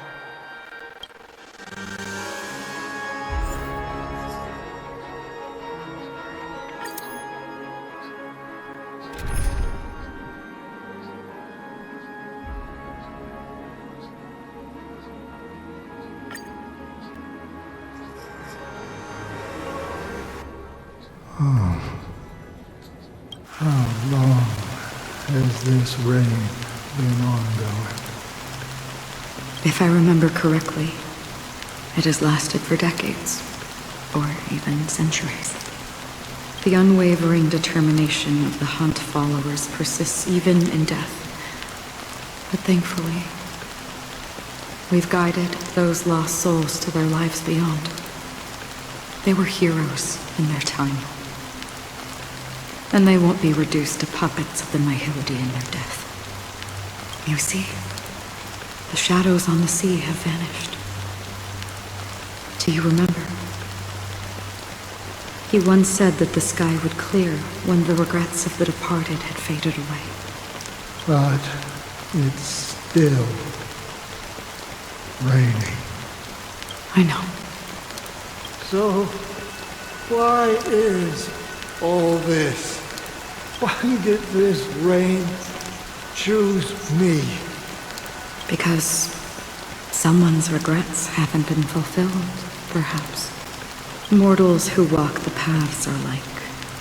Speaker 16: How long has this rain been ongoing?
Speaker 3: If I remember correctly, it has lasted for decades, or even centuries. The unwavering determination of the Hunt followers persists even in death. But thankfully, we've guided those lost souls to their lives beyond. They were heroes in their time. And they won't be reduced to puppets of the Nihility in their death. You see, the shadows on the sea have vanished. Do you remember? He once said that the sky would clear when the regrets of the departed had faded away.
Speaker 16: But it's still raining.
Speaker 3: I know.
Speaker 16: So, why is all this? Why did this rain choose me?
Speaker 3: Because someone's regrets haven't been fulfilled, perhaps. Mortals who walk the paths are like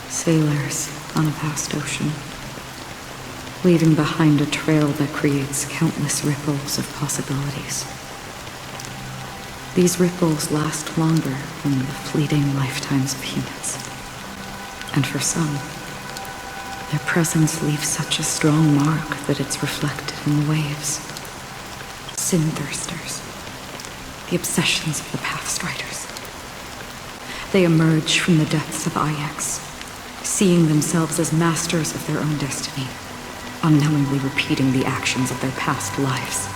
Speaker 3: sailors on a vast ocean, leaving behind a trail that creates countless ripples of possibilities. These ripples last longer than the fleeting lifetimes of humans. And for some, their presence leaves such a strong mark that it's reflected in the waves. Sin-thirsters, the obsessions of the Pathstriders. They emerge from the depths of Ajax, seeing themselves as masters of their own destiny, unknowingly repeating the actions of their past lives.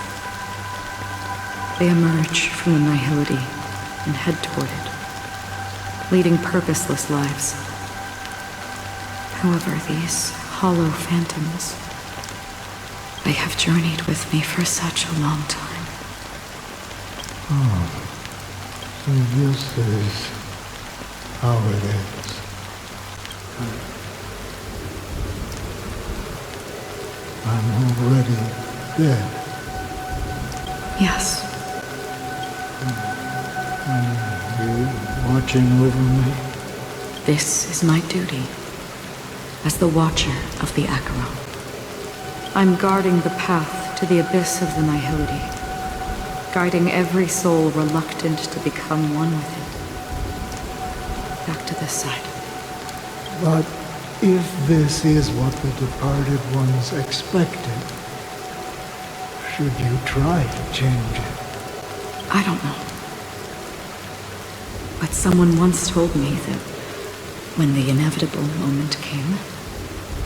Speaker 3: They emerge from the Nihility and head toward it, leading purposeless lives. However, these hollow phantoms They have journeyed with me for such a long time.
Speaker 16: Oh, so this is how it is. I'm already dead.
Speaker 3: Yes.
Speaker 16: Are you watching over me?
Speaker 3: This is my duty as the Watcher of the Acheron. I'm guarding the path to the abyss of the Nihility, guiding every soul reluctant to become one with it. Back to this side.
Speaker 16: But if this is what the departed ones expected, should you try to change it?
Speaker 3: I don't know. But someone once told me that when the inevitable moment came,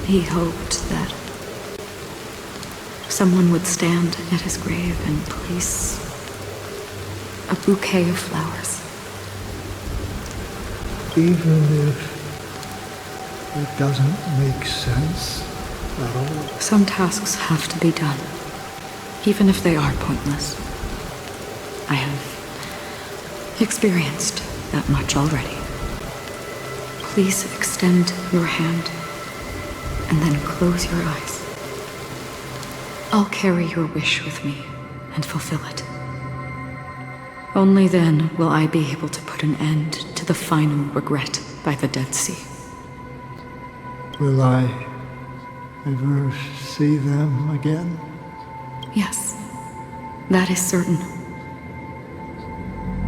Speaker 3: he hoped that someone would stand at his grave and place a bouquet of flowers.
Speaker 16: Even if it doesn't make sense at all?
Speaker 3: Some tasks have to be done, even if they are pointless. I have experienced that much already. Please extend your hand and then close your eyes. I'll carry your wish with me and fulfill it. Only then will I be able to put an end to the final regret by the Dead Sea.
Speaker 16: Will I ever see them again?
Speaker 3: Yes, that is certain.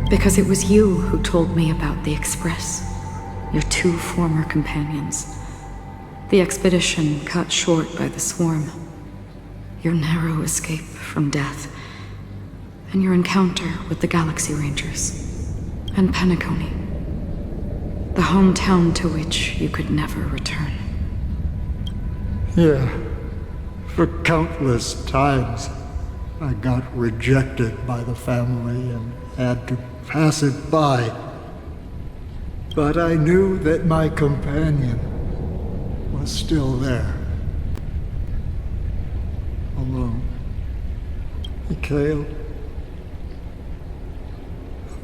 Speaker 3: Because it was you who told me about the Express, your two former companions. The expedition cut short by the swarm. Your narrow escape from death. And your encounter with the Galaxy Rangers. And Penacony. The hometown to which you could never return.
Speaker 16: Yeah. For countless times, I got rejected by the family and had to pass it by. But I knew that my companion was still there. Alone. Mikhail,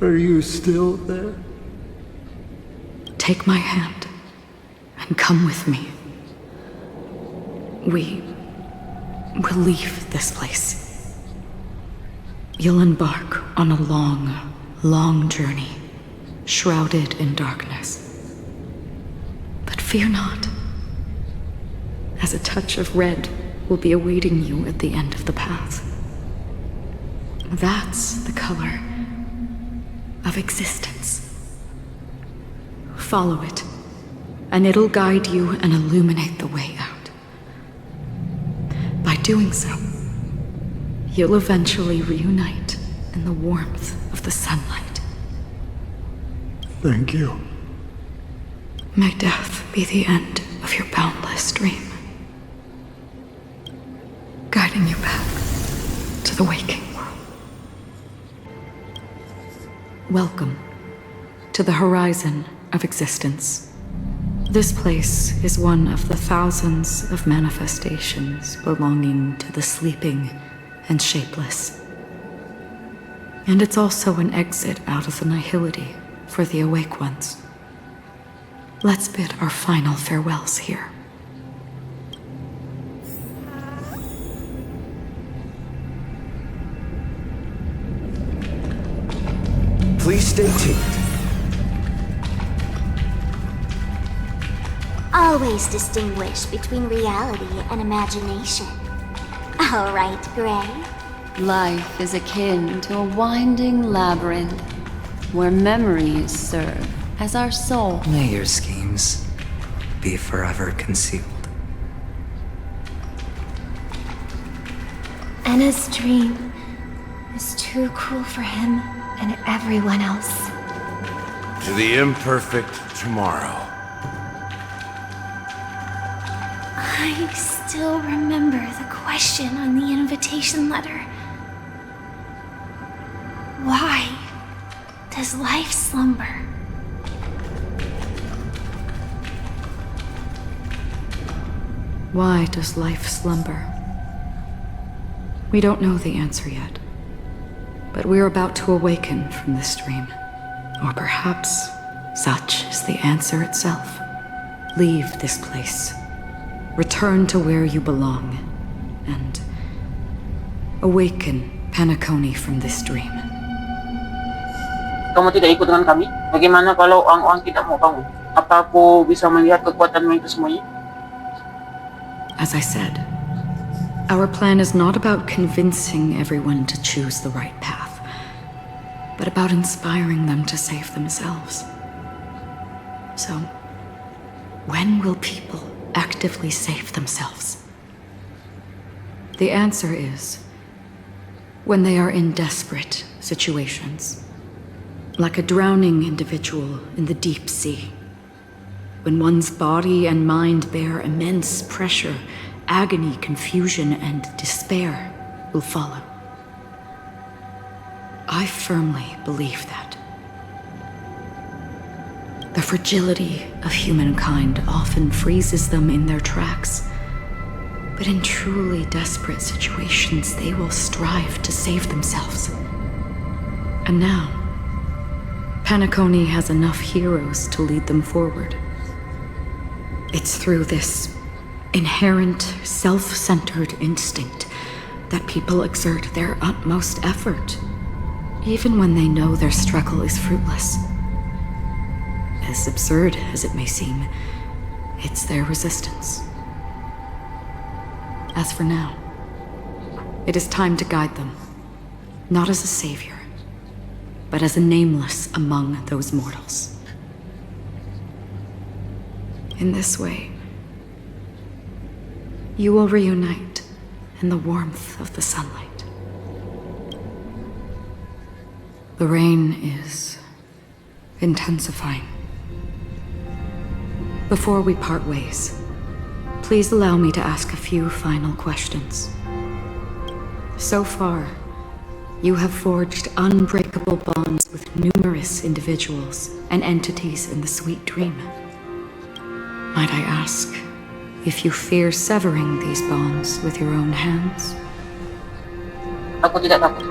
Speaker 16: are you still there?
Speaker 3: Take my hand and come with me. We will leave this place. You'll embark on a long, long journey, shrouded in darkness. But fear not, as a touch of red will be awaiting you at the end of the path. That's the color of existence. Follow it, and it'll guide you and illuminate the way out. By doing so, you'll eventually reunite in the warmth of the sunlight.
Speaker 16: Thank you.
Speaker 3: May death be the end of your boundless dream, guiding you back to the waking world. Welcome to the horizon of existence. This place is one of the thousands of manifestations belonging to the sleeping and shapeless. And it's also an exit out of the nihility for the awake ones. Let's bid our final farewells here.
Speaker 11: Please stay tuned.
Speaker 2: Always distinguish between reality and imagination. All right, Gray.
Speaker 9: Life is akin to a winding labyrinth, where memories serve as our soul.
Speaker 7: May your schemes be forever concealed.
Speaker 12: Anna's dream is too cruel for him and everyone else.
Speaker 13: To the imperfect tomorrow.
Speaker 1: I still remember the question on the invitation letter. Why does life slumber?
Speaker 3: Why does life slumber? We don't know the answer yet, but we're about to awaken from this dream. Or perhaps such is the answer itself. Leave this place. Return to where you belong, and awaken Penacony from this dream.
Speaker 4: Kamu tidak ikut dengan kami? Bagaimana kalau ang-ang tidak mau bangun? Apa aku bisa melihat kekuatanmu itu semuanya?
Speaker 3: As I said, our plan is not about convincing everyone to choose the right path, but about inspiring them to save themselves. So, when will people actively save themselves? The answer is when they are in desperate situations, like a drowning individual in the deep sea. When one's body and mind bear immense pressure, agony, confusion, and despair will follow. I firmly believe that. The fragility of humankind often freezes them in their tracks, but in truly desperate situations, they will strive to save themselves. And now, Penacony has enough heroes to lead them forward. It's through this inherent, self-centered instinct that people exert their utmost effort, even when they know their struggle is fruitless. As absurd as it may seem, it's their resistance. As for now, it is time to guide them, not as a savior, but as a nameless among those mortals. In this way, you will reunite in the warmth of the sunlight. The rain is intensifying. Before we part ways, please allow me to ask a few final questions. So far, you have forged unbreakable bonds with numerous individuals and entities in the sweet dream. Might I ask if you fear severing these bonds with your own hands?
Speaker 4: Aku tidak takut.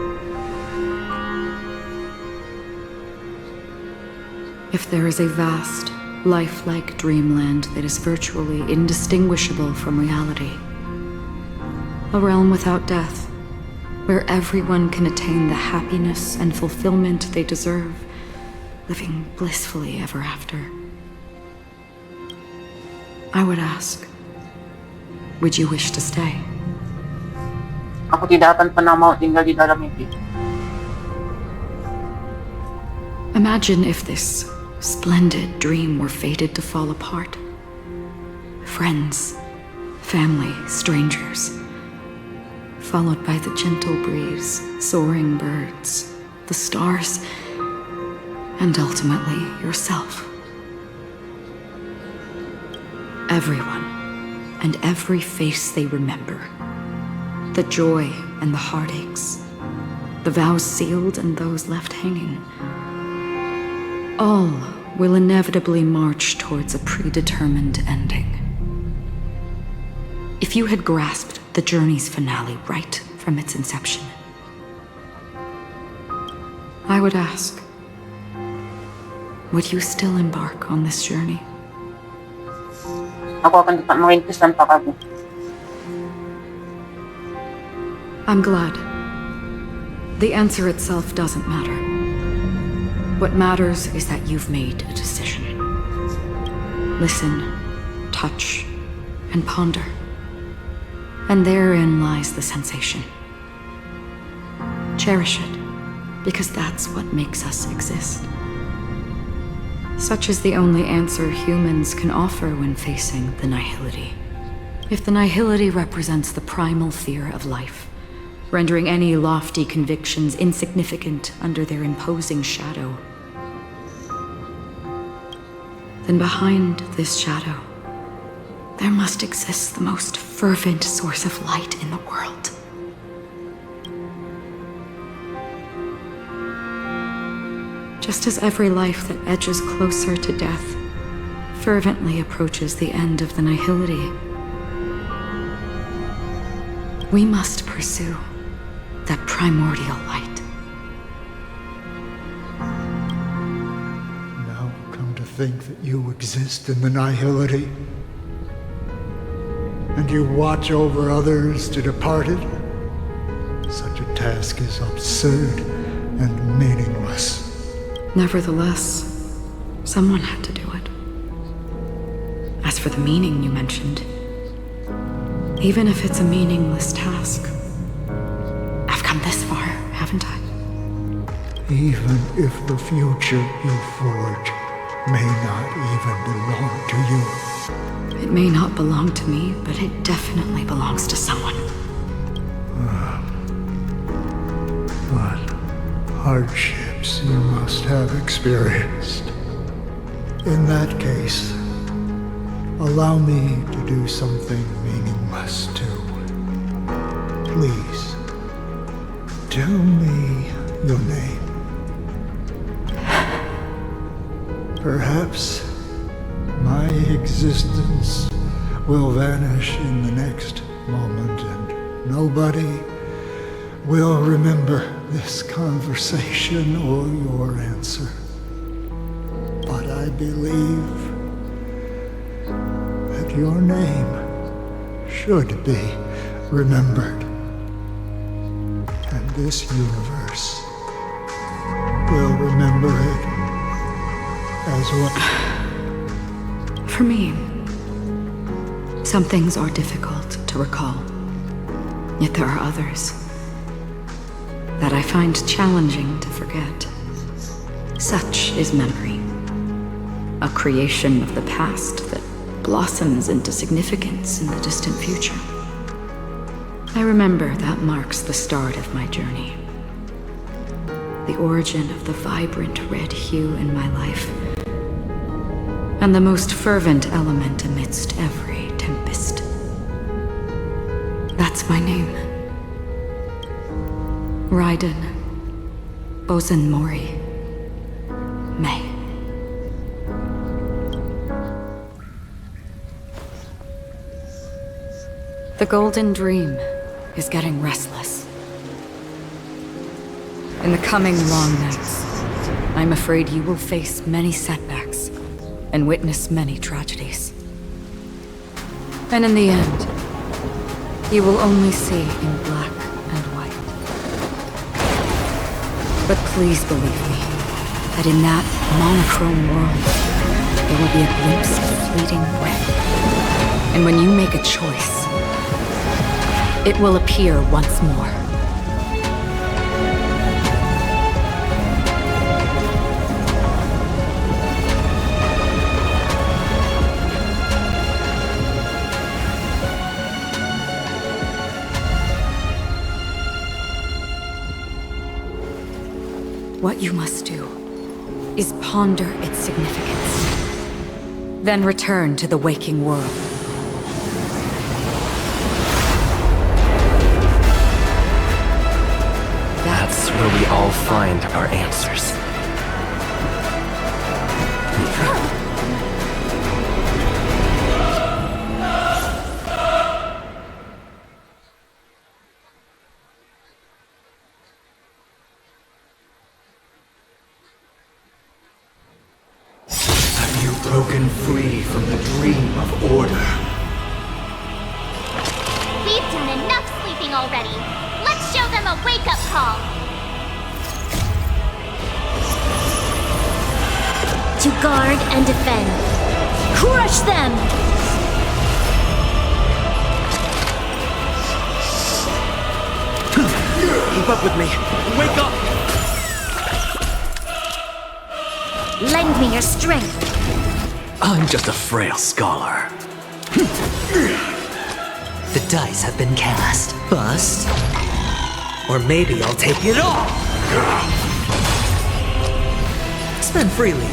Speaker 3: If there is a vast, lifelike dreamland that is virtually indistinguishable from reality, a realm without death, where everyone can attain the happiness and fulfillment they deserve, living blissfully ever after, I would ask, would you wish to stay?
Speaker 4: Aku tidak akan pernah mau tinggal di dalam mimpi.
Speaker 3: Imagine if this splendid dream were fated to fall apart. Friends, family, strangers, followed by the gentle breeze, soaring birds, the stars, and ultimately yourself. Everyone and every face they remember, the joy and the heartaches, the vows sealed and those left hanging, all will inevitably march towards a predetermined ending. If you had grasped the journey's finale right from its inception, I would ask, would you still embark on this journey?
Speaker 4: Aku akan tetap merintis tanpa kamu.
Speaker 3: I'm glad. The answer itself doesn't matter. What matters is that you've made a decision. Listen, touch, and ponder. And therein lies the sensation. Cherish it, because that's what makes us exist. Such is the only answer humans can offer when facing the nihility. If the nihility represents the primal fear of life, rendering any lofty convictions insignificant under their imposing shadow, then behind this shadow, there must exist the most fervent source of light in the world. Just as every life that edges closer to death fervently approaches the end of the nihility, we must pursue that primordial light.
Speaker 16: Now come to think that you exist in the nihility, and you watch over others to depart it, such a task is absurd and meaningless.
Speaker 3: Nevertheless, someone had to do it. As for the meaning you mentioned, even if it's a meaningless task, I've come this far, haven't I?
Speaker 16: Even if the future you forge may not even belong to you.
Speaker 3: It may not belong to me, but it definitely belongs to someone.
Speaker 16: But hardships you must have experienced. In that case, allow me to do something meaningless too. Please, tell me your name. Perhaps my existence will vanish in the next moment and nobody will remember this conversation or your answer. But I believe that your name should be remembered. And this universe will remember it as well.
Speaker 3: For me, some things are difficult to recall. Yet there are others that I find challenging to forget. Such is memory, a creation of the past that blossoms into significance in the distant future. I remember that marks the start of my journey. The origin of the vibrant red hue in my life, and the most fervent element amidst every tempest. That's my name. Raiden Bozen Mori May. The Golden Dream is getting restless. In the coming long nights, I'm afraid you will face many setbacks and witness many tragedies. And in the end, you will only see in black and white. But please believe me, that in that monochrome world, there will be a glimpse of fleeting red. And when you make a choice, it will appear once more. What you must do is ponder its significance, then return to the waking world.
Speaker 17: That's where we all find our answers.
Speaker 15: Broken free from the dream of order.
Speaker 1: We've done enough sleeping already. Let's show them a wake-up call. To guard and defend. Crush them!
Speaker 15: Keep up with me. Wake up!
Speaker 1: Lend me your strength.
Speaker 17: I'm just a frail scholar.
Speaker 7: The dice have been cast. Bust. Or maybe I'll take it all. Spend freely.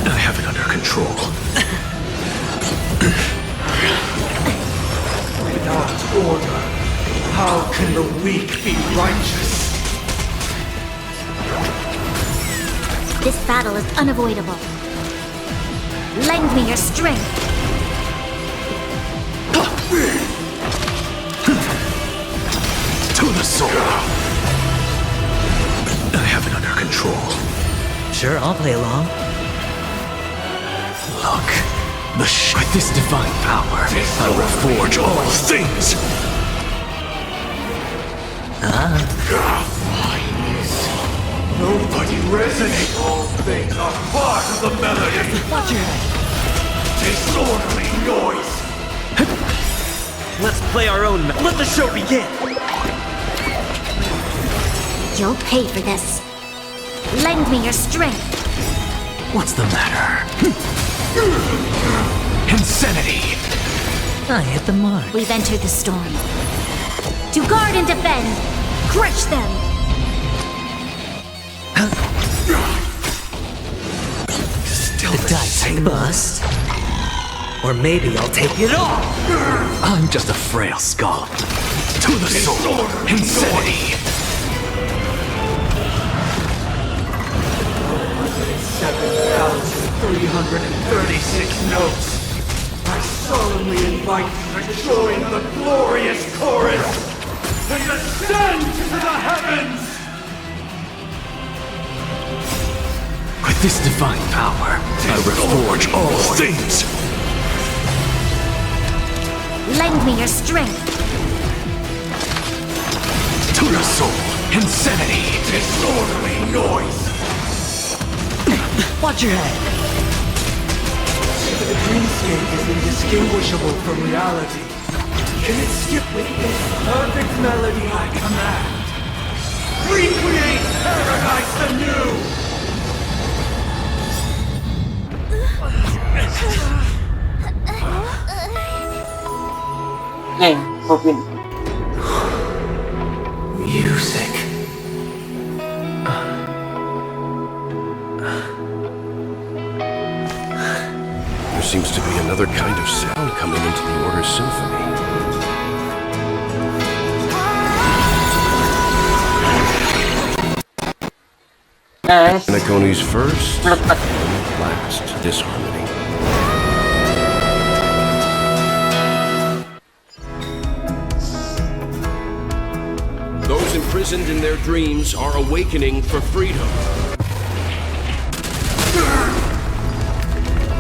Speaker 15: I have it under control. Without order, how can the weak be righteous?
Speaker 1: This battle is unavoidable. Lend me your strength.
Speaker 15: the soul. I have it under control.
Speaker 7: Sure, I'll play along.
Speaker 15: Look, with this divine power, I reforge all things. Nobody resonate. All things are part of the melody.
Speaker 7: Watch your head.
Speaker 15: Disorderly noise.
Speaker 7: Let's play our own. Let the show begin.
Speaker 2: You'll pay for this. Lend me your strength.
Speaker 15: What's the matter? Insanity.
Speaker 7: I hit the mark.
Speaker 2: We've entered the storm. To guard and defend. Crush them.
Speaker 7: Still the dice bust. Or maybe I'll take it all.
Speaker 15: I'm just a frail skull. To the soul. Insanity. 7,336 notes. I solemnly invite you to join the glorious chorus and ascend to the heavens! With this divine power, I reforge all things.
Speaker 2: Lend me your strength.
Speaker 15: To the soul, insanity, disorderly noise.
Speaker 7: Watch your head.
Speaker 15: The dreamscape is indistinguishable from reality. Can it skip with this perfect melody I command? Recreate paradise anew!
Speaker 4: Game, open.
Speaker 15: Music.
Speaker 6: There seems to be another kind of sound coming into the Order's symphony. Penacony's first and last disharmony. Those imprisoned in their dreams are awakening for freedom.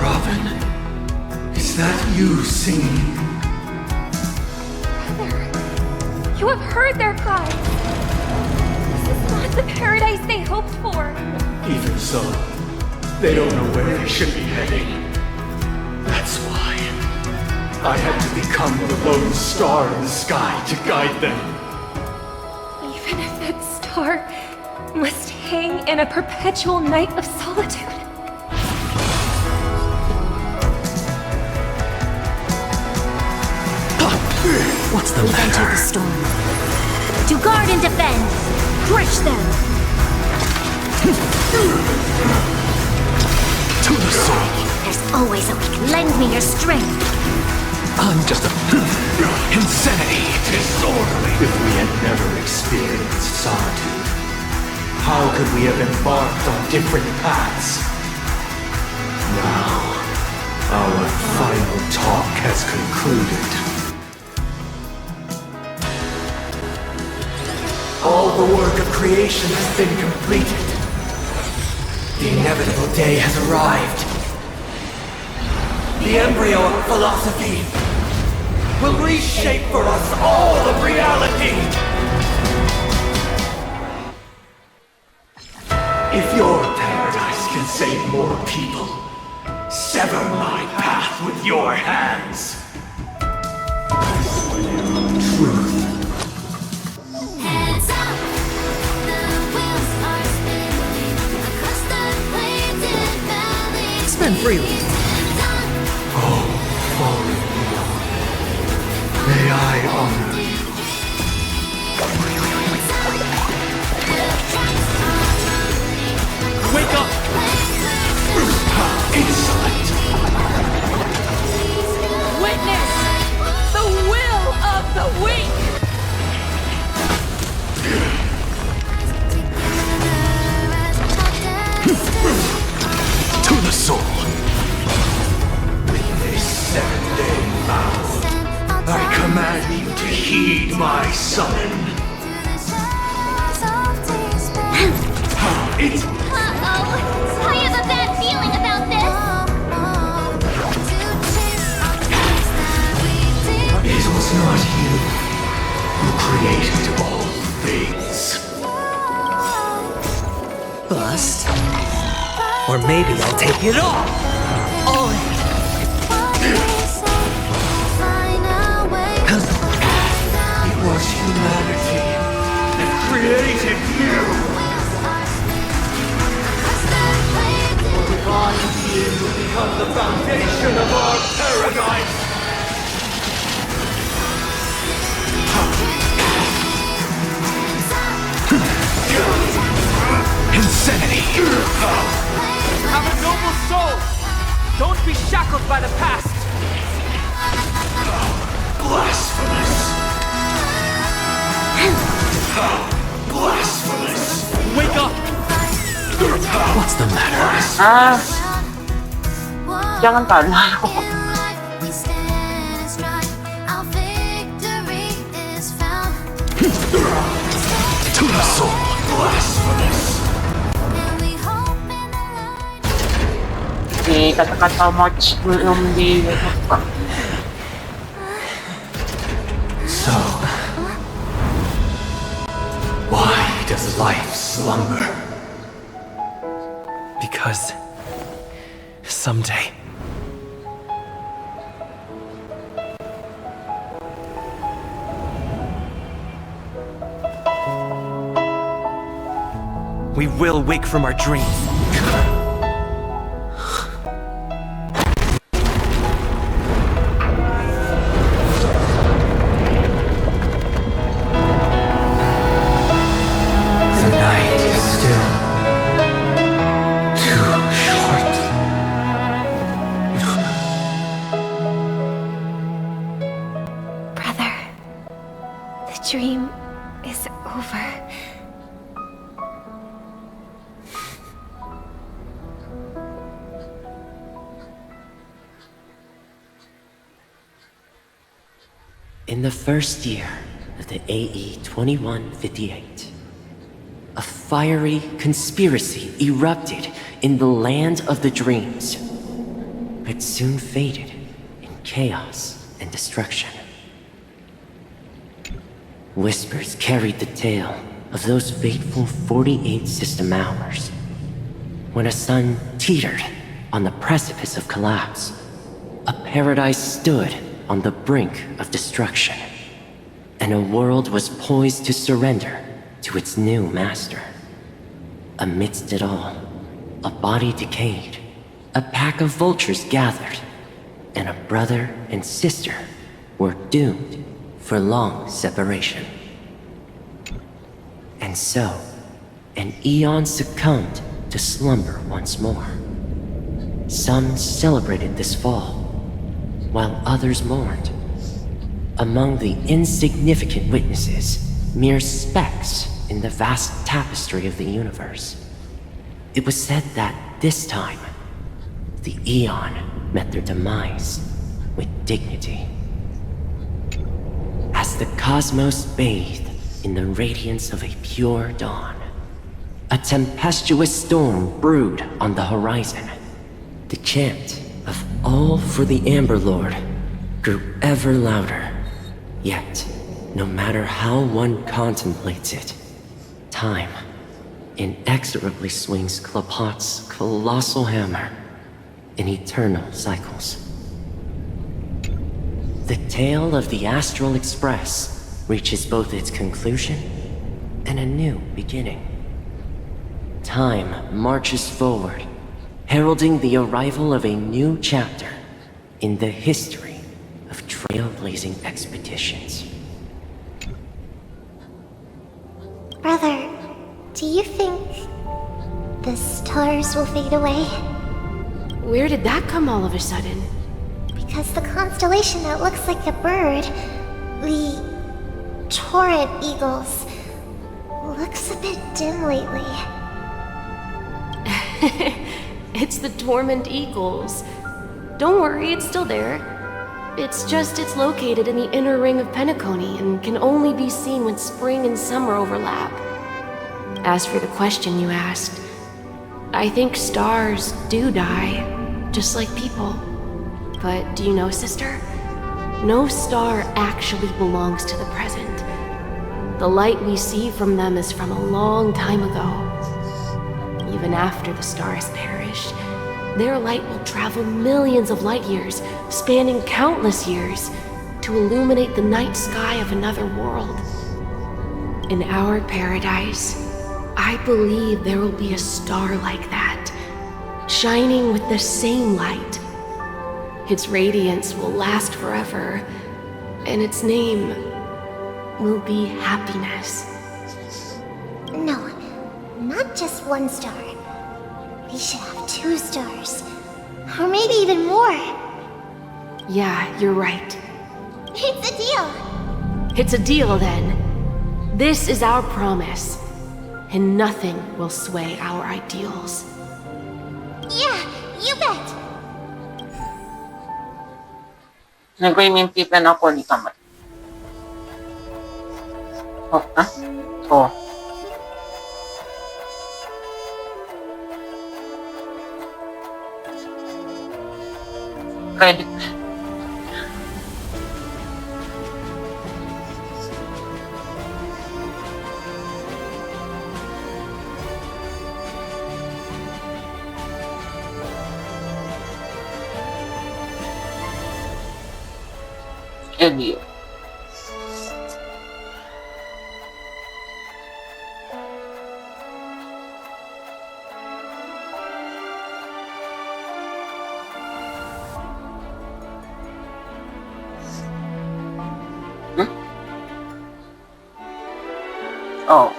Speaker 15: Robin, is that you singing?
Speaker 12: You have heard their cries. This is not the paradise they hoped for.
Speaker 15: Even so, they don't know where they should be heading. That's why I had to become the lone star in the sky to guide them.
Speaker 12: Even if that star must hang in a perpetual night of solitude.
Speaker 15: What's the
Speaker 2: We've entered the storm. To guard and defend. Crush them.
Speaker 15: To the soul.
Speaker 2: There's always a weak. Lend me your strength.
Speaker 15: I'm just a insanity. Disorderly. If we had never experienced solitude, how could we have embarked on different paths? Now, our final talk has concluded. All the work of creation has been completed. The inevitable day has arrived. The embryo of philosophy will reshape for us all of reality. If your paradise can save more people, sever my path with your hands. I swear on truth.
Speaker 7: Spend freely.
Speaker 15: Oh, fallen beyond. May I honor you. Wake up! Insolent!
Speaker 8: Witness the will of the weak!
Speaker 15: To the soul! With this 7-day vow, I command you to heed my summon.
Speaker 1: Uh-oh. I have a bad feeling about this.
Speaker 15: It was not you who created all things.
Speaker 7: Bust? Or maybe I'll take it all! All in!
Speaker 15: It was humanity that created you! The divine being will become the foundation of our paradise!
Speaker 10: Insanity! Have a noble soul! Don't be shackled by the past!
Speaker 15: Blasphemous! Blasphemous!
Speaker 10: Wake up!
Speaker 7: What's the matter?
Speaker 4: Jangan kalah.
Speaker 15: To the soul! Blasphemous!
Speaker 4: Di kata-kata March belum di
Speaker 15: So, why does life slumber?
Speaker 17: Because someday we will wake from our dreams.
Speaker 12: Dream is over.
Speaker 17: In the first year of the AE 2158, a fiery conspiracy erupted in the land of the dreams, but soon faded in chaos and destruction. Whispers carried the tale of those fateful 48 system hours, when a sun teetered on the precipice of collapse. A paradise stood on the brink of destruction, and a world was poised to surrender to its new master. Amidst it all, a body decayed, a pack of vultures gathered, and a brother and sister were doomed for long separation. And so, an eon succumbed to slumber once more. Some celebrated this fall, while others mourned. Among the insignificant witnesses, mere specks in the vast tapestry of the universe. It was said that this time, the Eon met their demise with dignity. As the cosmos bathed in the radiance of a pure dawn, a tempestuous storm brewed on the horizon. The chant of all for the Amber Lord grew ever louder. Yet, no matter how one contemplates it, time inexorably swings Klapot's colossal hammer in eternal cycles. The tale of the Astral Express reaches both its conclusion and a new beginning. Time marches forward, heralding the arrival of a new chapter in the history of trailblazing expeditions.
Speaker 14: Brother, do you think the stars will fade away?
Speaker 18: Where did that come all of a sudden?
Speaker 14: Because the constellation that looks like a bird, the Torrent Eagles, looks a bit dim lately.
Speaker 18: It's the Dormant Eagles. Don't worry, it's still there. It's just it's located in the inner ring of Penacony and can only be seen when spring and summer overlap. As for the question you asked, I think stars do die, just like people. But do you know, sister? No star actually belongs to the present. The light we see from them is from a long time ago. Even after the star has perished, their light will travel millions of light years, spanning countless years, to illuminate the night sky of another world. In our paradise, I believe there will be a star like that, shining with the same light. Its radiance will last forever, and its name will be happiness.
Speaker 14: No, not just one star. We should have 2 stars. Or maybe even more.
Speaker 18: Yeah, you're right.
Speaker 14: It's a deal.
Speaker 18: It's a deal then. This is our promise, and nothing will sway our ideals.
Speaker 14: Yeah, you bet.
Speaker 4: Nag-mintipan ako ni Kamat. Oh, ha? Oh. Credit. Eddie. Oh.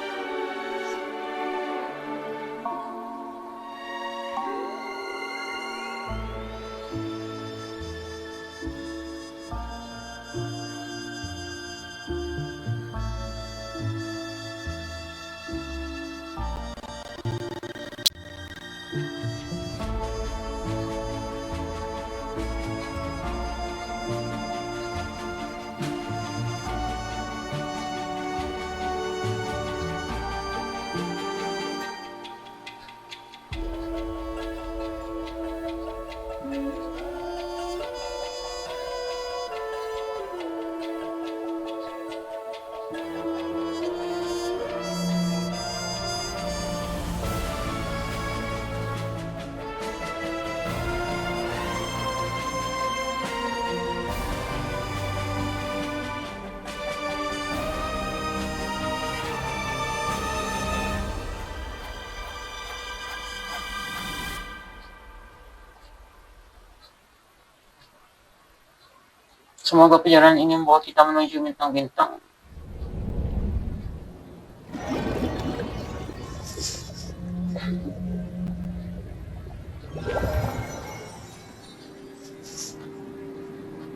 Speaker 4: Semoga perjalanan ini membawa kita menuju bintang-bintang.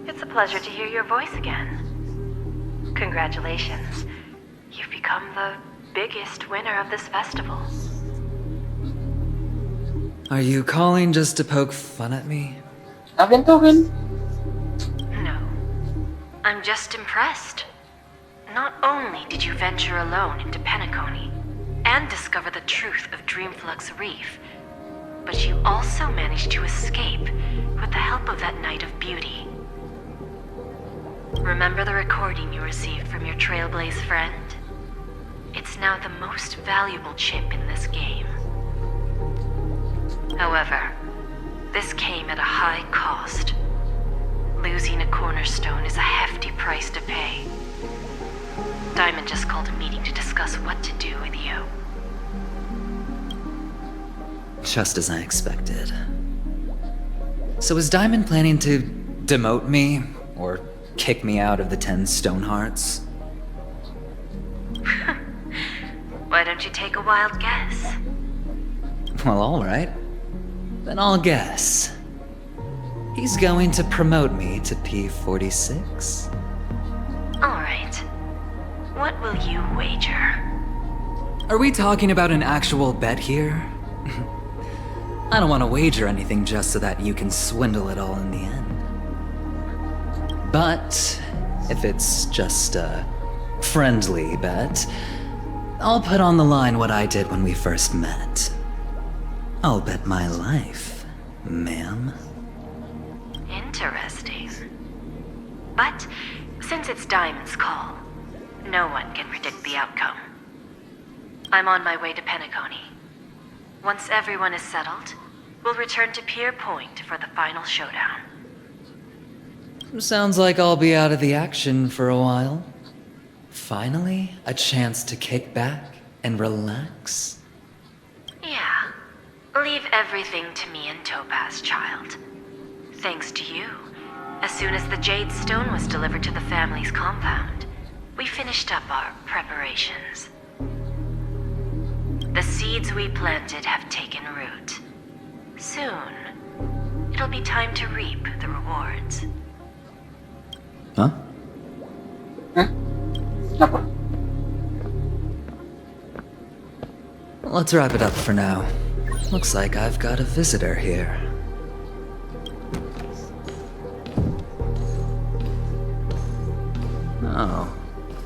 Speaker 19: It's a pleasure to hear your voice again. Congratulations. You've become the biggest winner of this festival.
Speaker 7: Are you calling just to poke fun at me?
Speaker 4: Aventurin.
Speaker 19: No. I'm just impressed. Not only did you venture alone into Penacony and discover the truth of Dreamflux Reef, but you also managed to escape with the help of that Knight of Beauty. Remember the recording you received from your Trailblaze friend? It's now the most valuable chip in this game. However, this came at a high cost. Losing a cornerstone is a hefty price to pay. Diamond just called a meeting to discuss what to do with you.
Speaker 7: Just as I expected. So is Diamond planning to demote me, or kick me out of the 10 Stonehearts?
Speaker 19: Why don't you take a wild guess?
Speaker 7: Well, alright. Then I'll guess. He's going to promote me to P46?
Speaker 19: Alright. What will you wager?
Speaker 7: Are we talking about an actual bet here? I don't want to wager anything just so that you can swindle it all in the end. But if it's just a friendly bet, I'll put on the line what I did when we first met. I'll bet my life, ma'am.
Speaker 19: Interesting. But since it's Diamond's call, no one can predict the outcome. I'm on my way to Penacony. Once everyone is settled, we'll return to Pier Point for the final showdown.
Speaker 7: Sounds like I'll be out of the action for a while. Finally, a chance to kick back and relax.
Speaker 19: Yeah. Leave everything to me and Topaz, child. Thanks to you, as soon as the Jade Stone was delivered to the family's compound, we finished up our preparations. The seeds we planted have taken root. Soon, it'll be time to reap the rewards.
Speaker 7: Huh? Let's wrap it up for now. Looks like I've got a visitor here. Oh,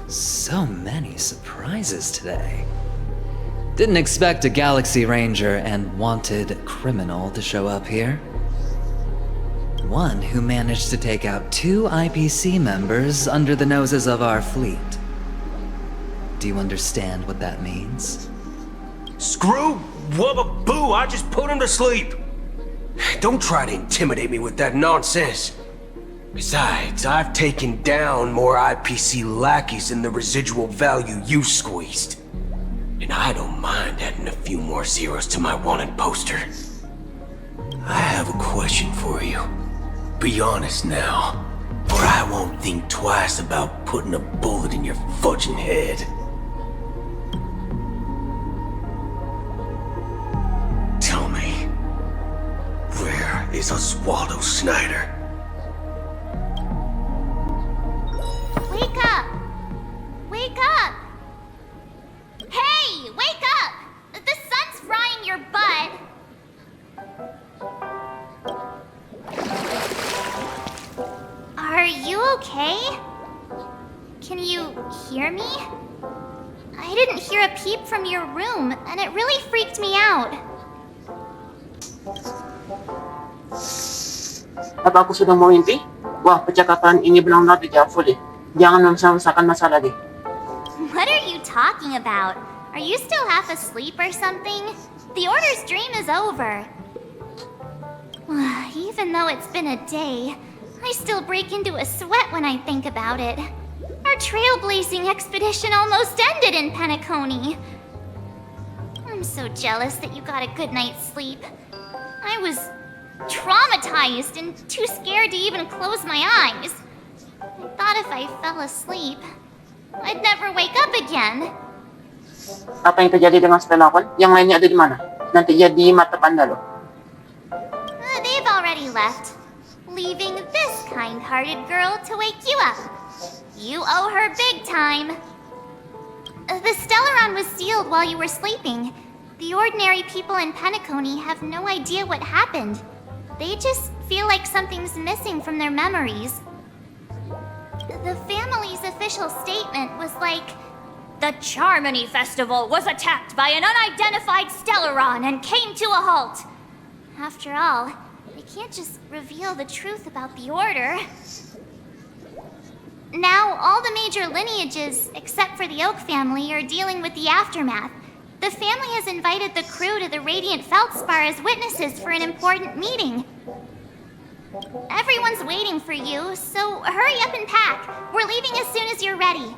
Speaker 7: so many surprises today. Didn't expect a Galaxy Ranger and wanted criminal to show up here. One who managed to take out 2 IPC members under the noses of our fleet. Do you understand what that means?
Speaker 11: Screw wubba boo, I just put him to sleep. Don't try to intimidate me with that nonsense. Besides, I've taken down more IPC lackeys than the residual value you squeezed. And I don't mind adding a few more zeros to my wanted poster. I have a question for you. Be honest now, or I won't think twice about putting a bullet in your fudging head. Tell me, where is Oswaldo Snyder?
Speaker 1: Wake up! Wake up! Hey, wake up! The sun's frying your butt. Are you okay? Can you hear me? I didn't hear a peep from your room, and it really freaked me out.
Speaker 4: Apa aku sudah memimpi? Wah, percakapan ini belum tidak fully. Jangan memaksakan masalah deh.
Speaker 1: What are you talking about? Are you still half asleep or something? The Order's dream is over. Even though it's been a day, I still break into a sweat when I think about it. Our trailblazing expedition almost ended in Penacony. I'm so jealous that you got a good night's sleep. I was traumatized and too scared to even close my eyes. I thought if I fell asleep, I'd never wake up again.
Speaker 4: Apa yang terjadi dengan Stellakon? Yang lainnya ada di mana? Nanti jadi mata Pandalo.
Speaker 1: They've already left, leaving this kind-hearted girl to wake you up. You owe her big time. The Stellaron was sealed while you were sleeping. The ordinary people in Penacony have no idea what happened. They just feel like something's missing from their memories. The family's official statement was like, "The Charmony Festival was attacked by an unidentified Stellaron and came to a halt." After all, they can't just reveal the truth about the Order. Now, all the major lineages, except for the Oak family, are dealing with the aftermath. The family has invited the crew to the Radiant Feldspar as witnesses for an important meeting. Everyone's waiting for you, so hurry up and pack. We're leaving as soon as you're ready.